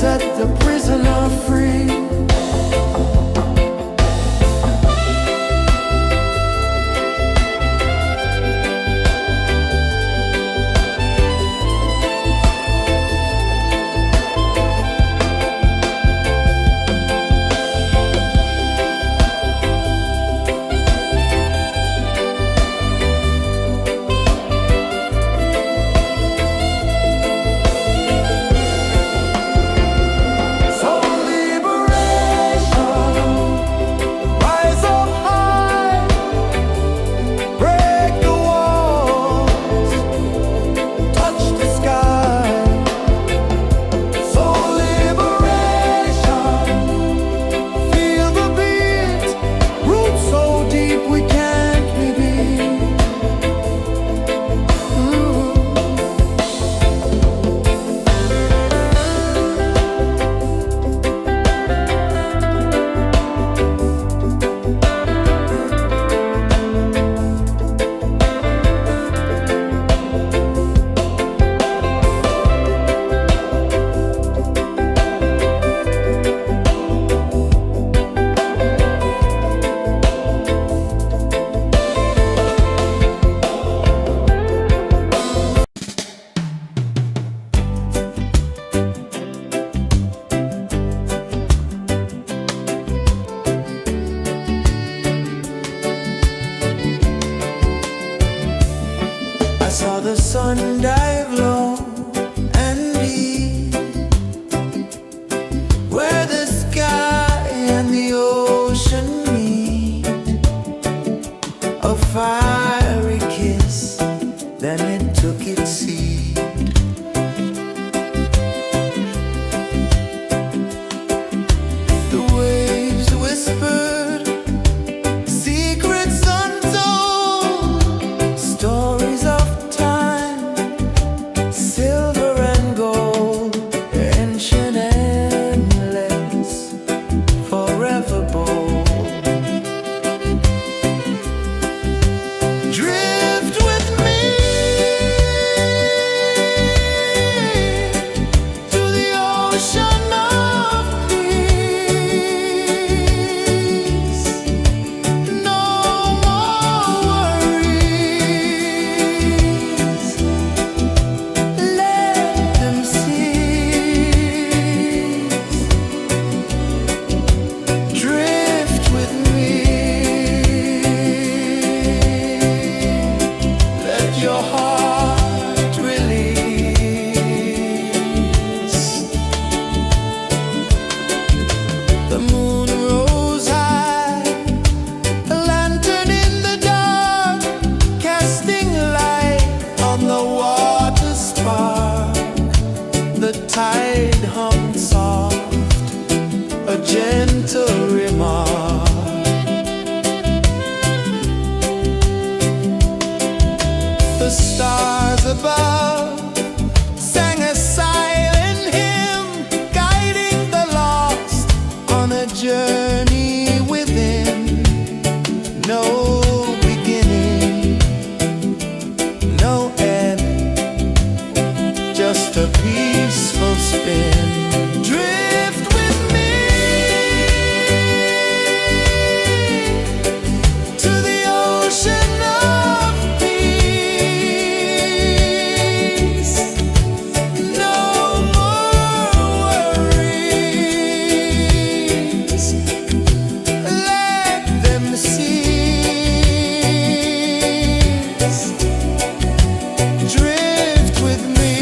[SPEAKER 1] set the prisoner free. Saw the sun dive low and deep, where the sky and the ocean meet. A fiery kiss, then it took its seat. The waves whispered secrets untold, stories of silver and gold, ancient, endless, forever bold. Drift with me to the ocean of peace. No more worries. Drift with me. Let your heart release. The moon rose high, a lantern in the dark, casting light on the water spark. The tide hummed soft, a gentle remark. The stars above sang a silent hymn, guiding the lost on a journey within. No beginning, no end, just a peaceful spin. Drift with me to the ocean of peace. No more worries. Let them cease. Drift with me.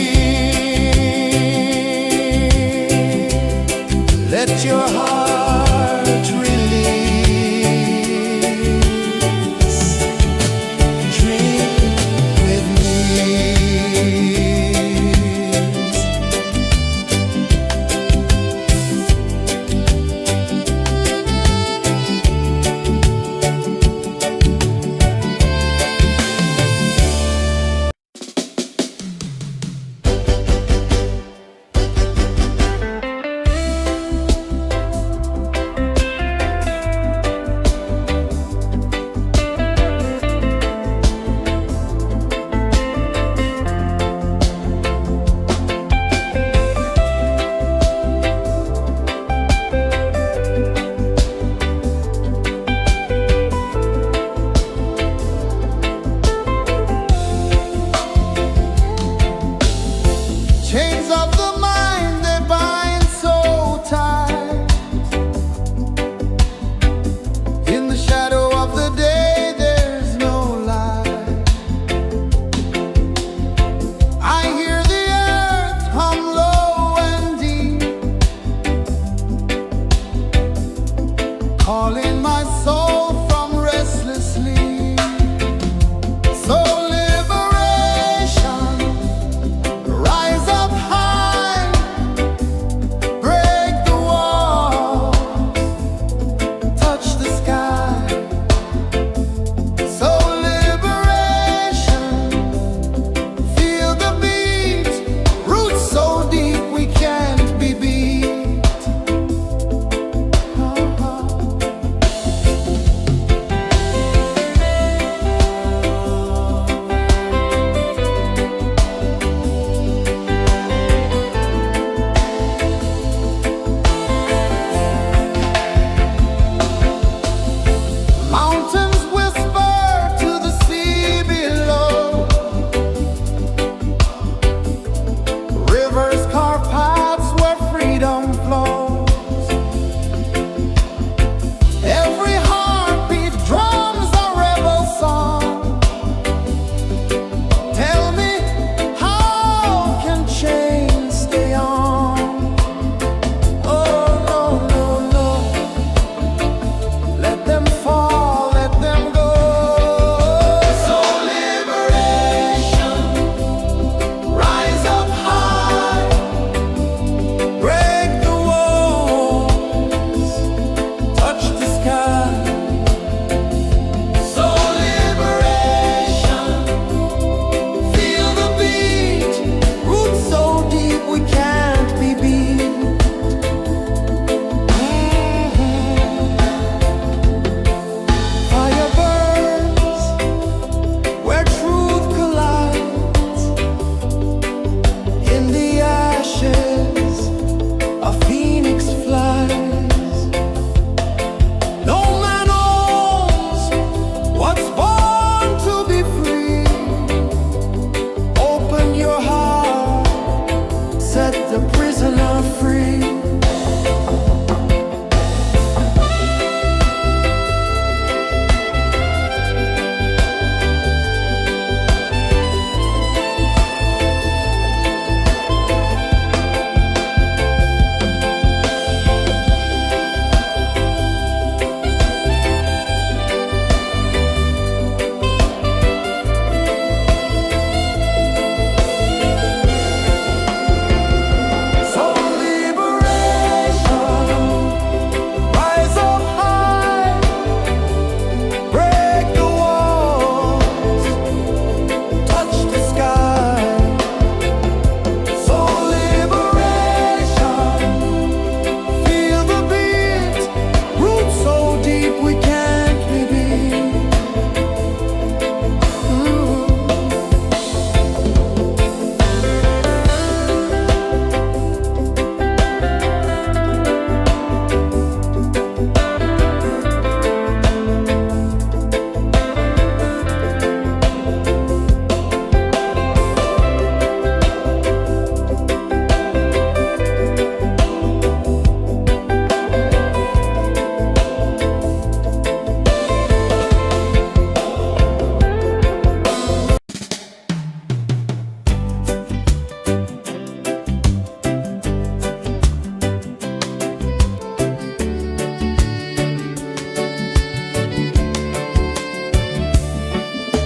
[SPEAKER 1] set the prisoner free.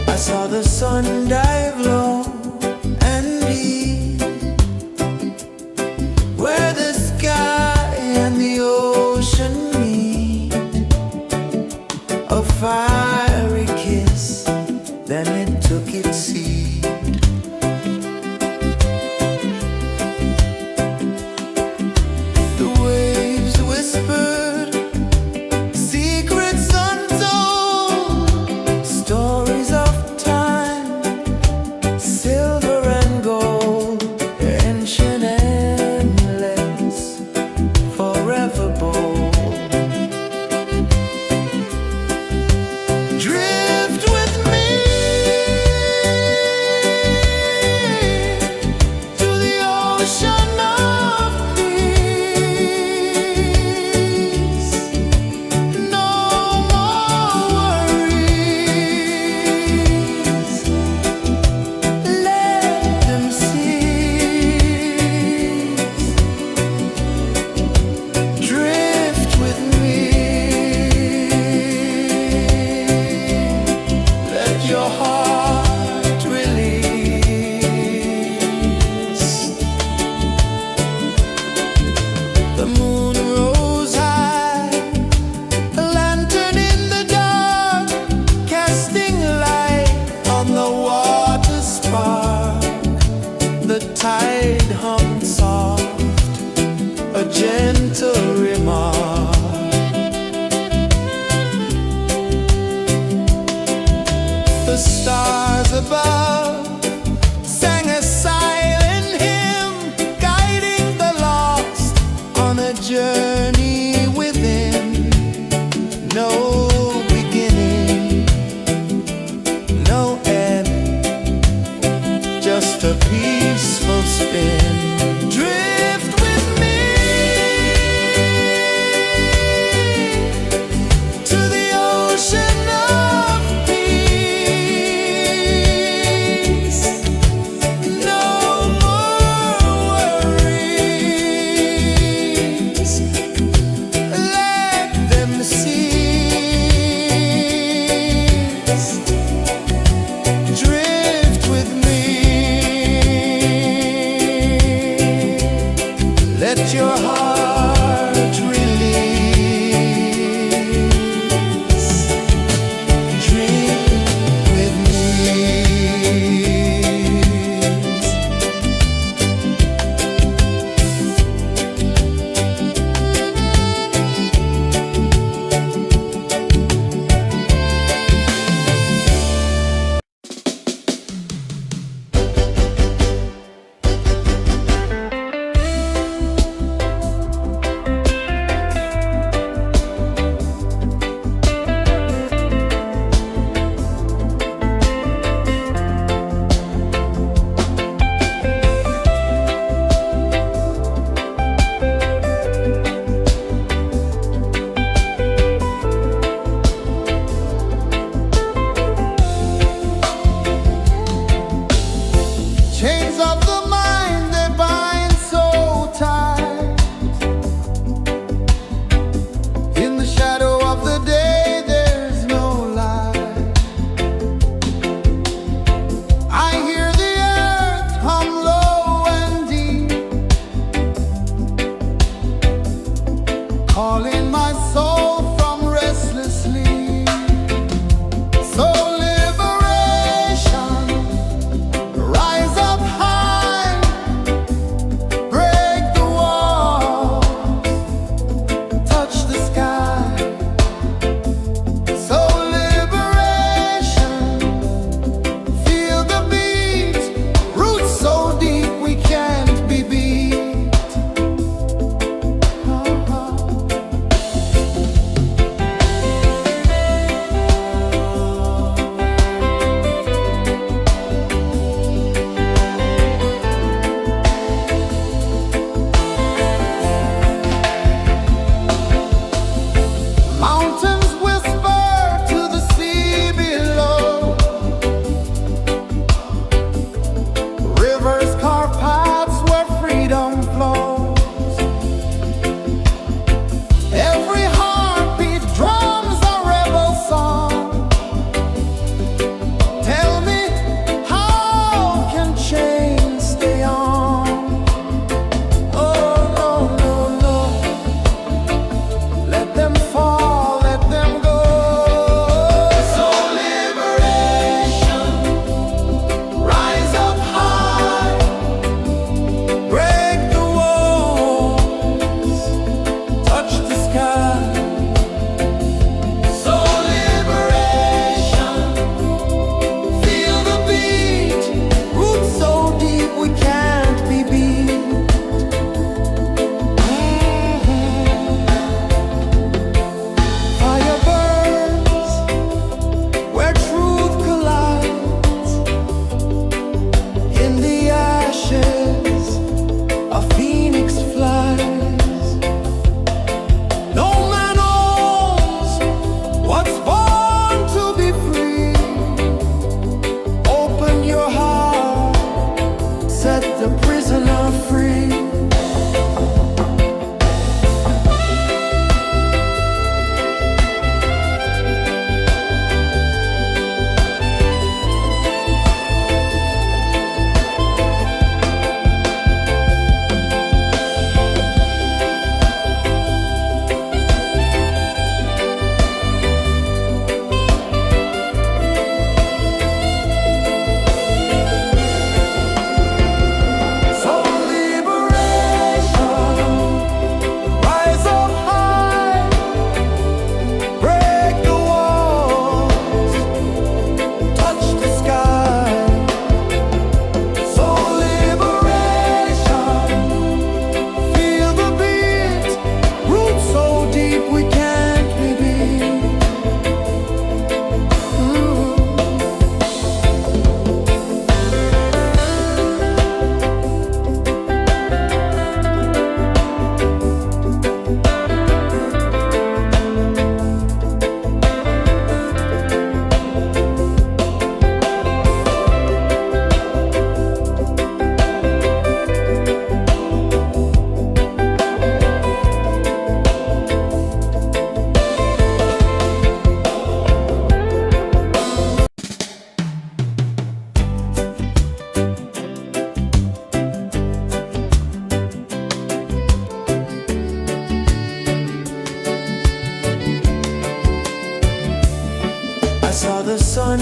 [SPEAKER 1] I saw the sun dive low and deep, where the sky and the ocean meet. A fiery kiss, then it took its seat. The waves whispered secrets untold, stories of silver and gold, ancient, endless, forever bold. Drift with me to the ocean of peace. No more worries. Your heart release. The moon rose high, a lantern in the dark, casting light on the water spark. The tide hummed soft, a gentle remark. The stars above sang a silent hymn, guiding the lost on a journey within. No beginning, no end, just a peaceful spin. Drift with me to the ocean of peace. No more worries. Let them cease. Drift with me. Let your heart release. Drift with me.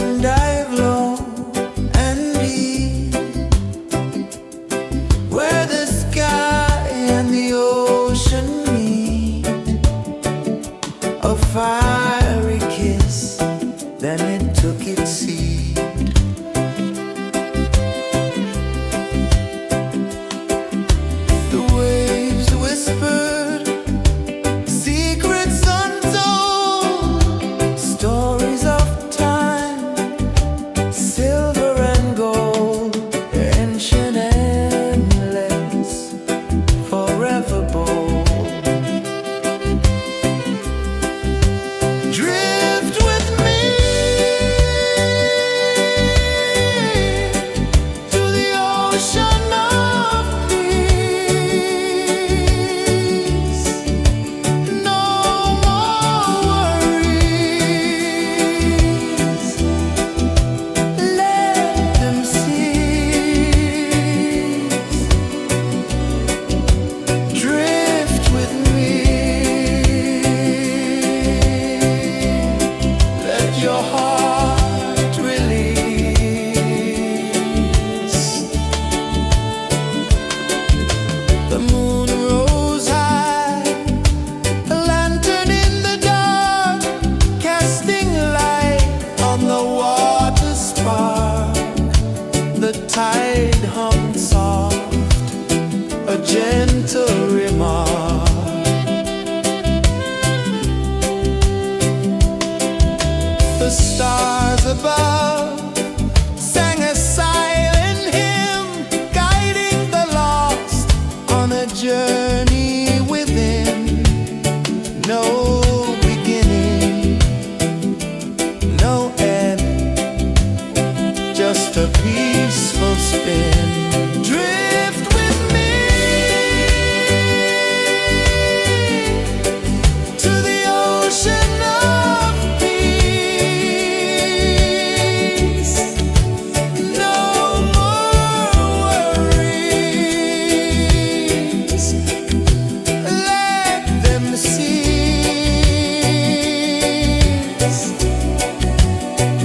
[SPEAKER 2] and dive low and deep, where the sky and the ocean meet. A fiery kiss, then it took its seed. The waves whispered secrets untold, stories of time, silver and gold, ancient, endless, forever bold. Drift with me to the ocean of peace. No more worries. Let them cease. Drift with me. Let your heart release. The moon rose high, a lantern in the dark, casting light on the water spark. The tide hummed soft, a gentle remark. The stars above sang a silent hymn, guiding the lost on a journey within. No beginning, no end, just a peaceful spin. Drift with me to the ocean of peace. No more worries. Let them cease.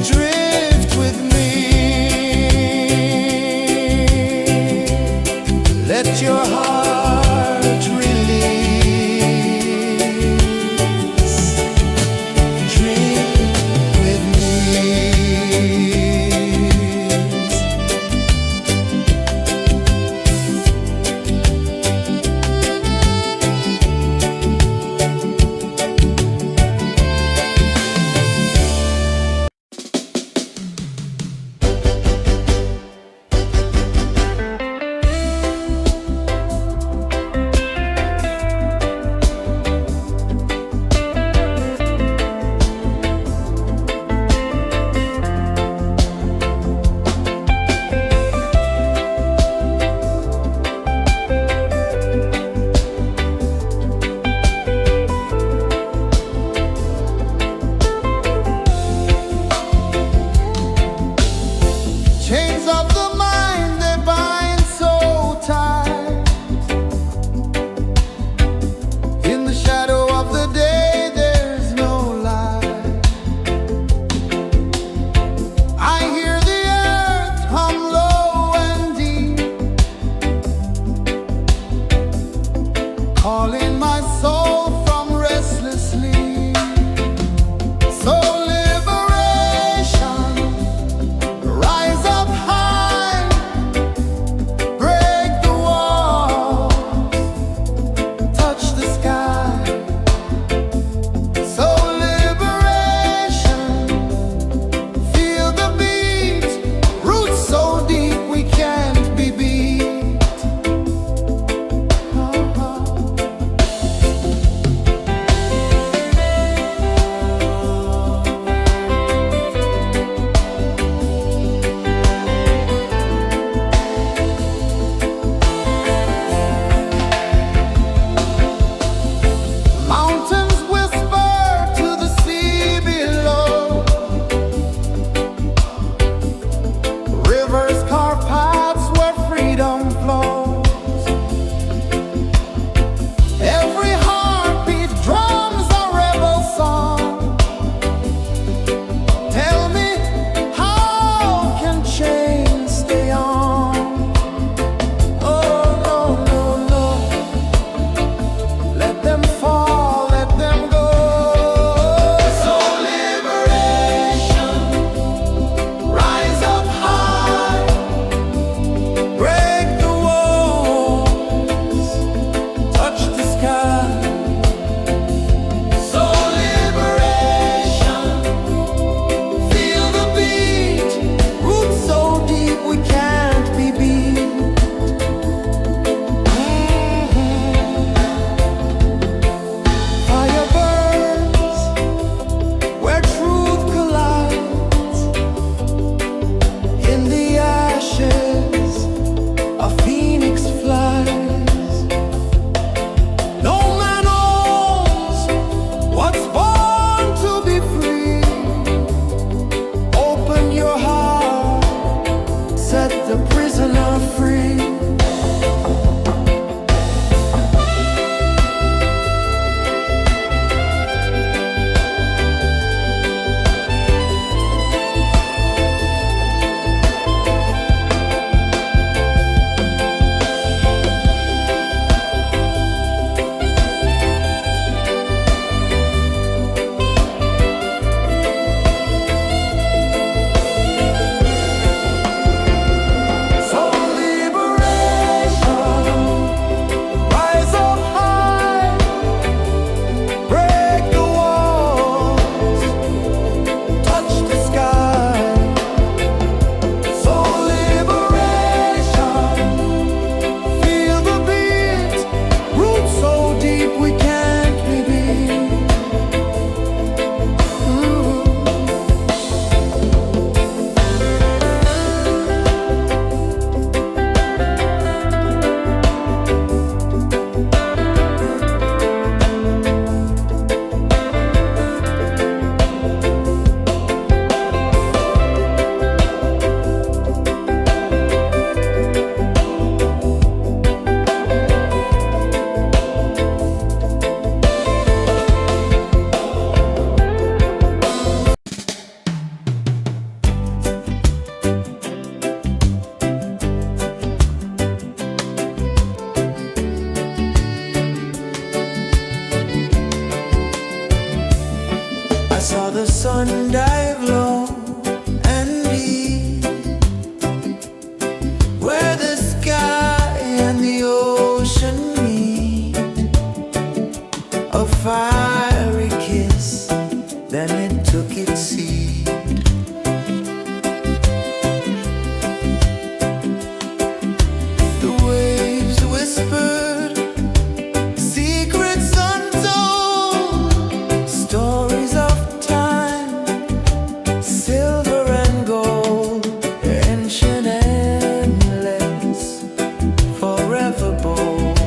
[SPEAKER 2] Drift with me. Let your heart release. Drift with me. Chains of the mind, they bind so tight. In the shadow of the day, there's no light. I hear the earth hum low and deep, calling my soul from restless sleep. So liberation, rise up high, break the walls, touch the sky. So liberation, feel the beat, roots so deep we can't be beat. sun dive low and deep, where the sky and the ocean meet. A fiery kiss, then it took its seed. The waves whispered secrets untold, stories of time, silver and gold, ancient, endless, forever bold.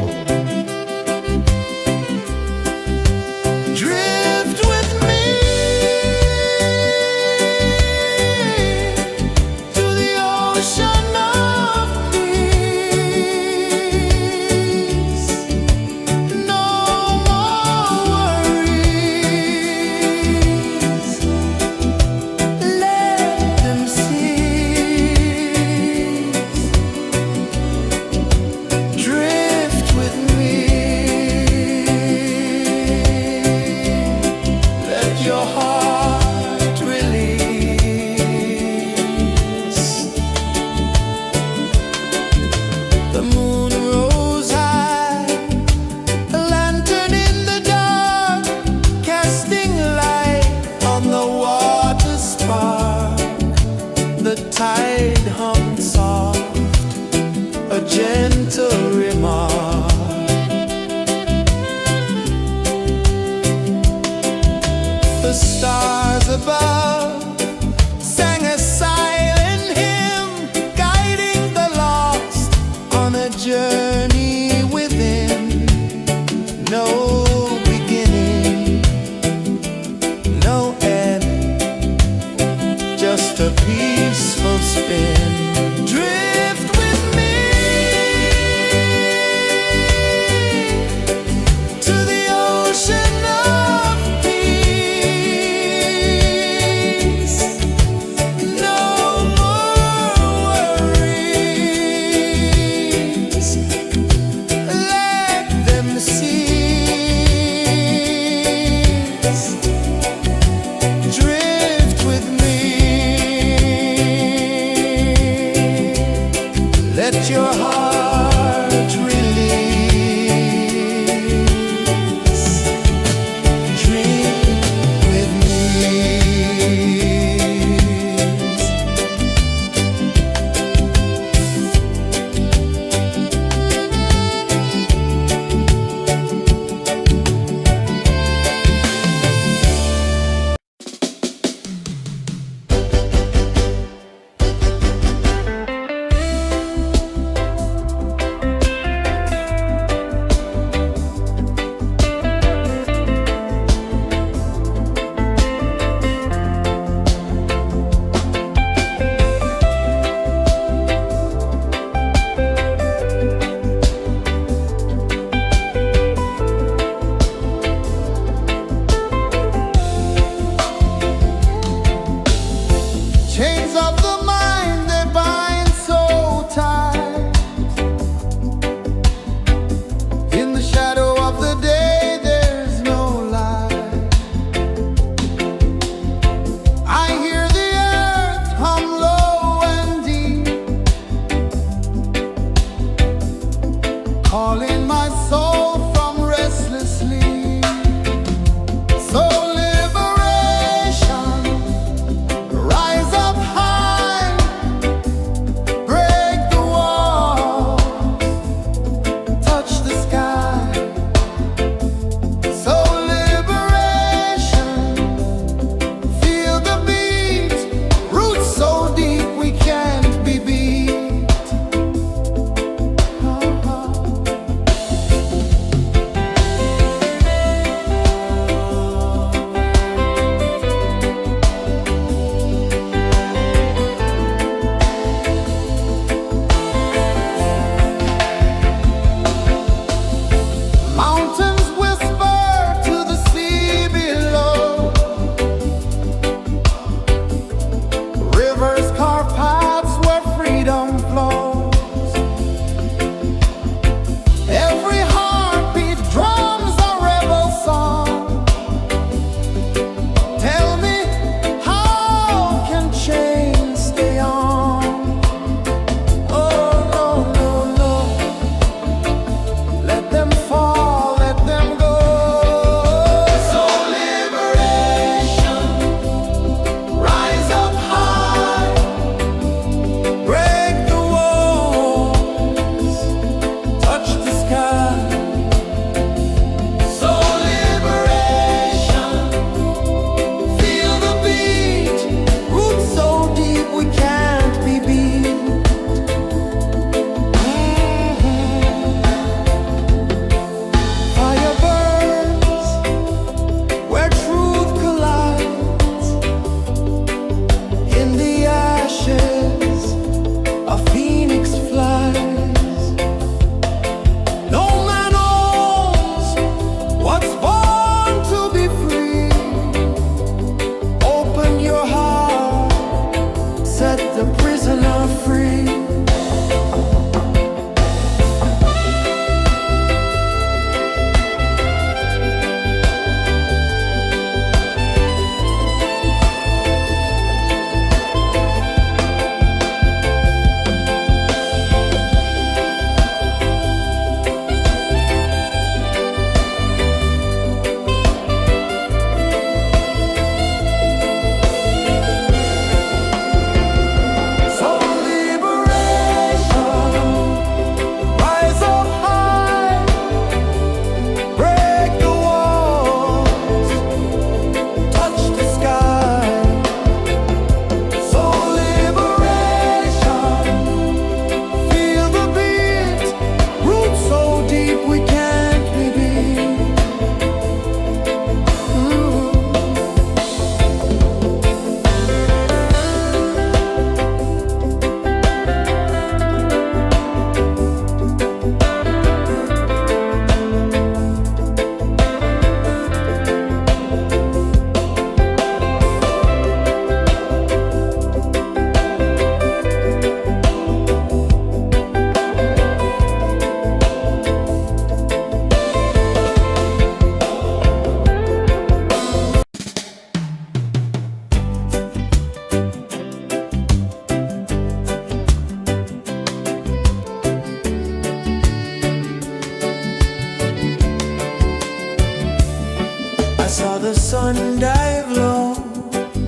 [SPEAKER 2] sun dive low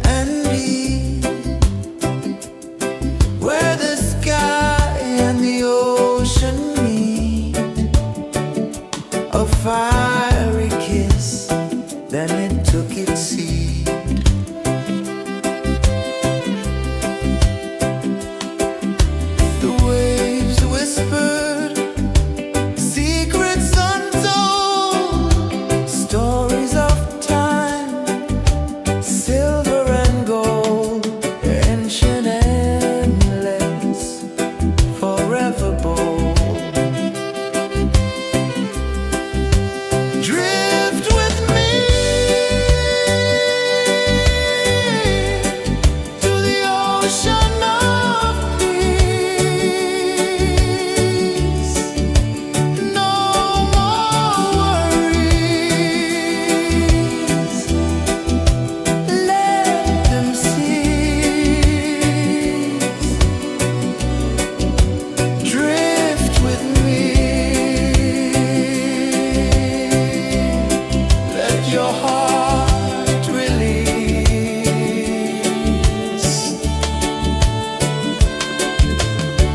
[SPEAKER 2] and deep, where the sky and the ocean meet, a fiery kiss, then it took its seed. The waves whispered secrets untold, stories of time, silver and gold, ancient, endless, forever bold. Drift with me to the ocean of peace. No more worries, let them cease. Drift with me, let your heart release.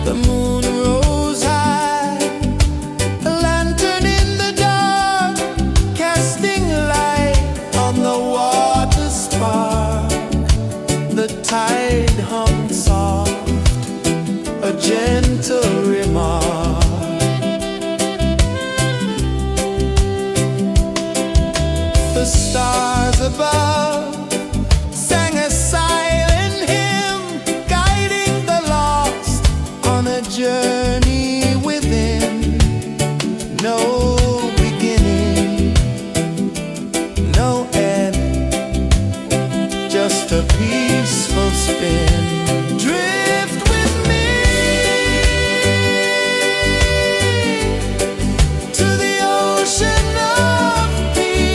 [SPEAKER 2] The moon rose high, a lantern in the dark, casting light on the water spark. The tide hummed soft, a gentle remark. The stars above sang a silent hymn, guiding the lost on a journey within. No beginning, no end, just a peaceful spin. Drift with me to the ocean of peace.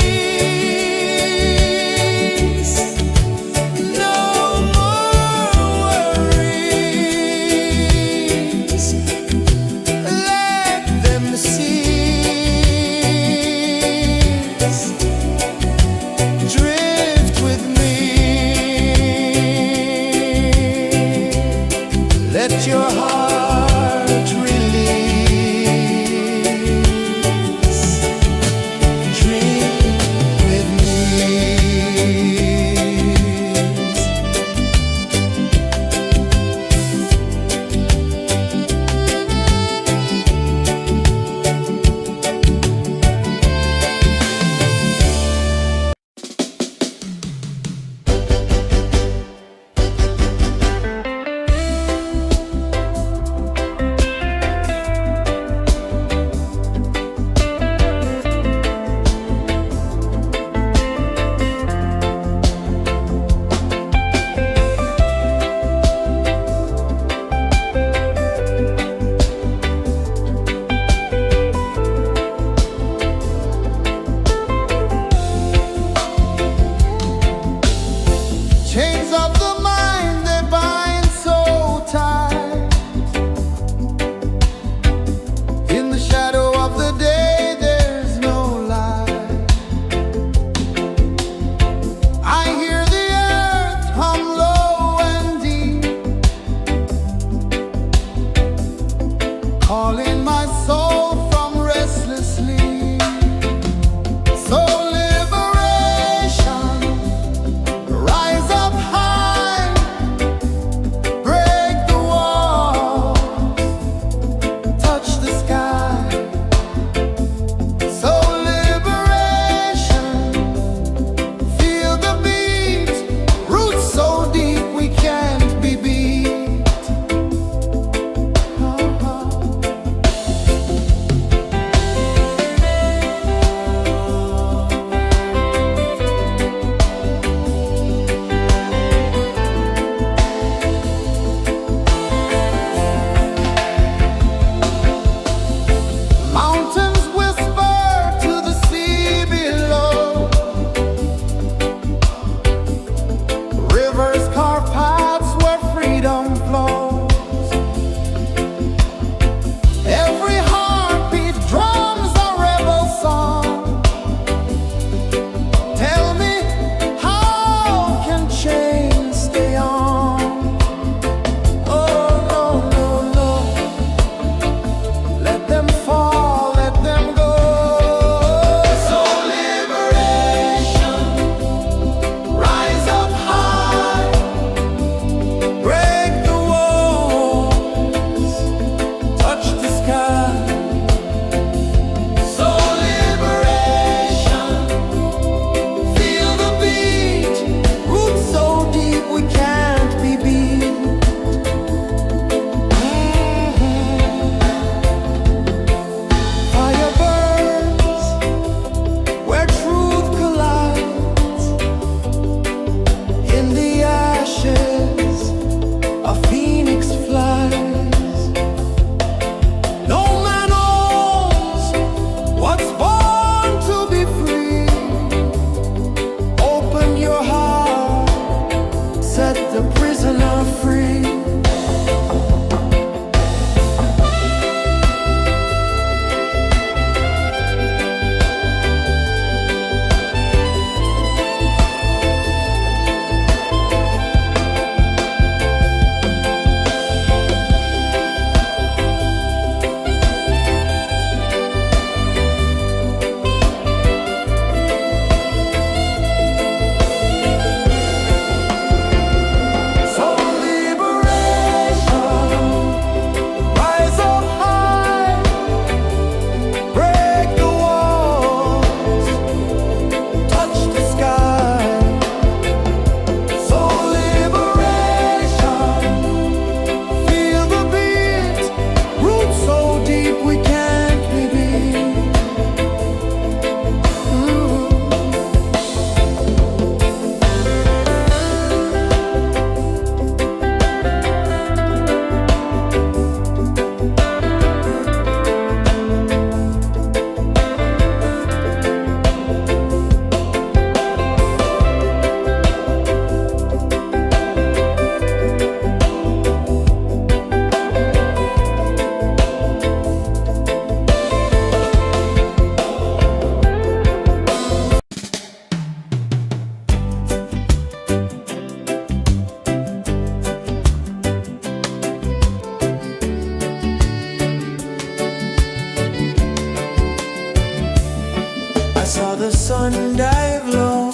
[SPEAKER 2] I saw the sun dive low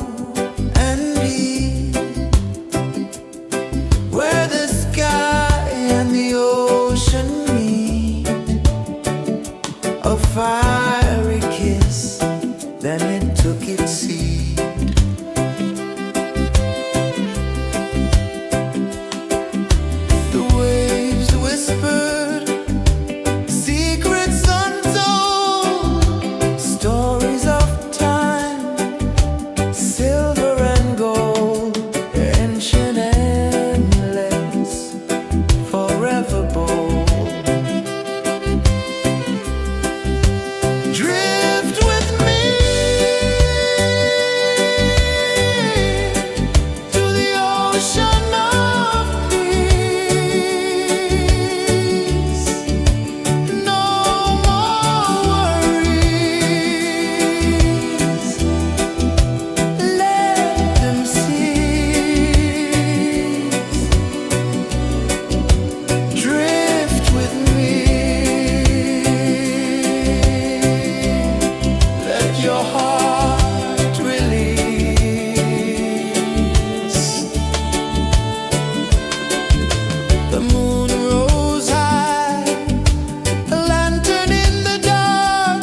[SPEAKER 2] and deep, where the sky and the ocean meet. A fiery kiss, then it took its seed. The waves whispered secrets untold, stories of time, silver and gold, ancient, endless, forever bold. Drift with me to the ocean of peace. No more worries, let them cease. Drift with me, let your heart release. The moon rose high, a lantern in the dark,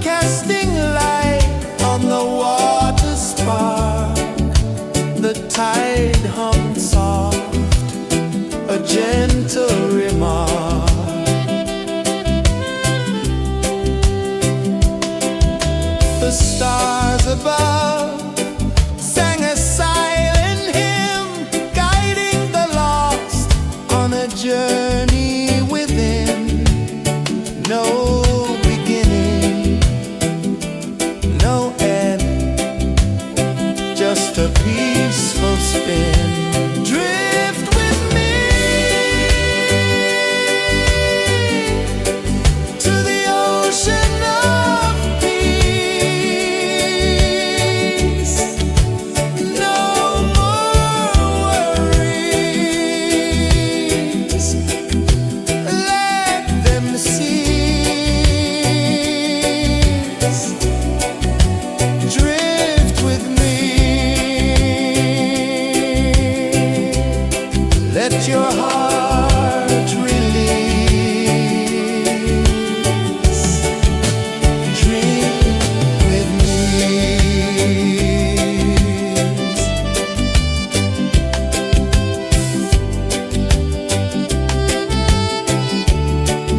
[SPEAKER 2] casting light on the water spark. The tide hummed soft, a gentle remark. The stars above